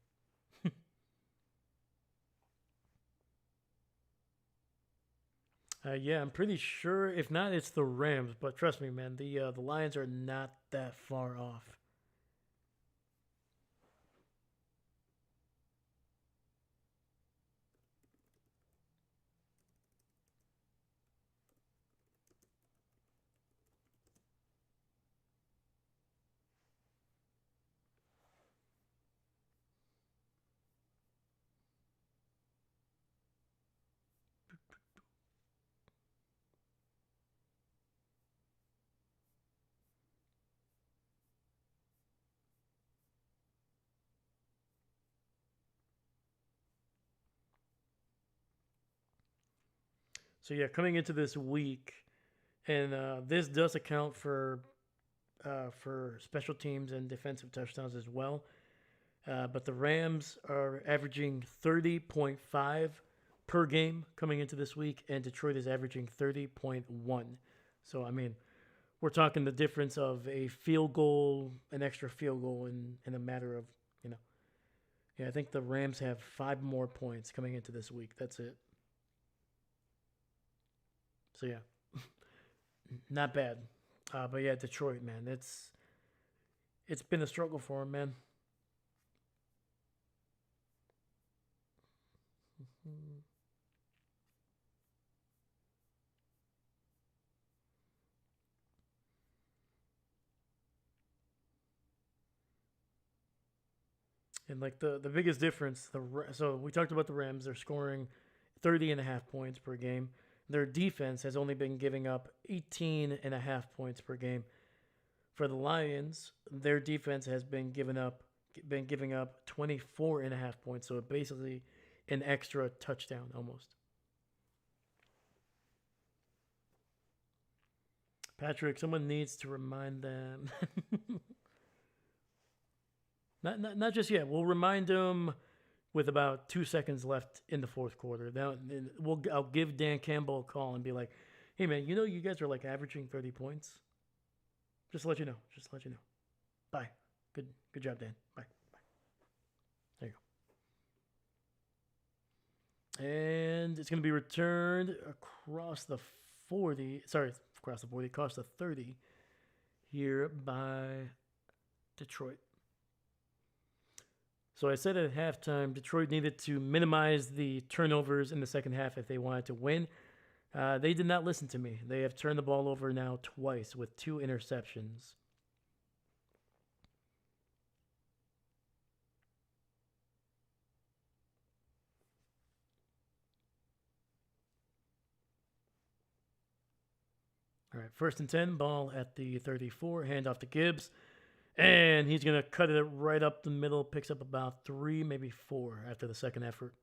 Yeah, I'm pretty sure. If not, it's the Rams. But trust me, man, the Lions are not that far off. So yeah, coming into this week, and this does account for special teams and defensive touchdowns as well. But the Rams are averaging 30.5 per game coming into this week, and Detroit is averaging 30.1. So I mean, we're talking the difference of a field goal, an extra field goal, in a matter of, you know. Yeah, I think the Rams have 5 more points coming into this week. That's it. So yeah, not bad. But yeah, Detroit, man, it's been a struggle for him, man. And like the biggest difference, so we talked about the Rams. They're scoring 30 and a half points per game. Their defense has only been giving up 18 and a half points per game. For the Lions, their defense has been giving up 24 and a half points. So basically an extra touchdown almost. Patrick, someone needs to remind them. Not just yet. We'll remind them with about 2 seconds left in the fourth quarter. I'll give Dan Campbell a call and be like, "Hey man, you know you guys are like averaging 30 points. Just to let you know. Just to let you know. Bye. Good job, Dan. Bye. Bye. There you go." And it's going to be returned across the 40. Sorry, across the 40, across the 30 here by Detroit. So I said at halftime, Detroit needed to minimize the turnovers in the second half if they wanted to win. They did not listen to me. They have turned the ball over now twice with 2 interceptions. All right, 1st and 10, ball at the 34, hand off to Gibbs. And he's going to cut it right up the middle, picks up about 3, maybe 4 after the second effort.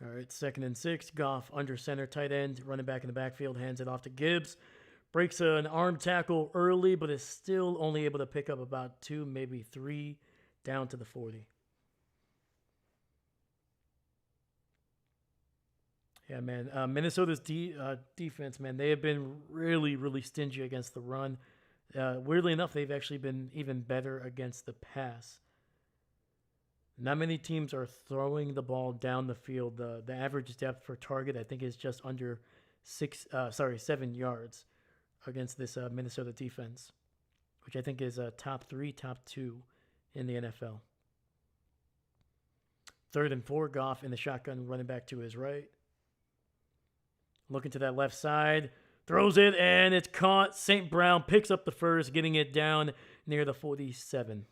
All right, 2nd and 6. Goff under center, tight end, running back in the backfield, hands it off to Gibbs. Breaks an arm tackle early, but is still only able to pick up about 2, maybe 3, down to the 40. Yeah, man. Minnesota's defense, man, they have been really, really stingy against the run. Weirdly enough, they've actually been even better against the pass. Not many teams are throwing the ball down the field. The average depth per target, I think, is just under 7 yards against this Minnesota defense, which I think is top 3, top 2 in the NFL. 3rd and 4, Goff in the shotgun, running back to his right. Looking to that left side, throws it, and it's caught. St. Brown picks up the first, getting it down near the 47.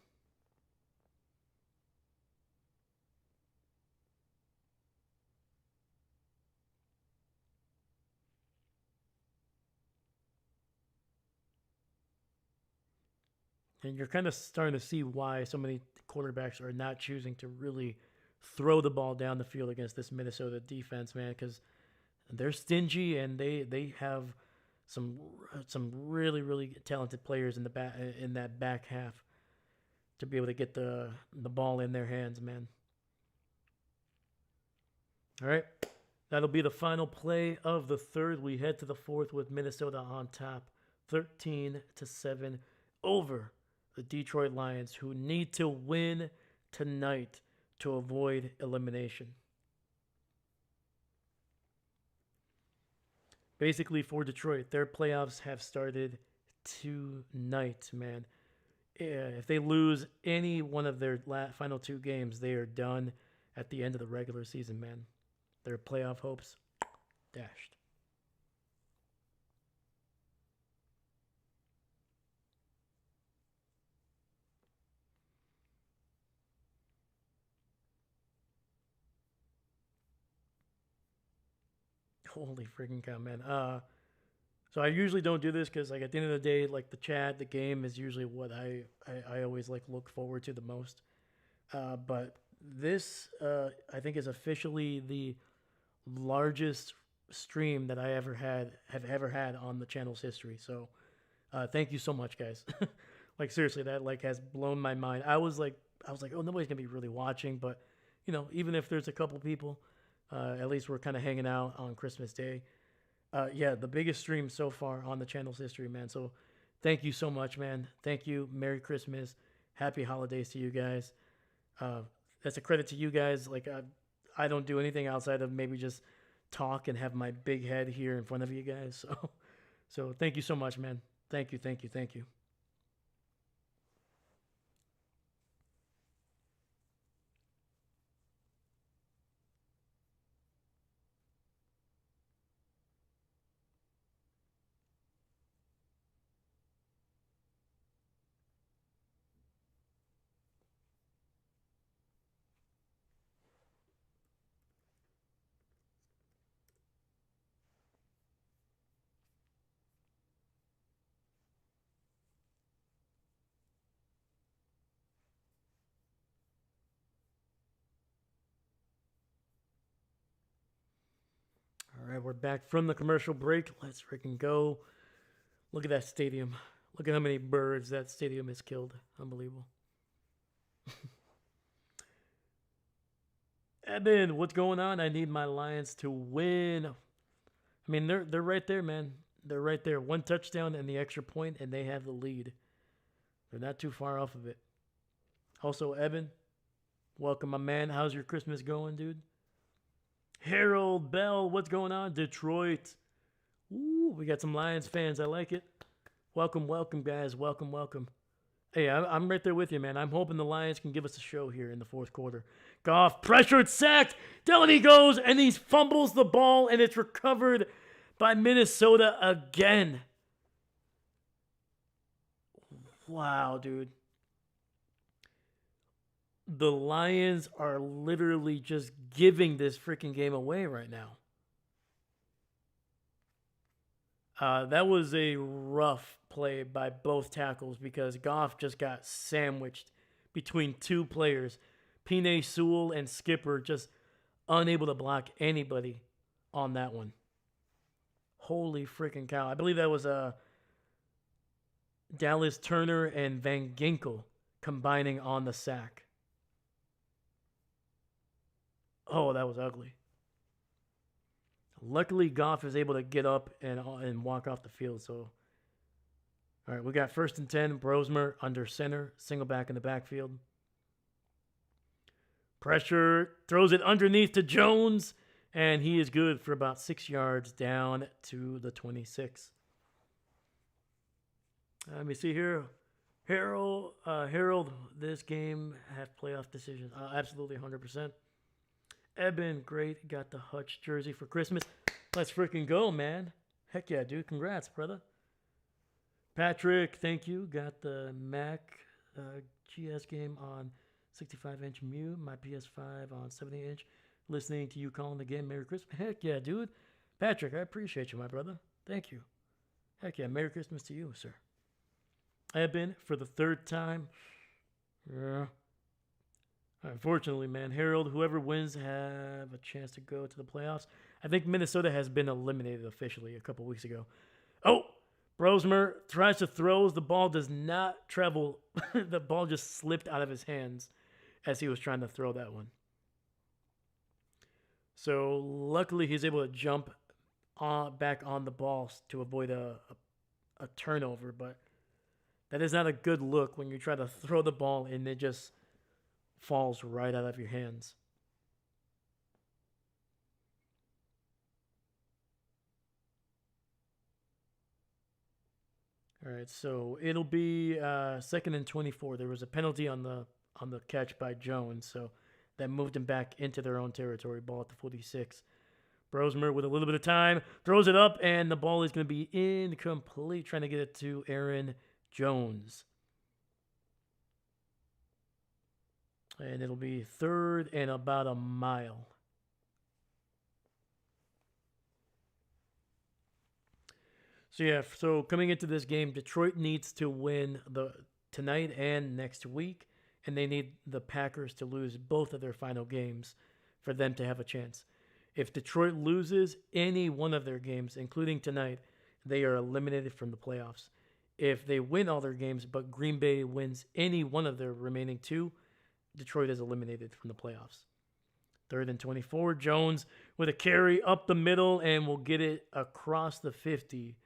And you're kind of starting to see why so many quarterbacks are not choosing to really throw the ball down the field against this Minnesota defense, man, because they're stingy and they have some really really talented players in the back in that back half to be able to get the ball in their hands, man. All right, that'll be the final play of the third. We head to the fourth with Minnesota on top, 13-7 over the Detroit Lions, who need to win tonight to avoid elimination. Basically, for Detroit, their playoffs have started tonight, man. If they lose any one of their final 2 games, they are done at the end of the regular season, man. Their playoff hopes dashed. Holy freaking cow, man. So I usually don't do this because, like, at the end of the day, like, the chat, the game is usually what I always, like, look forward to the most. But this, I think, is officially the largest stream that I have ever had on the channel's history. So thank you so much, guys. Like, seriously, that, like, has blown my mind. I was like, oh, nobody's gonna be really watching, but even if there's a couple people, at least we're kind of hanging out on Christmas Day. Yeah, the biggest stream so far on the channel's history, man. So thank you so much, man. Thank you. Merry Christmas. Happy holidays to you guys. That's a credit to you guys. Like, I don't do anything outside of maybe just talk and have my big head here in front of you guys. So thank you so much, man. Thank you, thank you, thank you. All right, we're back from the commercial break. Let's freaking go. Look at that stadium. Look at how many birds that stadium has killed. Unbelievable. Eben, what's going on? I need my Lions to win. I mean, they're right there, man. They're right there. 1 touchdown and the extra point, and they have the lead. They're not too far off of it. Also, Eben, welcome, my man. How's your Christmas going, dude? Harold Bell, what's going on? Detroit. Ooh, we got some Lions fans. I like it. Welcome, welcome, guys. Welcome, welcome. Hey, I'm right there with you, man. I'm hoping the Lions can give us a show here in the fourth quarter. Goff, pressured, sacked. Down he goes, and he fumbles the ball, and it's recovered by Minnesota again. Wow, dude. The Lions are literally just giving this freaking game away right now. That was a rough play by both tackles because Goff just got sandwiched between 2 players. Penei Sewell and Skipper just unable to block anybody on that one. Holy freaking cow. I believe that was Dallas Turner and Van Ginkel combining on the sack. Oh, that was ugly. Luckily, Goff is able to get up and walk off the field. So, all right, we got 1st and 10. Brosmer under center, single back in the backfield. Pressure, throws it underneath to Jones, and he is good for about 6 yards down to the 26. Let me see here. Harold, this game have playoff decisions. Absolutely 100%. Eben, great. Got the Hutch jersey for Christmas. Let's freaking go, man. Heck yeah, dude. Congrats, brother. Patrick, thank you. Got the Mac GS game on 65-inch Mew. My PS5 on 70-inch. Listening to you calling the game. Merry Christmas. Heck yeah, dude. Patrick, I appreciate you, my brother. Thank you. Heck yeah, Merry Christmas to you, sir. Eben, for the 3rd time. Yeah. Unfortunately, man, Harold, whoever wins have a chance to go to the playoffs. I think Minnesota has been eliminated officially a couple weeks ago. Oh, Brosmer tries to throw. The ball does not travel. The ball just slipped out of his hands as he was trying to throw that one. So luckily, he's able to jump back on the ball to avoid a turnover. But that is not a good look when you try to throw the ball and it just falls right out of your hands. All right, so it'll be 2nd and 24. There was a penalty on the catch by Jones, so that moved him back into their own territory. Ball at the 46. Brosmer with a little bit of time throws it up, and the ball is going to be incomplete. Trying to get it to Aaron Jones. And it'll be 3rd and about a mile. So coming into this game, Detroit needs to win tonight and next week, and they need the Packers to lose both of their final games for them to have a chance. If Detroit loses any one of their games, including tonight, they are eliminated from the playoffs. If they win all their games, but Green Bay wins any one of their remaining 2, Detroit is eliminated from the playoffs. 3rd and 24. Jones with a carry up the middle and will get it across the 50.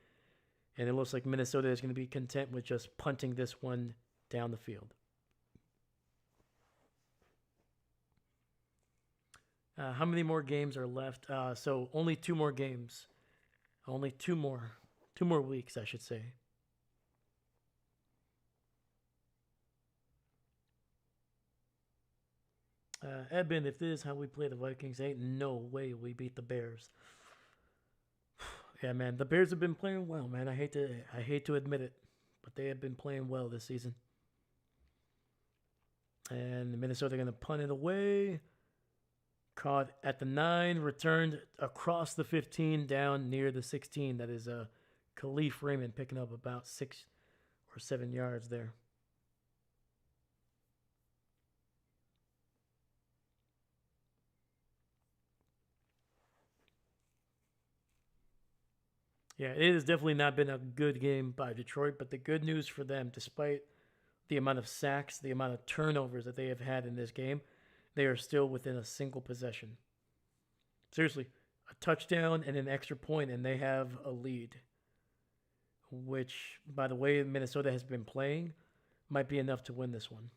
And it looks like Minnesota is going to be content with just punting this one down the field. How many more games are left? So only 2 more games. Only 2 more. 2 more weeks, I should say. Eben, if this is how we play the Vikings, ain't no way we beat the Bears. Yeah, man, the Bears have been playing well, man. I hate to admit it, but they have been playing well this season. And Minnesota going to punt it away. Caught at the 9, returned across the 15, down near the 16. That is Khalif Raymond picking up about 6 or 7 yards there. Yeah, it has definitely not been a good game by Detroit, but the good news for them, despite the amount of sacks, the amount of turnovers that they have had in this game, they are still within a single possession. Seriously, a touchdown and an extra point, and they have a lead, which, by the way Minnesota has been playing, might be enough to win this one.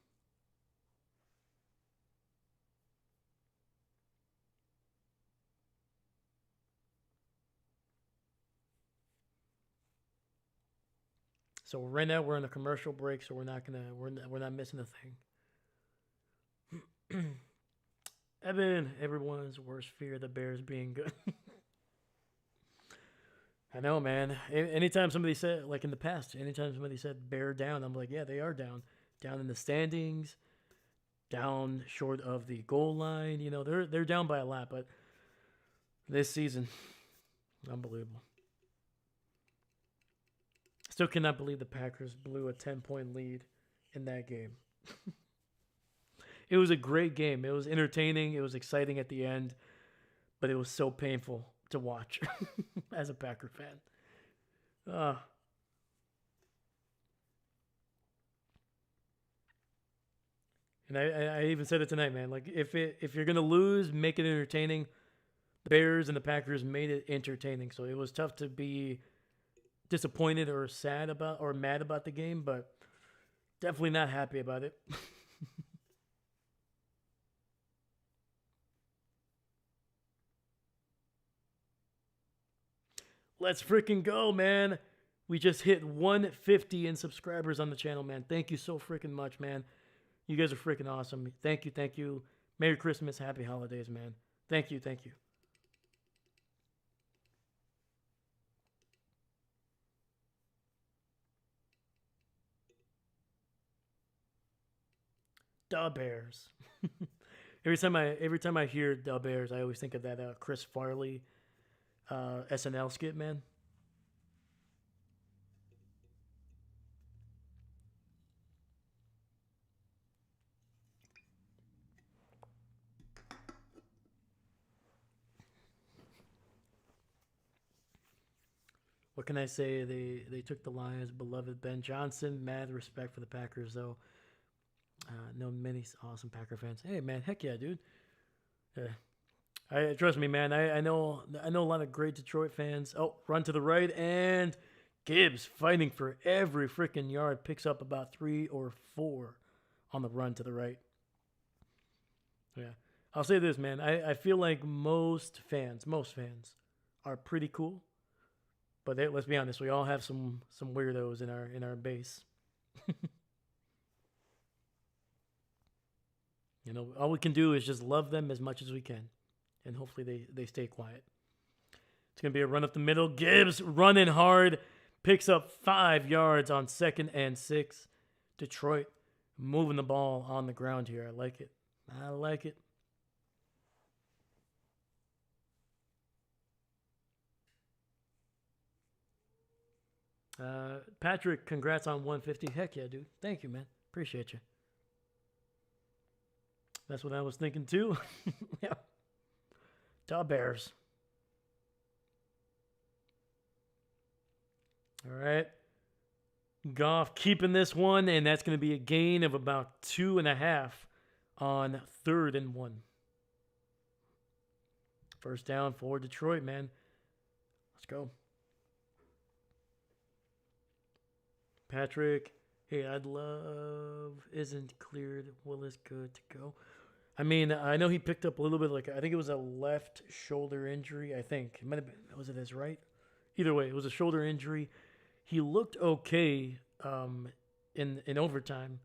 So right now we're on a commercial break, so we're not missing a thing. Evan, everyone's worst fear, the Bears being good. I know, man. Anytime somebody said, like in the past, anytime somebody said Bear down, I'm like, yeah, they are down. Down in the standings, down short of the goal line. You know, they're down by a lot, but this season, unbelievable. Still cannot believe the Packers blew a 10-point lead in that game. It was a great game. It was entertaining. It was exciting at the end. but it was so painful to watch as a Packer fan. Uh, and I even said it tonight, man. Like if you're gonna lose, make it entertaining. The Bears and the Packers made it entertaining, so it was tough to be disappointed or sad about or mad about the game, but definitely not happy about it. Let's freaking go, man. We just hit 150 in subscribers on the channel, man. Thank you so freaking much, man. You guys are freaking awesome. Thank you, thank you. Merry Christmas, happy holidays, man. Thank you, thank you. Da Bears. every time I hear Da Bears, I always think of that Chris Farley SNL skit, man. What can I say? They took the Lions' beloved Ben Johnson. Mad respect for the Packers, though. Know many awesome Packer fans. Hey, man, heck yeah, dude. Yeah. I trust me, man. I know a lot of great Detroit fans. Oh, run to the right, and Gibbs fighting for every freaking yard picks up about 3 or 4 on the run to the right. Yeah, I'll say this, man. I feel like most fans are pretty cool, but let's be honest, we all have some weirdos in our base. All we can do is just love them as much as we can, and hopefully they stay quiet. It's going to be a run up the middle. Gibbs running hard. Picks up 5 yards on 2nd and 6. Detroit moving the ball on the ground here. I like it. I like it. Patrick, congrats on 150. Heck yeah, dude. Thank you, man. Appreciate you. That's what I was thinking too. Yeah. Da Bears. All right. Goff keeping this one, and that's going to be a gain of about 2.5 on 3rd and 1. First down for Detroit, man. Let's go. Patrick, hey, I'd love isn't cleared. Willis good to go. I mean, I know he picked up a little bit, like I think it was a left shoulder injury. I think it might have been. Was it his right? Either way, it was a shoulder injury. He looked okay in overtime,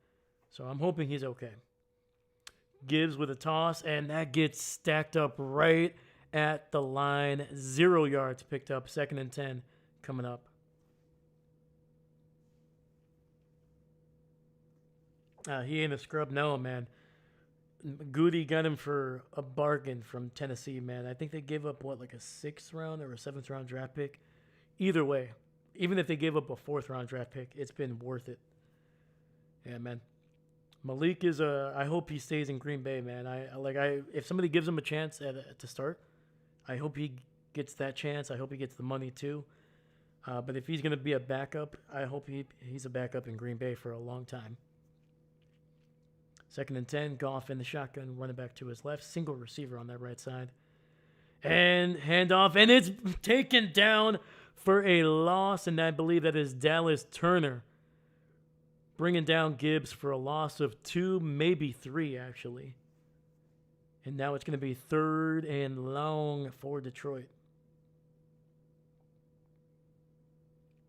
so I'm hoping he's okay. Gibbs with a toss, and that gets stacked up right at the line. 0 yards picked up. 2nd and 10 coming up. He ain't a scrub, no, man. Goody got him for a bargain from Tennessee, man. I think they gave up like a 6th round or a 7th round draft pick. Either way, even if they gave up a 4th round draft pick, it's been worth it. Yeah, man. Malik is I hope he stays in Green Bay, man. If somebody gives him a chance to start, I hope he gets that chance. I hope he gets the money too. But if he's gonna be a backup, I hope he's a backup in Green Bay for a long time. 2nd and 10, Goff in the shotgun, running back to his left, single receiver on that right side. And handoff, and it's taken down for a loss, and I believe that is Dallas Turner bringing down Gibbs for a loss of 2, maybe 3, actually. And now it's going to be 3rd and long for Detroit.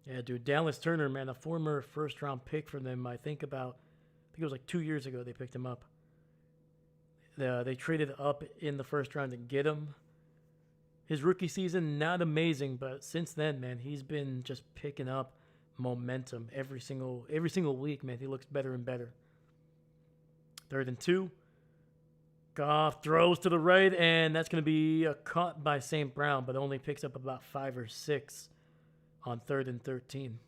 Yeah, dude, Dallas Turner, man, a former first-round pick for them, I think it was like 2 years ago they picked him up. They traded up in the first round to get him. His rookie season, not amazing, but since then, man, he's been just picking up momentum every single week, man. He looks better and better. 3rd and 2. Goff throws to the right, and that's going to be a caught by St. Brown, but only picks up about 5 or 6 on 3rd and 13.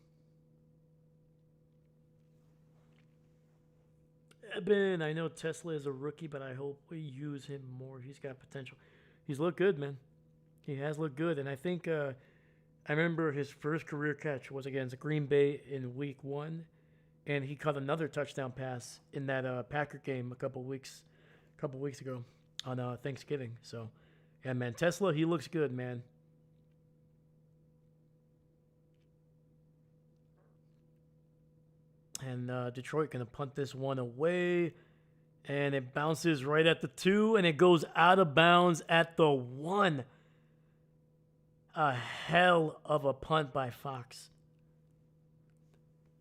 Eben, I know Tesla is a rookie, but I hope we use him more. He's got potential. He's looked good, man. He has looked good, and I think I remember his first career catch was against Green Bay in Week 1, and he caught another touchdown pass in that Packer game a couple weeks ago on Thanksgiving. So, yeah, man, Tesla, he looks good, man. And Detroit gonna punt this one away, and it bounces right at the 2, and it goes out of bounds at the 1. A hell of a punt by Fox.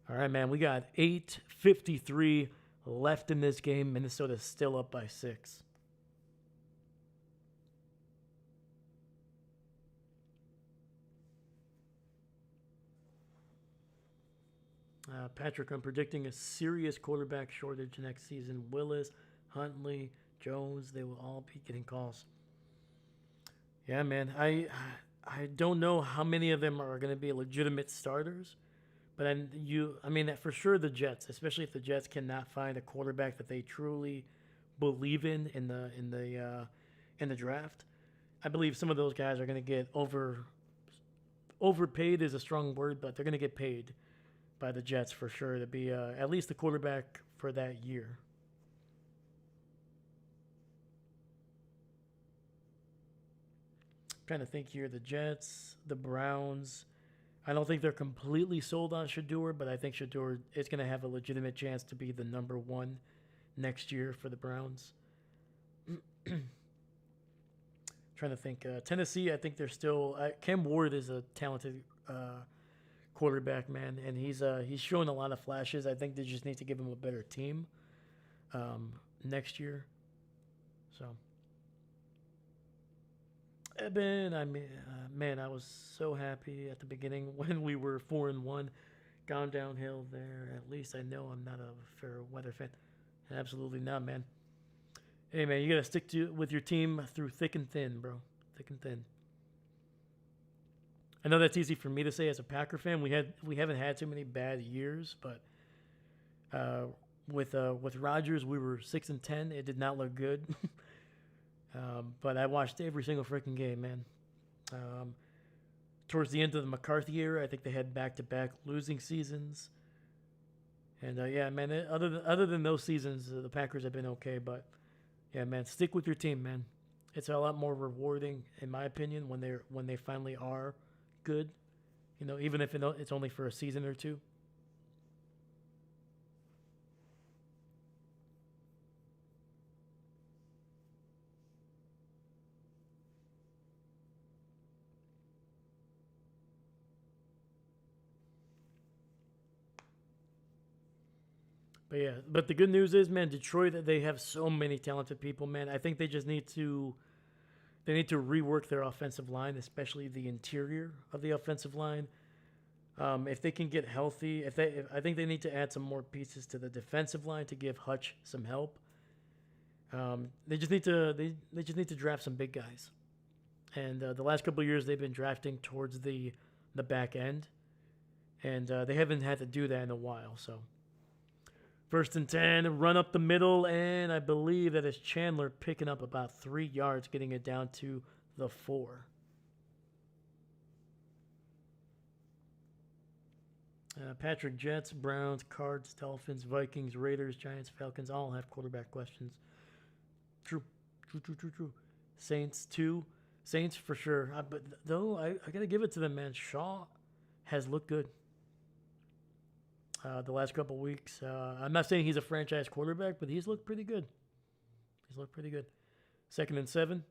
All right, man, we got 8:53 left in this game. Minnesota's still up by 6. Patrick, I'm predicting a serious quarterback shortage next season. Willis, Huntley, Jones, they will all be getting calls. Yeah, man. I don't know how many of them are going to be legitimate starters, but I mean that for sure the Jets, especially if the Jets cannot find a quarterback that they truly believe in the draft. I believe some of those guys are going to get overpaid is a strong word, but they're going to get paid by the Jets for sure to be at least the quarterback for that year. I'm trying to think here. The Jets, the Browns. I don't think they're completely sold on Shador, but I think Shador is going to have a legitimate chance to be the number 1 next year for the Browns. Trying to think. Tennessee, I think they're still. Cam Ward is a talented quarterback, man, and he's showing a lot of flashes. I think they just need to give him a better team next year. So, Eben, I mean, man, I was so happy at the beginning when we were 4-1, gone downhill there. At least I know I'm not a fair weather fan. Absolutely not, man. Hey, man, you gotta stick with your team through thick and thin, bro. Thick and thin. I know that's easy for me to say as a Packer fan. We haven't had too many bad years, but with Rodgers, we were 6-10. It did not look good. But I watched every single freaking game, man. Towards the end of the McCarthy era, I think they had back-to-back losing seasons. And yeah, man. Other than those seasons, the Packers have been okay. But yeah, man, stick with your team, man. It's a lot more rewarding, in my opinion, when they finally are good. You know, even if it's only for a season or two. But yeah, but the good news is, man, Detroit, they have so many talented people, man. I think they just need to rework their offensive line, especially the interior of the offensive line. If they can get healthy, I think they need to add some more pieces to the defensive line to give Hutch some help. They just need to draft some big guys. And the last couple of years, they've been drafting towards the back end, and they haven't had to do that in a while. So 1st and 10, run up the middle, and I believe that is Chandler picking up about 3 yards, getting it down to the 4. Patrick, Jets, Browns, Cards, Dolphins, Vikings, Raiders, Giants, Falcons all have quarterback questions. True. Saints, too. Saints for sure. But though, I got to give it to them, man. Shaw has looked good. The last couple weeks. I'm not saying he's a franchise quarterback, but he's looked pretty good. 2nd and 7.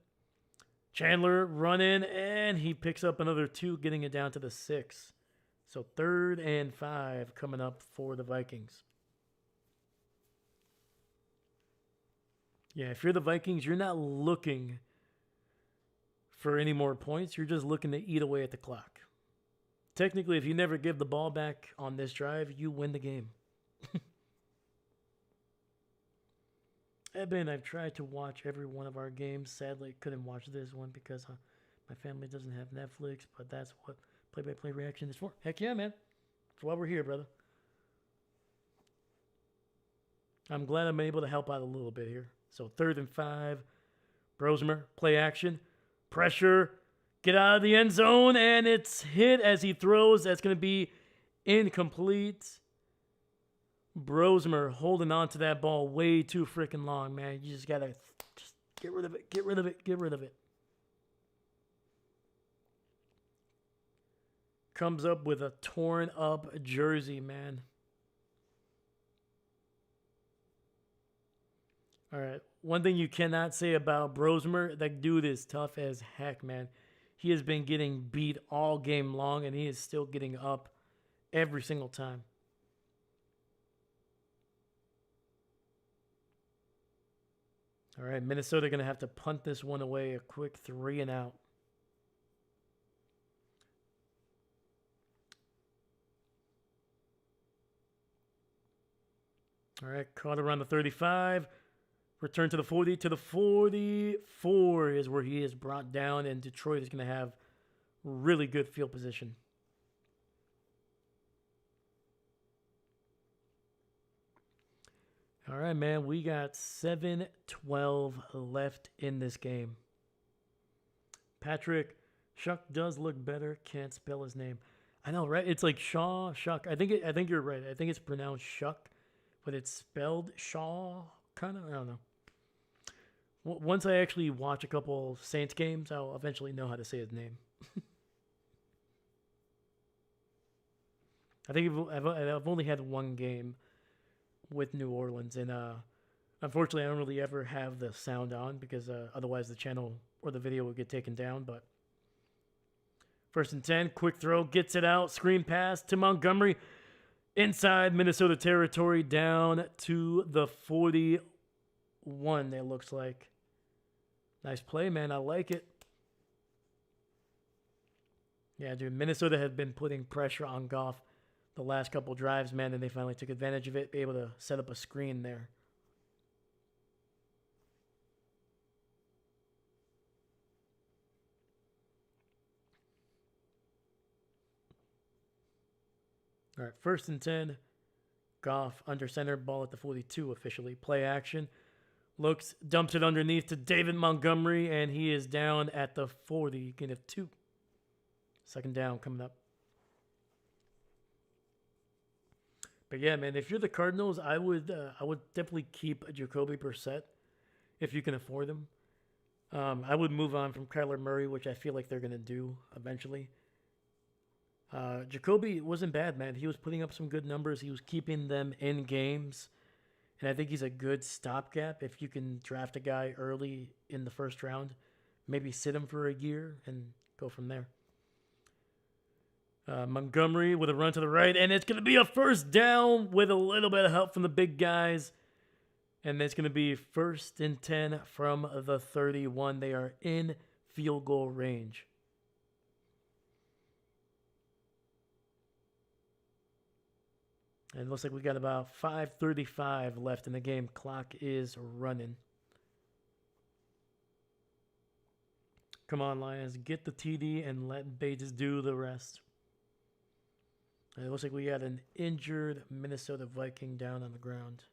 Chandler running, and he picks up another 2, getting it down to the 6. So 3rd and 5 coming up for the Vikings. Yeah, if you're the Vikings, you're not looking for any more points. You're just looking to eat away at the clock. Technically, if you never give the ball back on this drive, you win the game. Eben, I've tried to watch every one of our games. Sadly, couldn't watch this one because my family doesn't have Netflix, but that's what play-by-play reaction is for. Heck yeah, man. That's why we're here, brother. I'm glad I'm able to help out a little bit here. So 3rd and 5. Brosmer, play action. Pressure. Get out of the end zone, and it's hit as he throws. That's going to be incomplete. Brosmer holding on to that ball way too freaking long, man. You just got to just get rid of it, get rid of it, get rid of it. Comes up with a torn up jersey, man. All right. One thing you cannot say about Brosmer, that dude is tough as heck, man. He has been getting beat all game long, and he is still getting up every single time. All right, Minnesota going to have to punt this one away. A quick 3 and out. All right, caught around the 35. Return to the 40, to the 44 is where he is brought down, and Detroit is going to have really good field position. All right, man, we got 7:12 left in this game. Patrick Shuck does look better. Can't spell his name. I know, right? It's like Shuck. I think you're right. I think it's pronounced Shuck, but it's spelled Shaw. Kind of. I don't know. Once I actually watch a couple Saints games, I'll eventually know how to say his name. I think I've only had one game with New Orleans, and unfortunately, I don't really ever have the sound on because otherwise the channel or the video would get taken down. But 1st and 10, quick throw, gets it out, screen pass to Montgomery, inside Minnesota territory, down to the 41. It looks like. Nice play, man. I like it. Yeah, dude. Minnesota had been putting pressure on Goff the last couple drives, man, and they finally took advantage of it, be able to set up a screen there. All right, 1st and 10. Goff under center, ball at the 42 officially. Play action. Looks, dumps it underneath to David Montgomery, and he is down at the 40. Gain of 2. 2nd down coming up. But yeah, man, if you're the Cardinals, I would definitely keep Jacoby Brissett if you can afford him. I would move on from Kyler Murray, which I feel like they're going to do eventually. Jacoby wasn't bad, man. He was putting up some good numbers. He was keeping them in games. And I think he's a good stopgap if you can draft a guy early in the 1st round. Maybe sit him for a year and go from there. Montgomery with a run to the right, and it's going to be a 1st down with a little bit of help from the big guys. And it's going to be 1st and 10 from the 31. They are in field goal range. And it looks like we got about 5:35 left in the game. Clock is running. Come on, Lions. Get the TD and let Bates do the rest. And it looks like we got an injured Minnesota Viking down on the ground.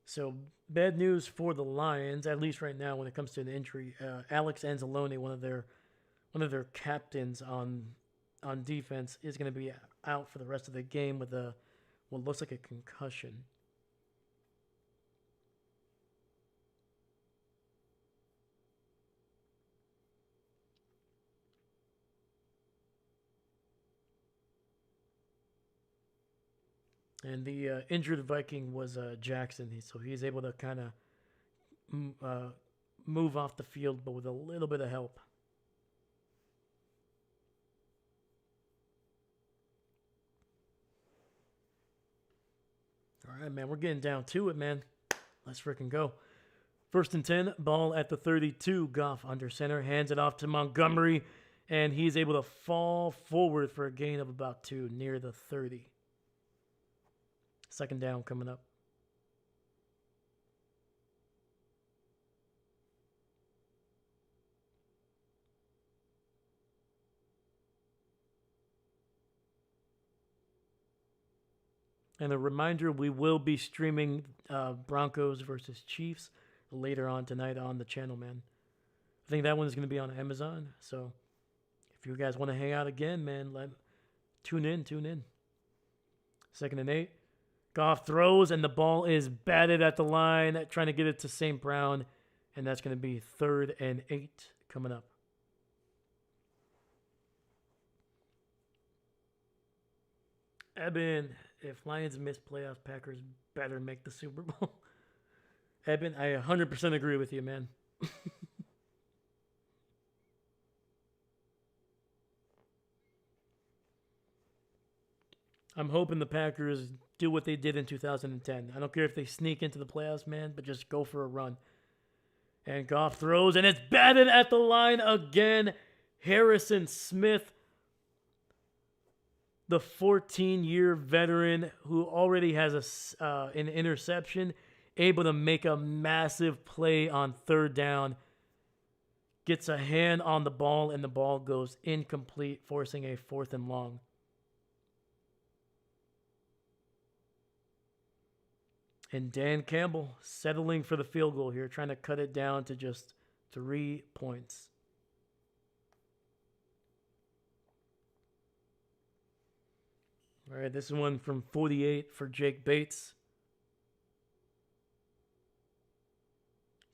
So bad news for the Lions, at least right now when it comes to an injury. Alex Anzalone, one of their captains on defense, is going to be out for the rest of the game with what looks like a concussion. And the injured Viking was Jackson, so he's able to kind of move off the field, but with a little bit of help. All right, man, we're getting down to it, man. Let's freaking go. 1st and 10, ball at the 32. Goff under center, hands it off to Montgomery, and he's able to fall forward for a gain of about 2 near the 30. 2nd down coming up. And a reminder, we will be streaming Broncos versus Chiefs later on tonight on the channel, man. I think that one's going to be on Amazon. So if you guys want to hang out again, man, tune in. 2nd and 8. Goff throws, and the ball is batted at the line, trying to get it to St. Brown. And that's going to be 3rd and 8 coming up. Eben, if Lions miss playoffs, Packers better make the Super Bowl. Eben, I 100% agree with you, man. I'm hoping the Packers do what they did in 2010. I don't care if they sneak into the playoffs, man, but just go for a run. And Goff throws, and it's batted at the line again. Harrison Smith, the 14-year veteran who already has an interception, able to make a massive play on 3rd down, gets a hand on the ball, and the ball goes incomplete, forcing a 4th and long. And Dan Campbell settling for the field goal here, trying to cut it down to just 3 points. All right, this is one from 48 for Jake Bates.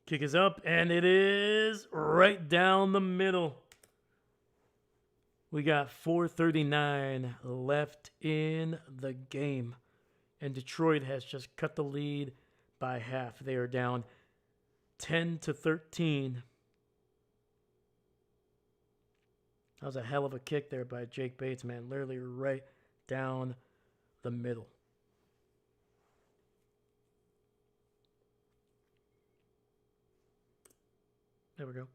Kick is up, and it is right down the middle. We got 4:39 left in the game. And Detroit has just cut the lead by half. They are down 10-13. That was a hell of a kick there by Jake Bates, man. Literally right down the middle. There we go.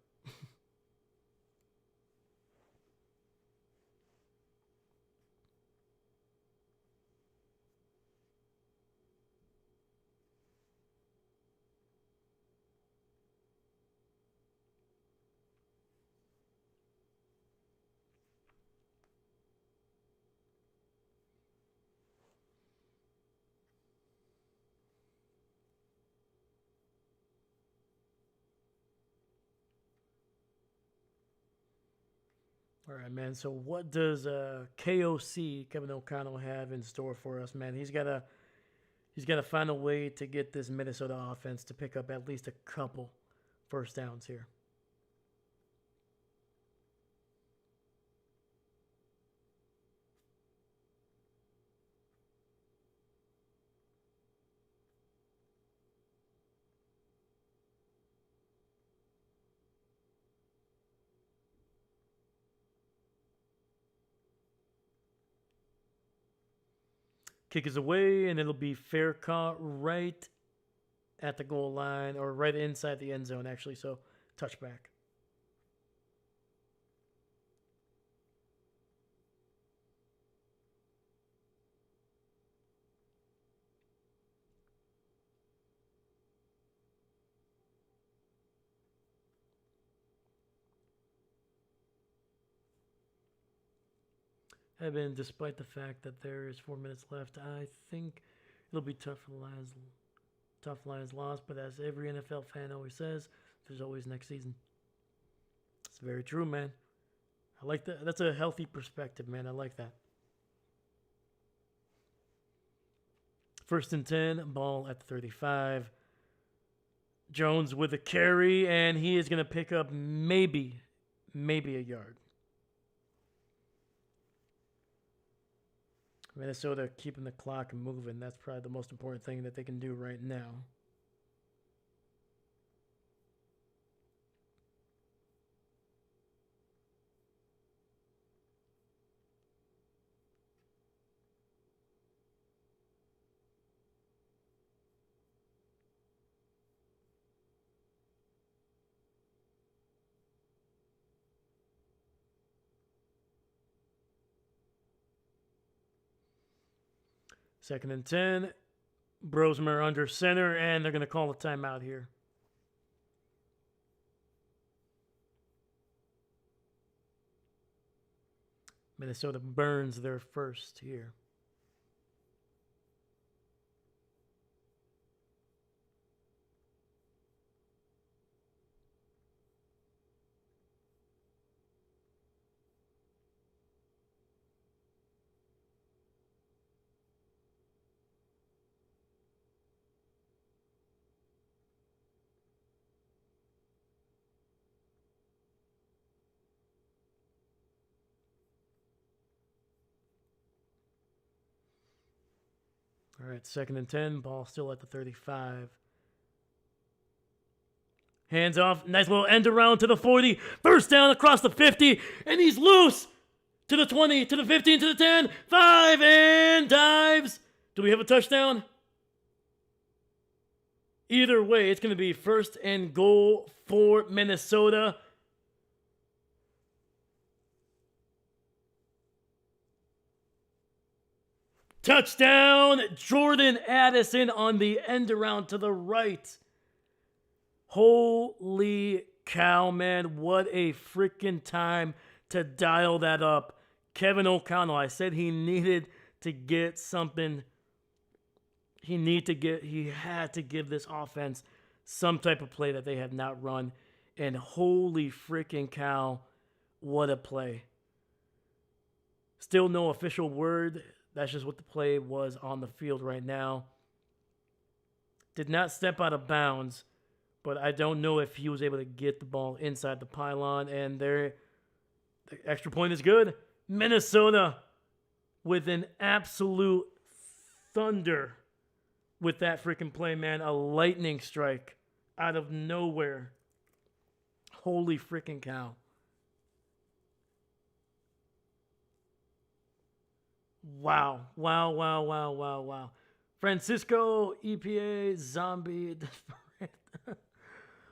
All right, man. So what does KOC, Kevin O'Connell, have in store for us, man? He's got to find a way to get this Minnesota offense to pick up at least a couple first downs here. Kick is away, and it'll be fair caught right at the goal line, or right inside the end zone, actually. So, touchback. Evan, despite the fact that there is 4 minutes left, I think it'll be tough for the Lions. Tough Lions loss, but as every NFL fan always says, there's always next season. It's very true, man. I like that. That's a healthy perspective, man. I like that. 1st and 10, ball at the 35. Jones with a carry, and he is going to pick up maybe a yard. Minnesota keeping the clock moving. That's probably the most important thing that they can do right now. Second and 10. Brosmer under center, and they're going to call a timeout here. Minnesota burns their first here. All right, 2nd and 10. Ball still at the 35. Hands off. Nice little end around to the 40. First down across the 50. And he's loose. To the 20, to the 15, to the 10. 5 and dives. Do we have a touchdown? Either way, it's going to be 1st and goal for Minnesota. Touchdown, Jordan Addison on the end around to the right. Holy cow, man. What a freaking time to dial that up. Kevin O'Connell, I said he needed to get something. He had to give this offense some type of play that they have not run. And holy freaking cow, what a play. Still no official word. That's just what the play was on the field right now. Did not step out of bounds, but I don't know if he was able to get the ball inside the pylon. And the extra point is good. Minnesota with an absolute thunder with that freaking play, man. A lightning strike out of nowhere. Holy freaking cow. Wow. Francisco, EPA, zombie.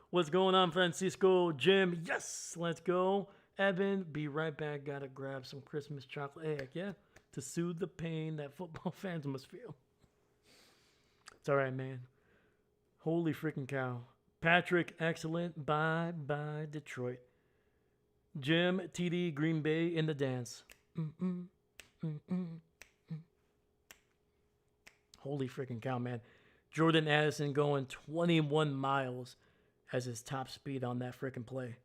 What's going on, Francisco? Jim, yes, let's go. Evan, be right back. Gotta grab some Christmas chocolate. Heck yeah. To soothe the pain that football fans must feel. It's all right, man. Holy freaking cow. Patrick, excellent. Bye, Detroit. Jim, TD, Green Bay in the dance. Holy freaking cow, man. Jordan Addison going 21 miles as his top speed on that freaking play.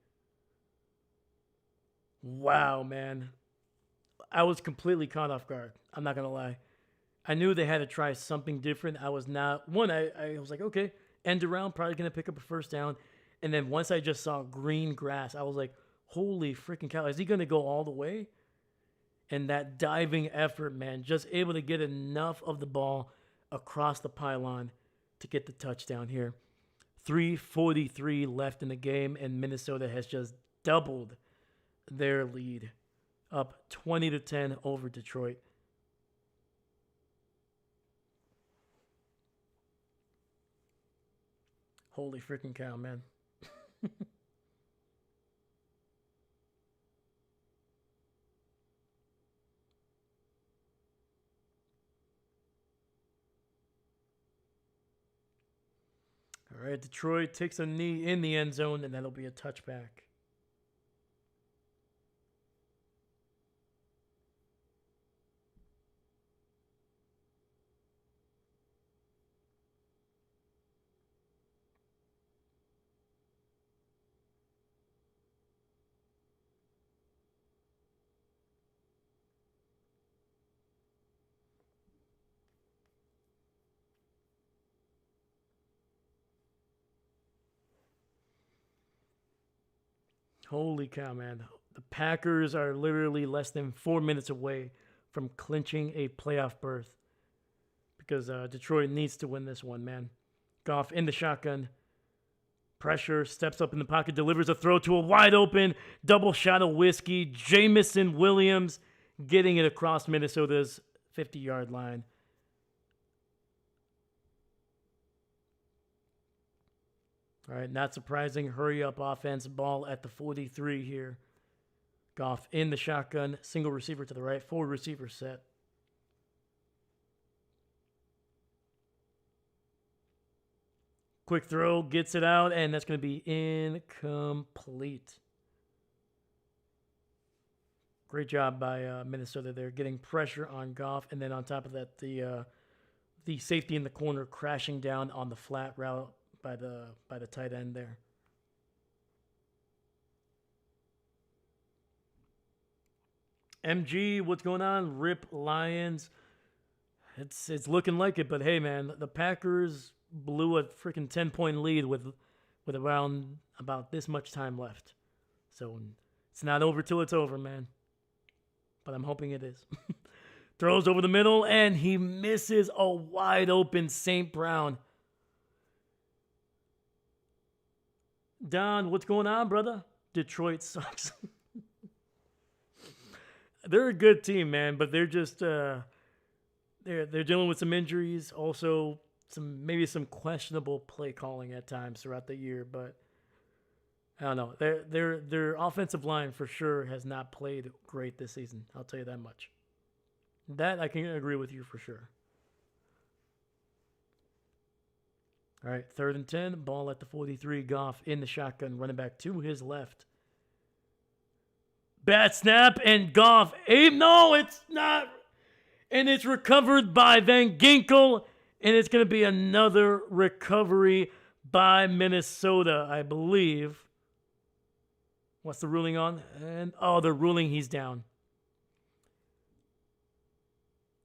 Wow, man. I was completely caught off guard. I'm not going to lie. I knew they had to try something different. I was not... I was like, okay, end around, probably going to pick up a first down. And then once I just saw green grass, I was like, holy freaking cow. Is he going to go all the way? And that diving effort, man, just able to get enough of the ball across the pylon to get the touchdown here. 3:43 left in the game, and Minnesota has just doubled their lead, up 20-10 over Detroit. Holy freaking cow, man. All right, Detroit takes a knee in the end zone, and that'll be a touchback. Holy cow, man. The Packers are literally less than 4 minutes away from clinching a playoff berth because Detroit needs to win this one, man. Goff in the shotgun. Pressure, steps up in the pocket, delivers a throw to a wide open double shot of whiskey. Jamison Williams getting it across Minnesota's 50-yard line. All right, not surprising. Hurry up offense. Ball at the 43 here. Goff in the shotgun. Single receiver to the right. Forward receiver set. Quick throw. Gets it out, and that's going to be incomplete. Great job by Minnesota there, getting pressure on Goff. And then on top of that, the safety in the corner crashing down on the flat route by the tight end there. MG, what's going on? Rip Lions. It's looking like it, but hey, man, the Packers blew a freaking 10-point lead with around about this much time left. So it's not over till it's over, man. But I'm hoping it is. Throws over the middle, and he misses a wide open St. Brown. Don, what's going on, brother? Detroit sucks. They're a good team, man, but they're just they're dealing with some injuries, also maybe some questionable play calling at times throughout the year. But I don't know. Their offensive line for sure has not played great this season. I'll tell you that much. That I can agree with you for sure. All right, 3rd and 10, ball at the 43. Goff in the shotgun, running back to his left. Bad snap, and Goff. No, it's not. And it's recovered by Van Ginkel, and it's going to be another recovery by Minnesota, I believe. What's the ruling on? And they're ruling he's down.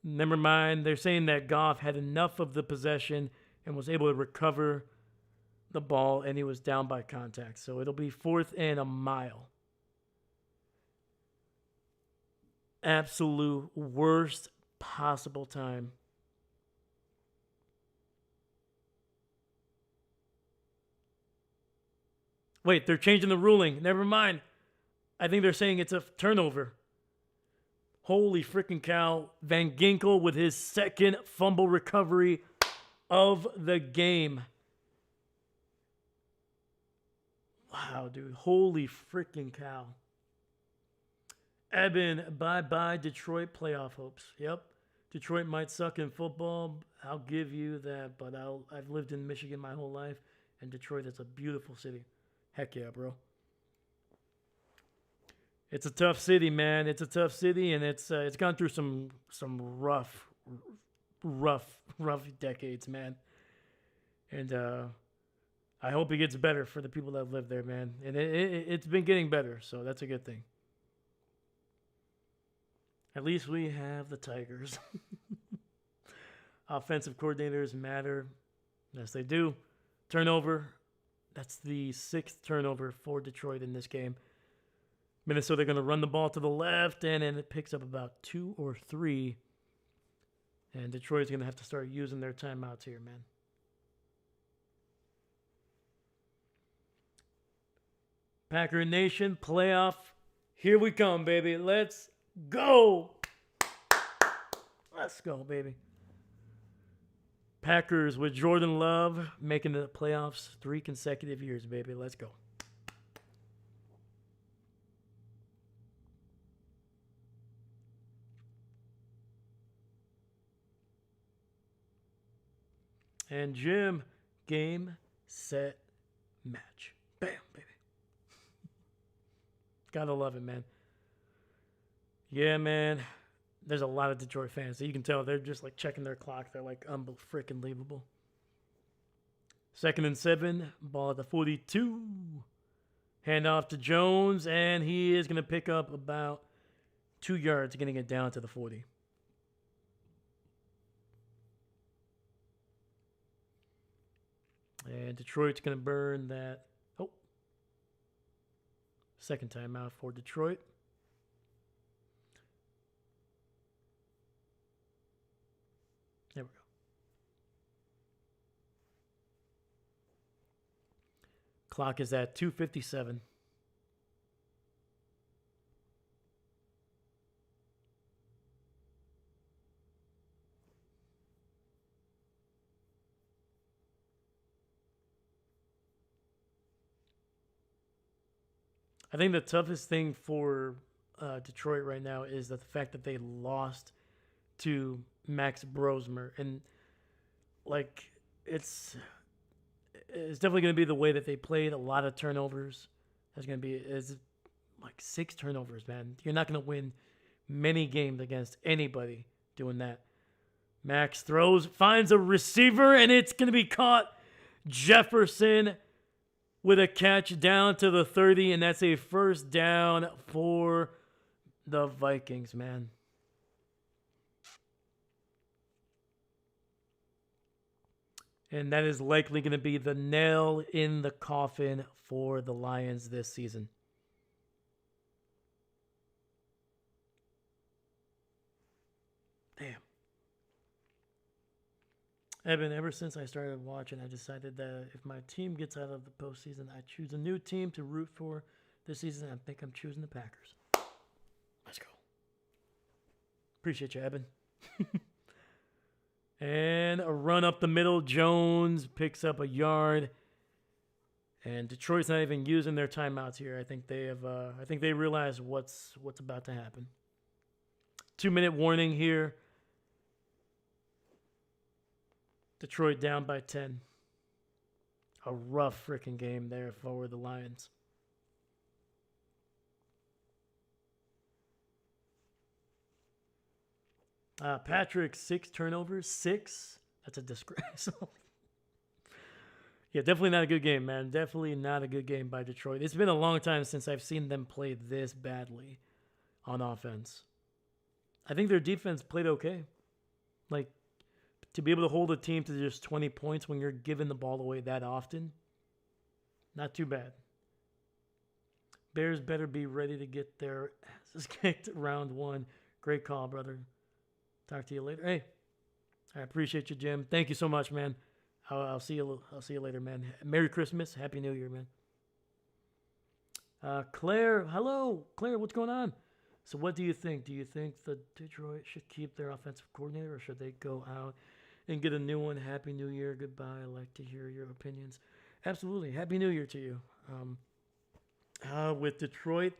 Never mind. They're saying that Goff had enough of the possession and was able to recover the ball, and he was down by contact. So it'll be 4th and a mile. Absolute worst possible time. Wait, they're changing the ruling. Never mind. I think they're saying it's a turnover. Holy freaking cow. Van Ginkel with his 2nd fumble recovery of the game. Wow, dude. Holy freaking cow. Eben, bye-bye Detroit playoff hopes. Yep. Detroit might suck in football. I'll give you that, but I've lived in Michigan my whole life, and Detroit is a beautiful city. Heck yeah, bro. It's a tough city, man. It's a tough city, and it's gone through some rough decades, man. And I hope it gets better for the people that live there, man. And it's been getting better, so that's a good thing. At least we have the Tigers. Offensive coordinators matter. Yes, they do. Turnover. That's the 6th turnover for Detroit in this game. Minnesota going to run the ball to the left, and then it picks up about 2 or 3. And Detroit's going to have to start using their timeouts here, man. Packer Nation playoff. Here we come, baby. Let's go. Let's go, baby. Packers with Jordan Love making the playoffs 3 consecutive years, baby. Let's go. And Jim, game, set, match. Bam, baby. Gotta love it, man. Yeah, man. There's a lot of Detroit fans. So you can tell they're just like checking their clock. They're like freaking believable. 2nd and 7. Ball at the 42. Hand off to Jones. And he is going to pick up about 2 yards, getting it down to the 40. And Detroit's going to burn that. Oh. 2nd timeout for Detroit. There we go. Clock is at 2:57. I think the toughest thing for Detroit right now is the fact that they lost to Max Brosmer, and like it's definitely going to be the way that they played. A lot of turnovers. There's going to be like 6 turnovers, man. You're not going to win many games against anybody doing that. Max throws, finds a receiver, and it's going to be caught. Jefferson with a catch down to the 30, and that's a 1st down for the Vikings, man. And that is likely going to be the nail in the coffin for the Lions this season. Evan, ever since I started watching, I decided that if my team gets out of the postseason, I choose a new team to root for this season. I think I'm choosing the Packers. Let's go. Appreciate you, Evan. And a run up the middle. Jones picks up a yard. And Detroit's not even using their timeouts here. I think they have. I think they realize what's about to happen. 2-minute warning here. Detroit down by 10. A rough freaking game there for the Lions. Patrick, 6 turnovers. 6? That's a disgrace. Yeah, definitely not a good game, man. Definitely not a good game by Detroit. It's been a long time since I've seen them play this badly on offense. I think their defense played okay. Like, to be able to hold a team to just 20 points when you're giving the ball away that often, not too bad. Bears better be ready to get their asses kicked round 1. Great call, brother. Talk to you later. Hey, I appreciate you, Jim. Thank you so much, man. I'll see you. I'll see you later, man. Merry Christmas, Happy New Year, man. Claire, hello, Claire. What's going on? So, what do you think? Do you think the Detroit should keep their offensive coordinator, or should they go out and get a new one? Happy New Year, goodbye. I'd like to hear your opinions. Absolutely, Happy New Year to you. With Detroit,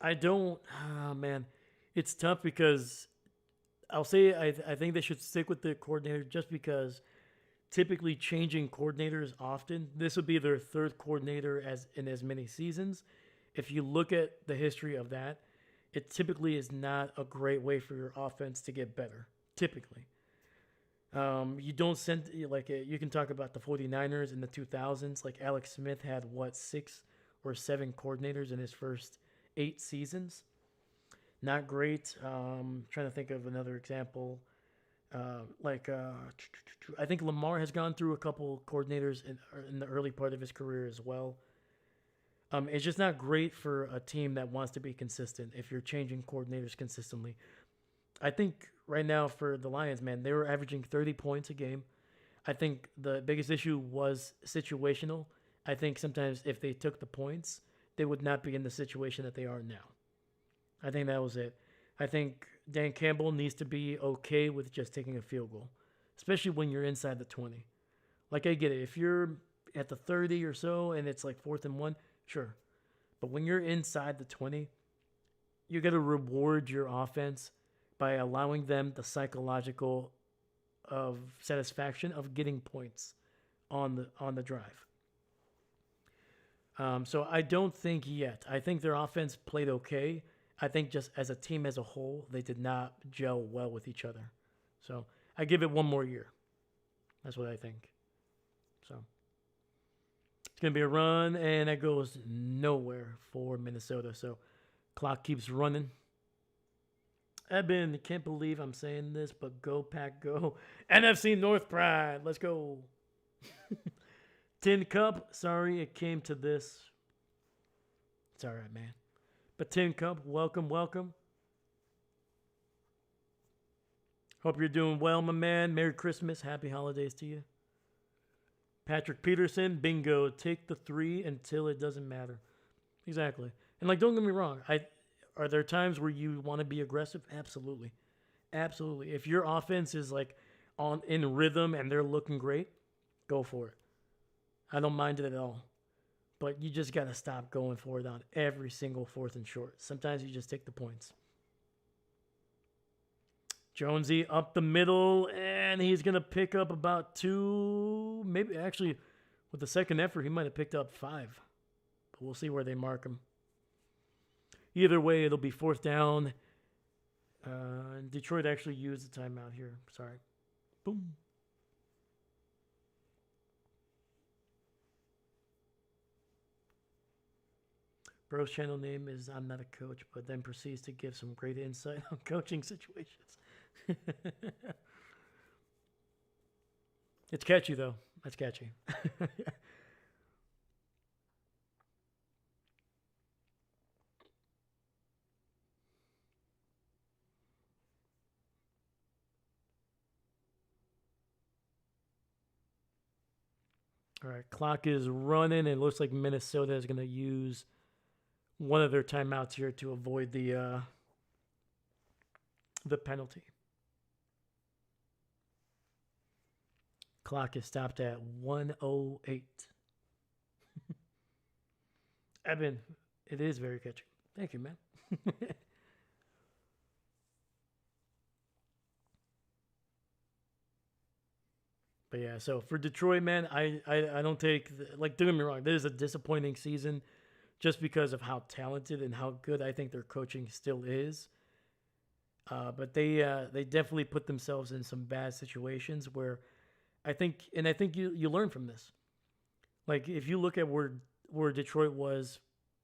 I don't. Man, it's tough because I'll say I think they should stick with the coordinator just because typically changing coordinators often. This would be their 3rd coordinator in as many seasons. If you look at the history of that, it typically is not a great way for your offense to get better. Typically. You don't send, like, you can talk about the 49ers in the 2000s. Like, Alex Smith had, 6 or 7 coordinators in his first 8 seasons. Not great. Trying to think of another example. I think Lamar has gone through a couple coordinators in the early part of his career as well. It's just not great for a team that wants to be consistent if you're changing coordinators consistently. I think right now for the Lions, man, they were averaging 30 points a game. I think the biggest issue was situational. I think sometimes if they took the points, they would not be in the situation that they are now. I think that was it. I think Dan Campbell needs to be okay with just taking a field goal, especially when you're inside the 20. Like, I get it. If you're at the 30 or so and it's like 4th and 1, sure. But when you're inside the 20, you got to reward your offense by allowing them the psychological of satisfaction of getting points on the drive. So I don't think yet. I think their offense played okay. I think just as a team as a whole, they did not gel well with each other. So I give it one more year. That's what I think. So it's going to be a run, and that goes nowhere for Minnesota. So clock keeps running. Eben, can't believe I'm saying this, but go Pack go. NFC North Pride. Let's go. Tin Cup. Sorry it came to this. It's all right, man. But Tin Cup, welcome, welcome. Hope you're doing well, my man. Merry Christmas. Happy holidays to you. Patrick Peterson, bingo. Take the 3 until it doesn't matter. Exactly. And, like, don't get me wrong. Are there times where you want to be aggressive? Absolutely. Absolutely. If your offense is, like, in rhythm and they're looking great, go for it. I don't mind it at all. But you just got to stop going for it on every single 4th and short. Sometimes you just take the points. Jonesy up the middle, and he's going to pick up about 2. Maybe actually with the second effort, he might have picked up 5. But we'll see where they mark him. Either way, it'll be 4th down. Detroit actually used the timeout here. Sorry. Boom. Bro's channel name is I'm Not a Coach, but then proceeds to give some great insight on coaching situations. It's catchy, though. That's catchy. All right, clock is running. It looks like Minnesota is going to use one of their timeouts here to avoid the penalty. Clock is stopped at 1:08. Evan, it is very catchy. Thank you, man. But yeah, so for Detroit, man, I don't take like, don't get me wrong. This is a disappointing season, just because of how talented and how good I think their coaching still is. But they definitely put themselves in some bad situations where I think you learn from this. Like if you look at where Detroit was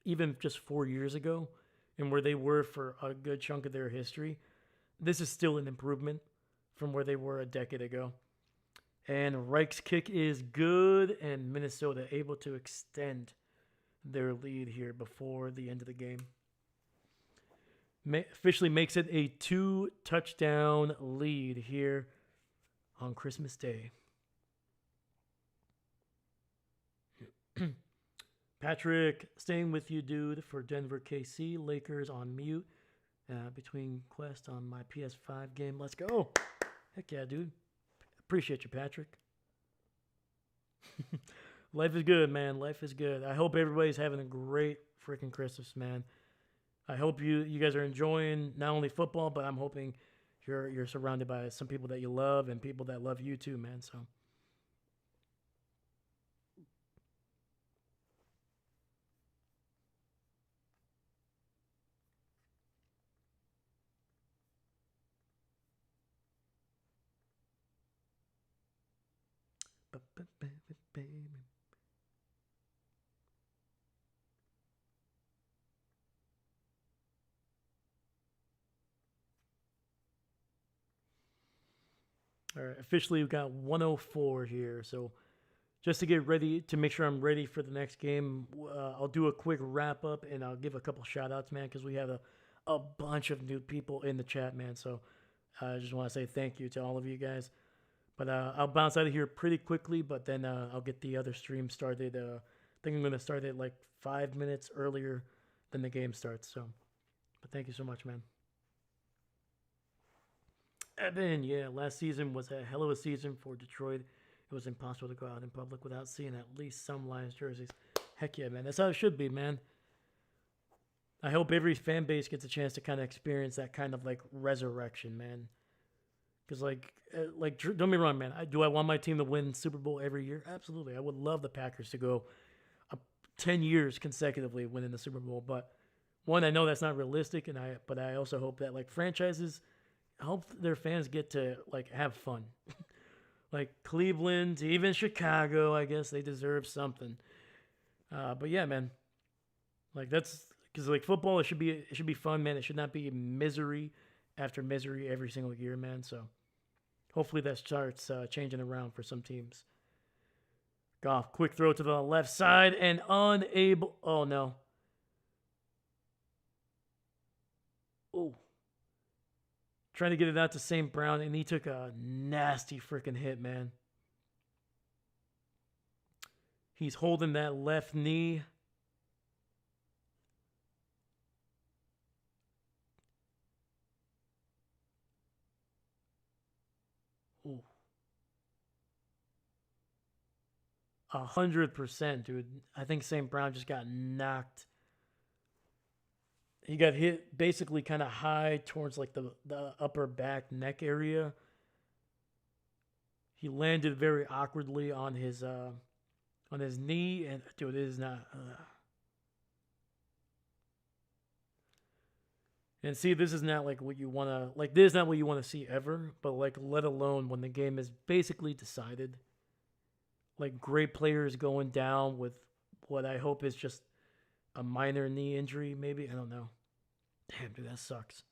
even just 4 years ago, and where they were for a good chunk of their history, this is still an improvement from where they were a decade ago. And Reich's kick is good, and Minnesota able to extend their lead here before the end of the game. Officially makes it a 2-touchdown lead here on Christmas Day. Patrick, staying with you, dude, for Denver KC. Lakers on mute. Between Quest on my PS5 game. Let's go. Heck yeah, dude. Appreciate you, Patrick. Life is good, man. Life is good. I hope everybody's having a great freaking Christmas, man. I hope you guys are enjoying not only football, but I'm hoping you're surrounded by some people that you love and people that love you too, man. So all right, officially we've got 104 here. So just to get ready, to make sure I'm ready for the next game, I'll do a quick wrap up and I'll give a couple shout outs, man, because we have a bunch of new people in the chat, man. So I just want to say thank you to all of you guys. But I'll bounce out of here pretty quickly, but then I'll get the other stream started. I think I'm going to start it like 5 minutes earlier than the game starts. So, but thank you so much, man. Evan, yeah, last season was a hell of a season for Detroit. It was impossible to go out in public without seeing at least some Lions jerseys. Heck yeah, man. That's how it should be, man. I hope every fan base gets a chance to kind of experience that kind of like resurrection, man. Because like, don't get me wrong, man. Do I want my team to win Super Bowl every year? Absolutely. I would love the Packers to go 10 years consecutively winning the Super Bowl. But one, I know that's not realistic, but I also hope that like franchises, I hope their fans get to like have fun. Like Cleveland, even Chicago, I guess they deserve something. But yeah, man. Like that's because like football, it should be fun, man. It should not be misery after misery every single year, man. So hopefully that starts changing around for some teams. Goff, quick throw to the left side and unable. Oh no. Oh. Trying to get it out to St. Brown, and he took a nasty freaking hit, man. He's holding that left knee. Ooh. 100%, dude. I think St. Brown just got knocked. He got hit basically kind of high towards like the upper back neck area. He landed very awkwardly on his knee, and dude, it is not. And see, this is not like what you want to like. This is not what you want to see ever. But like, let alone when the game is basically decided. Like great players going down with what I hope is just a minor knee injury, maybe. I don't know. Damn, dude, that sucks.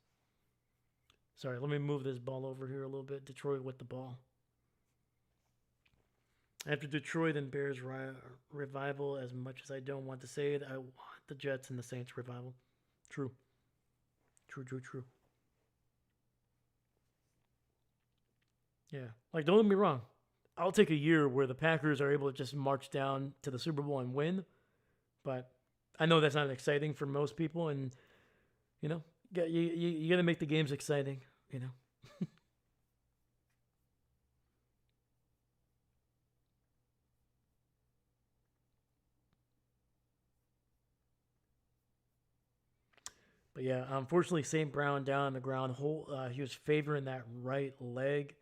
Sorry, let me move this ball over here a little bit. Detroit with the ball. After Detroit and Bears revival, as much as I don't want to say it, I want the Jets and the Saints revival. True. True. Yeah. Like, don't get me wrong. I'll take a year where the Packers are able to just march down to the Super Bowl and win. But I know that's not exciting for most people, and you know, you got to make the games exciting. You know. But yeah, unfortunately, St. Brown down on the ground. He was favoring that right leg.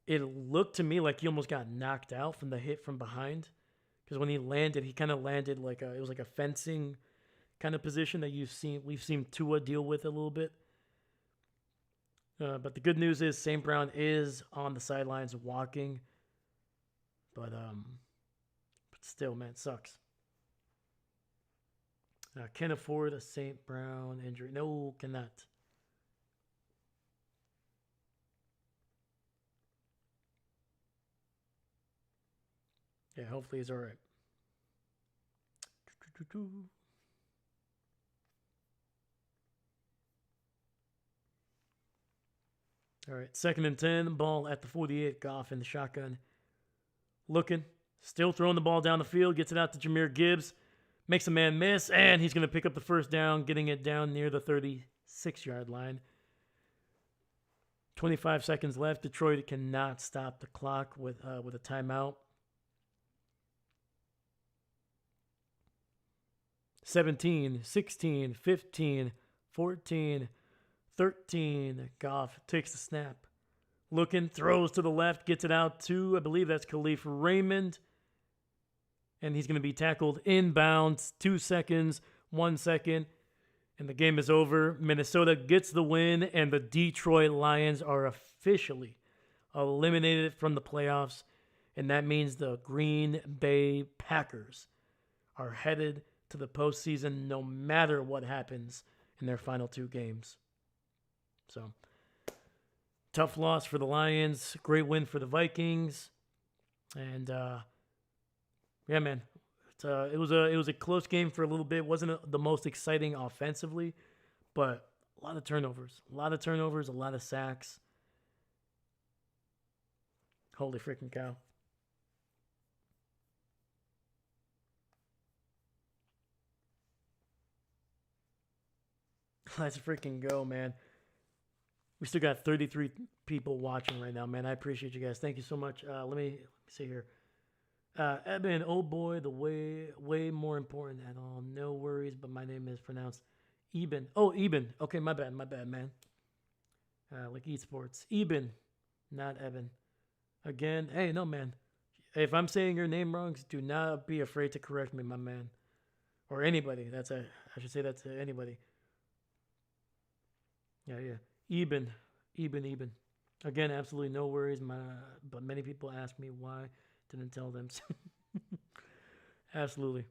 It looked to me like he almost got knocked out from the hit from behind, because when he landed, he kind of landed like it was like a fencing kind of position that we've seen Tua deal with a little bit. But the good news is St. Brown is on the sidelines walking, but still, man, it sucks. Can't afford a St. Brown injury. No, cannot. Yeah, hopefully he's all right. All right, 2nd and 10, ball at the 48. Goff in the shotgun, looking, still throwing the ball down the field. Gets it out to Jahmyr Gibbs, makes a man miss, and he's going to pick up the first down, getting it down near the 36-yard line. 25 seconds left. Detroit cannot stop the clock with a timeout. 17, 16, 15, 14, 13. Goff takes the snap. Looking, throws to the left, gets it out to, I believe that's Khalif Raymond. And he's going to be tackled inbounds. 2 seconds, 1 second, and the game is over. Minnesota gets the win, and the Detroit Lions are officially eliminated from the playoffs. And that means the Green Bay Packers are headed to the postseason no matter what happens in their final 2 games. So, tough loss for the Lions. Great win for the Vikings. And, yeah, man, it was a close game for a little bit. Wasn't the most exciting offensively, but a lot of turnovers, a lot of sacks. Holy freaking cow! Let's freaking go, man. We still got 33 people watching right now, man. I appreciate you guys. Thank you so much. Let me see here. Eben, oh boy, the way more important at all. No worries, but my name is pronounced Eben. Oh, Eben. Okay, my bad, man. Like esports. Eben, not Eben. Again, hey, no, man. If I'm saying your name wrong, do not be afraid to correct me, my man. Or anybody. I should say that to anybody. Yeah. Eben. Again, absolutely no worries. But many people ask me why didn't tell them. Absolutely.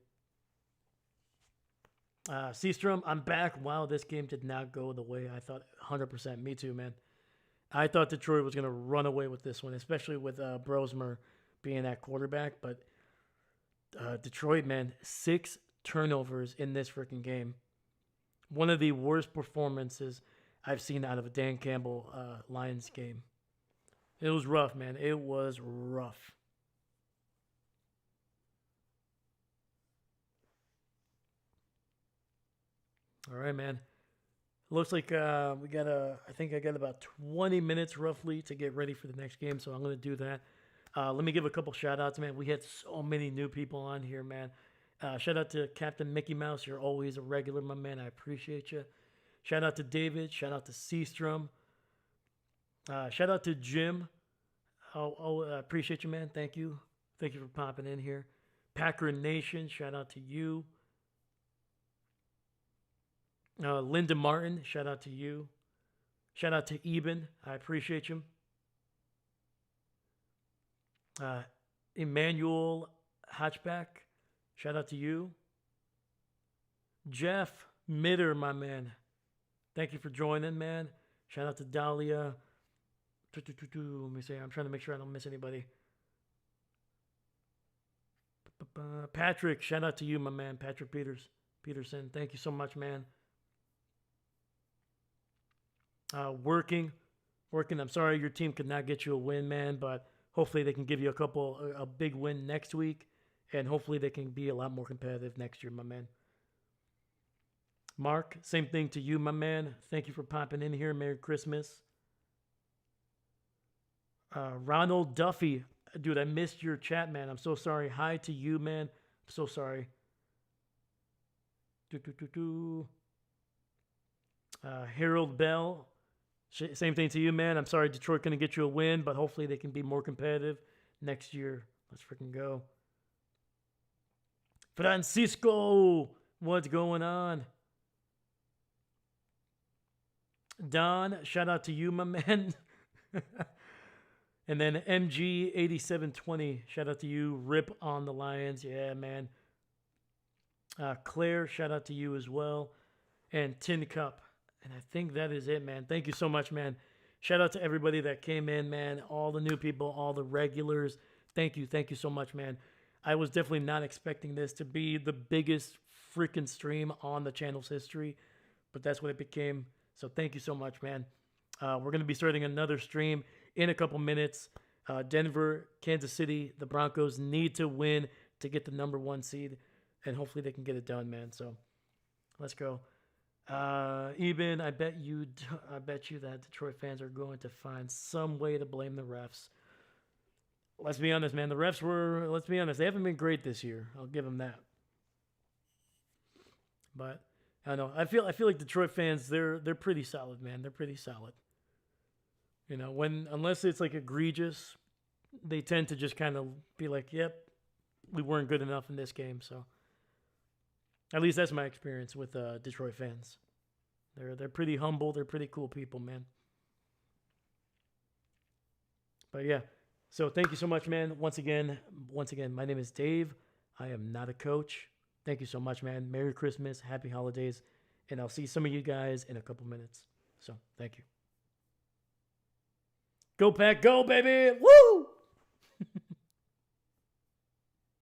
Seastrom, I'm back. Wow, this game did not go the way I thought. 100%. Me too, man. I thought Detroit was going to run away with this one, especially with Brosmer being that quarterback. But Detroit, man, 6 turnovers in this freaking game. One of the worst performances I've seen out of a Dan Campbell Lions game. It was rough, man. It was rough. All right, man. Looks like we got I think I got about 20 minutes roughly to get ready for the next game, so I'm going to do that. Let me give a couple shout outs, man. We had so many new people on here, man. Shout out to Captain Mickey Mouse. You're always a regular, my man. I appreciate you. Shout out to David. Shout out to Seastrom. Shout out to Jim. I appreciate you, man. Thank you. Thank you for popping in here. Packer Nation. Shout out to you. Linda Martin. Shout out to you. Shout out to Eben. I appreciate you. Emmanuel Hatchback. Shout out to you. Jeff Mitter, my man. Thank you for joining, man. Shout out to Dahlia. Let me see. I'm trying to make sure I don't miss anybody. Patrick, shout out to you, my man. Patrick Peterson. Thank you so much, man. Working. I'm sorry your team could not get you a win, man, but hopefully they can give you a big win next week, and hopefully they can be a lot more competitive next year, my man. Mark, same thing to you, my man. Thank you for popping in here. Merry Christmas. Ronald Duffy, dude, I missed your chat, man. I'm so sorry. Hi to you, man. I'm so sorry. Harold Bell, same thing to you, man. I'm sorry Detroit couldn't get you a win, but hopefully they can be more competitive next year. Let's freaking go. Francisco, what's going on? Don, shout out to you, my man. And then MG8720, shout out to you. Rip on the Lions. Yeah, man. Claire, shout out to you as well. And Tin Cup. And I think that is it, man. Thank you so much, man. Shout out to everybody that came in, man. All the new people, all the regulars. Thank you. Thank you so much, man. I was definitely not expecting this to be the biggest freaking stream on the channel's history, but that's what it became. So thank you so much, man. We're going to be starting another stream in a couple minutes. Denver, Kansas City, the Broncos need to win to get the number 1 seed, and hopefully they can get it done, man. So let's go. Eben, I bet you that Detroit fans are going to find some way to blame the refs. Let's be honest, man. The refs let's be honest, they haven't been great this year. I'll give them that. But I don't know. I feel like Detroit fans, they're pretty solid, man. They're pretty solid. You know, unless it's like egregious, they tend to just kind of be like, "Yep, we weren't good enough in this game." So, at least that's my experience with Detroit fans. They're pretty humble. They're pretty cool people, man. But yeah, so thank you so much, man. Once again, my name is Dave. I am not a coach. Thank you so much, man. Merry Christmas, Happy Holidays, and I'll see some of you guys in a couple minutes. So thank you. Go Pack, go, baby! Woo!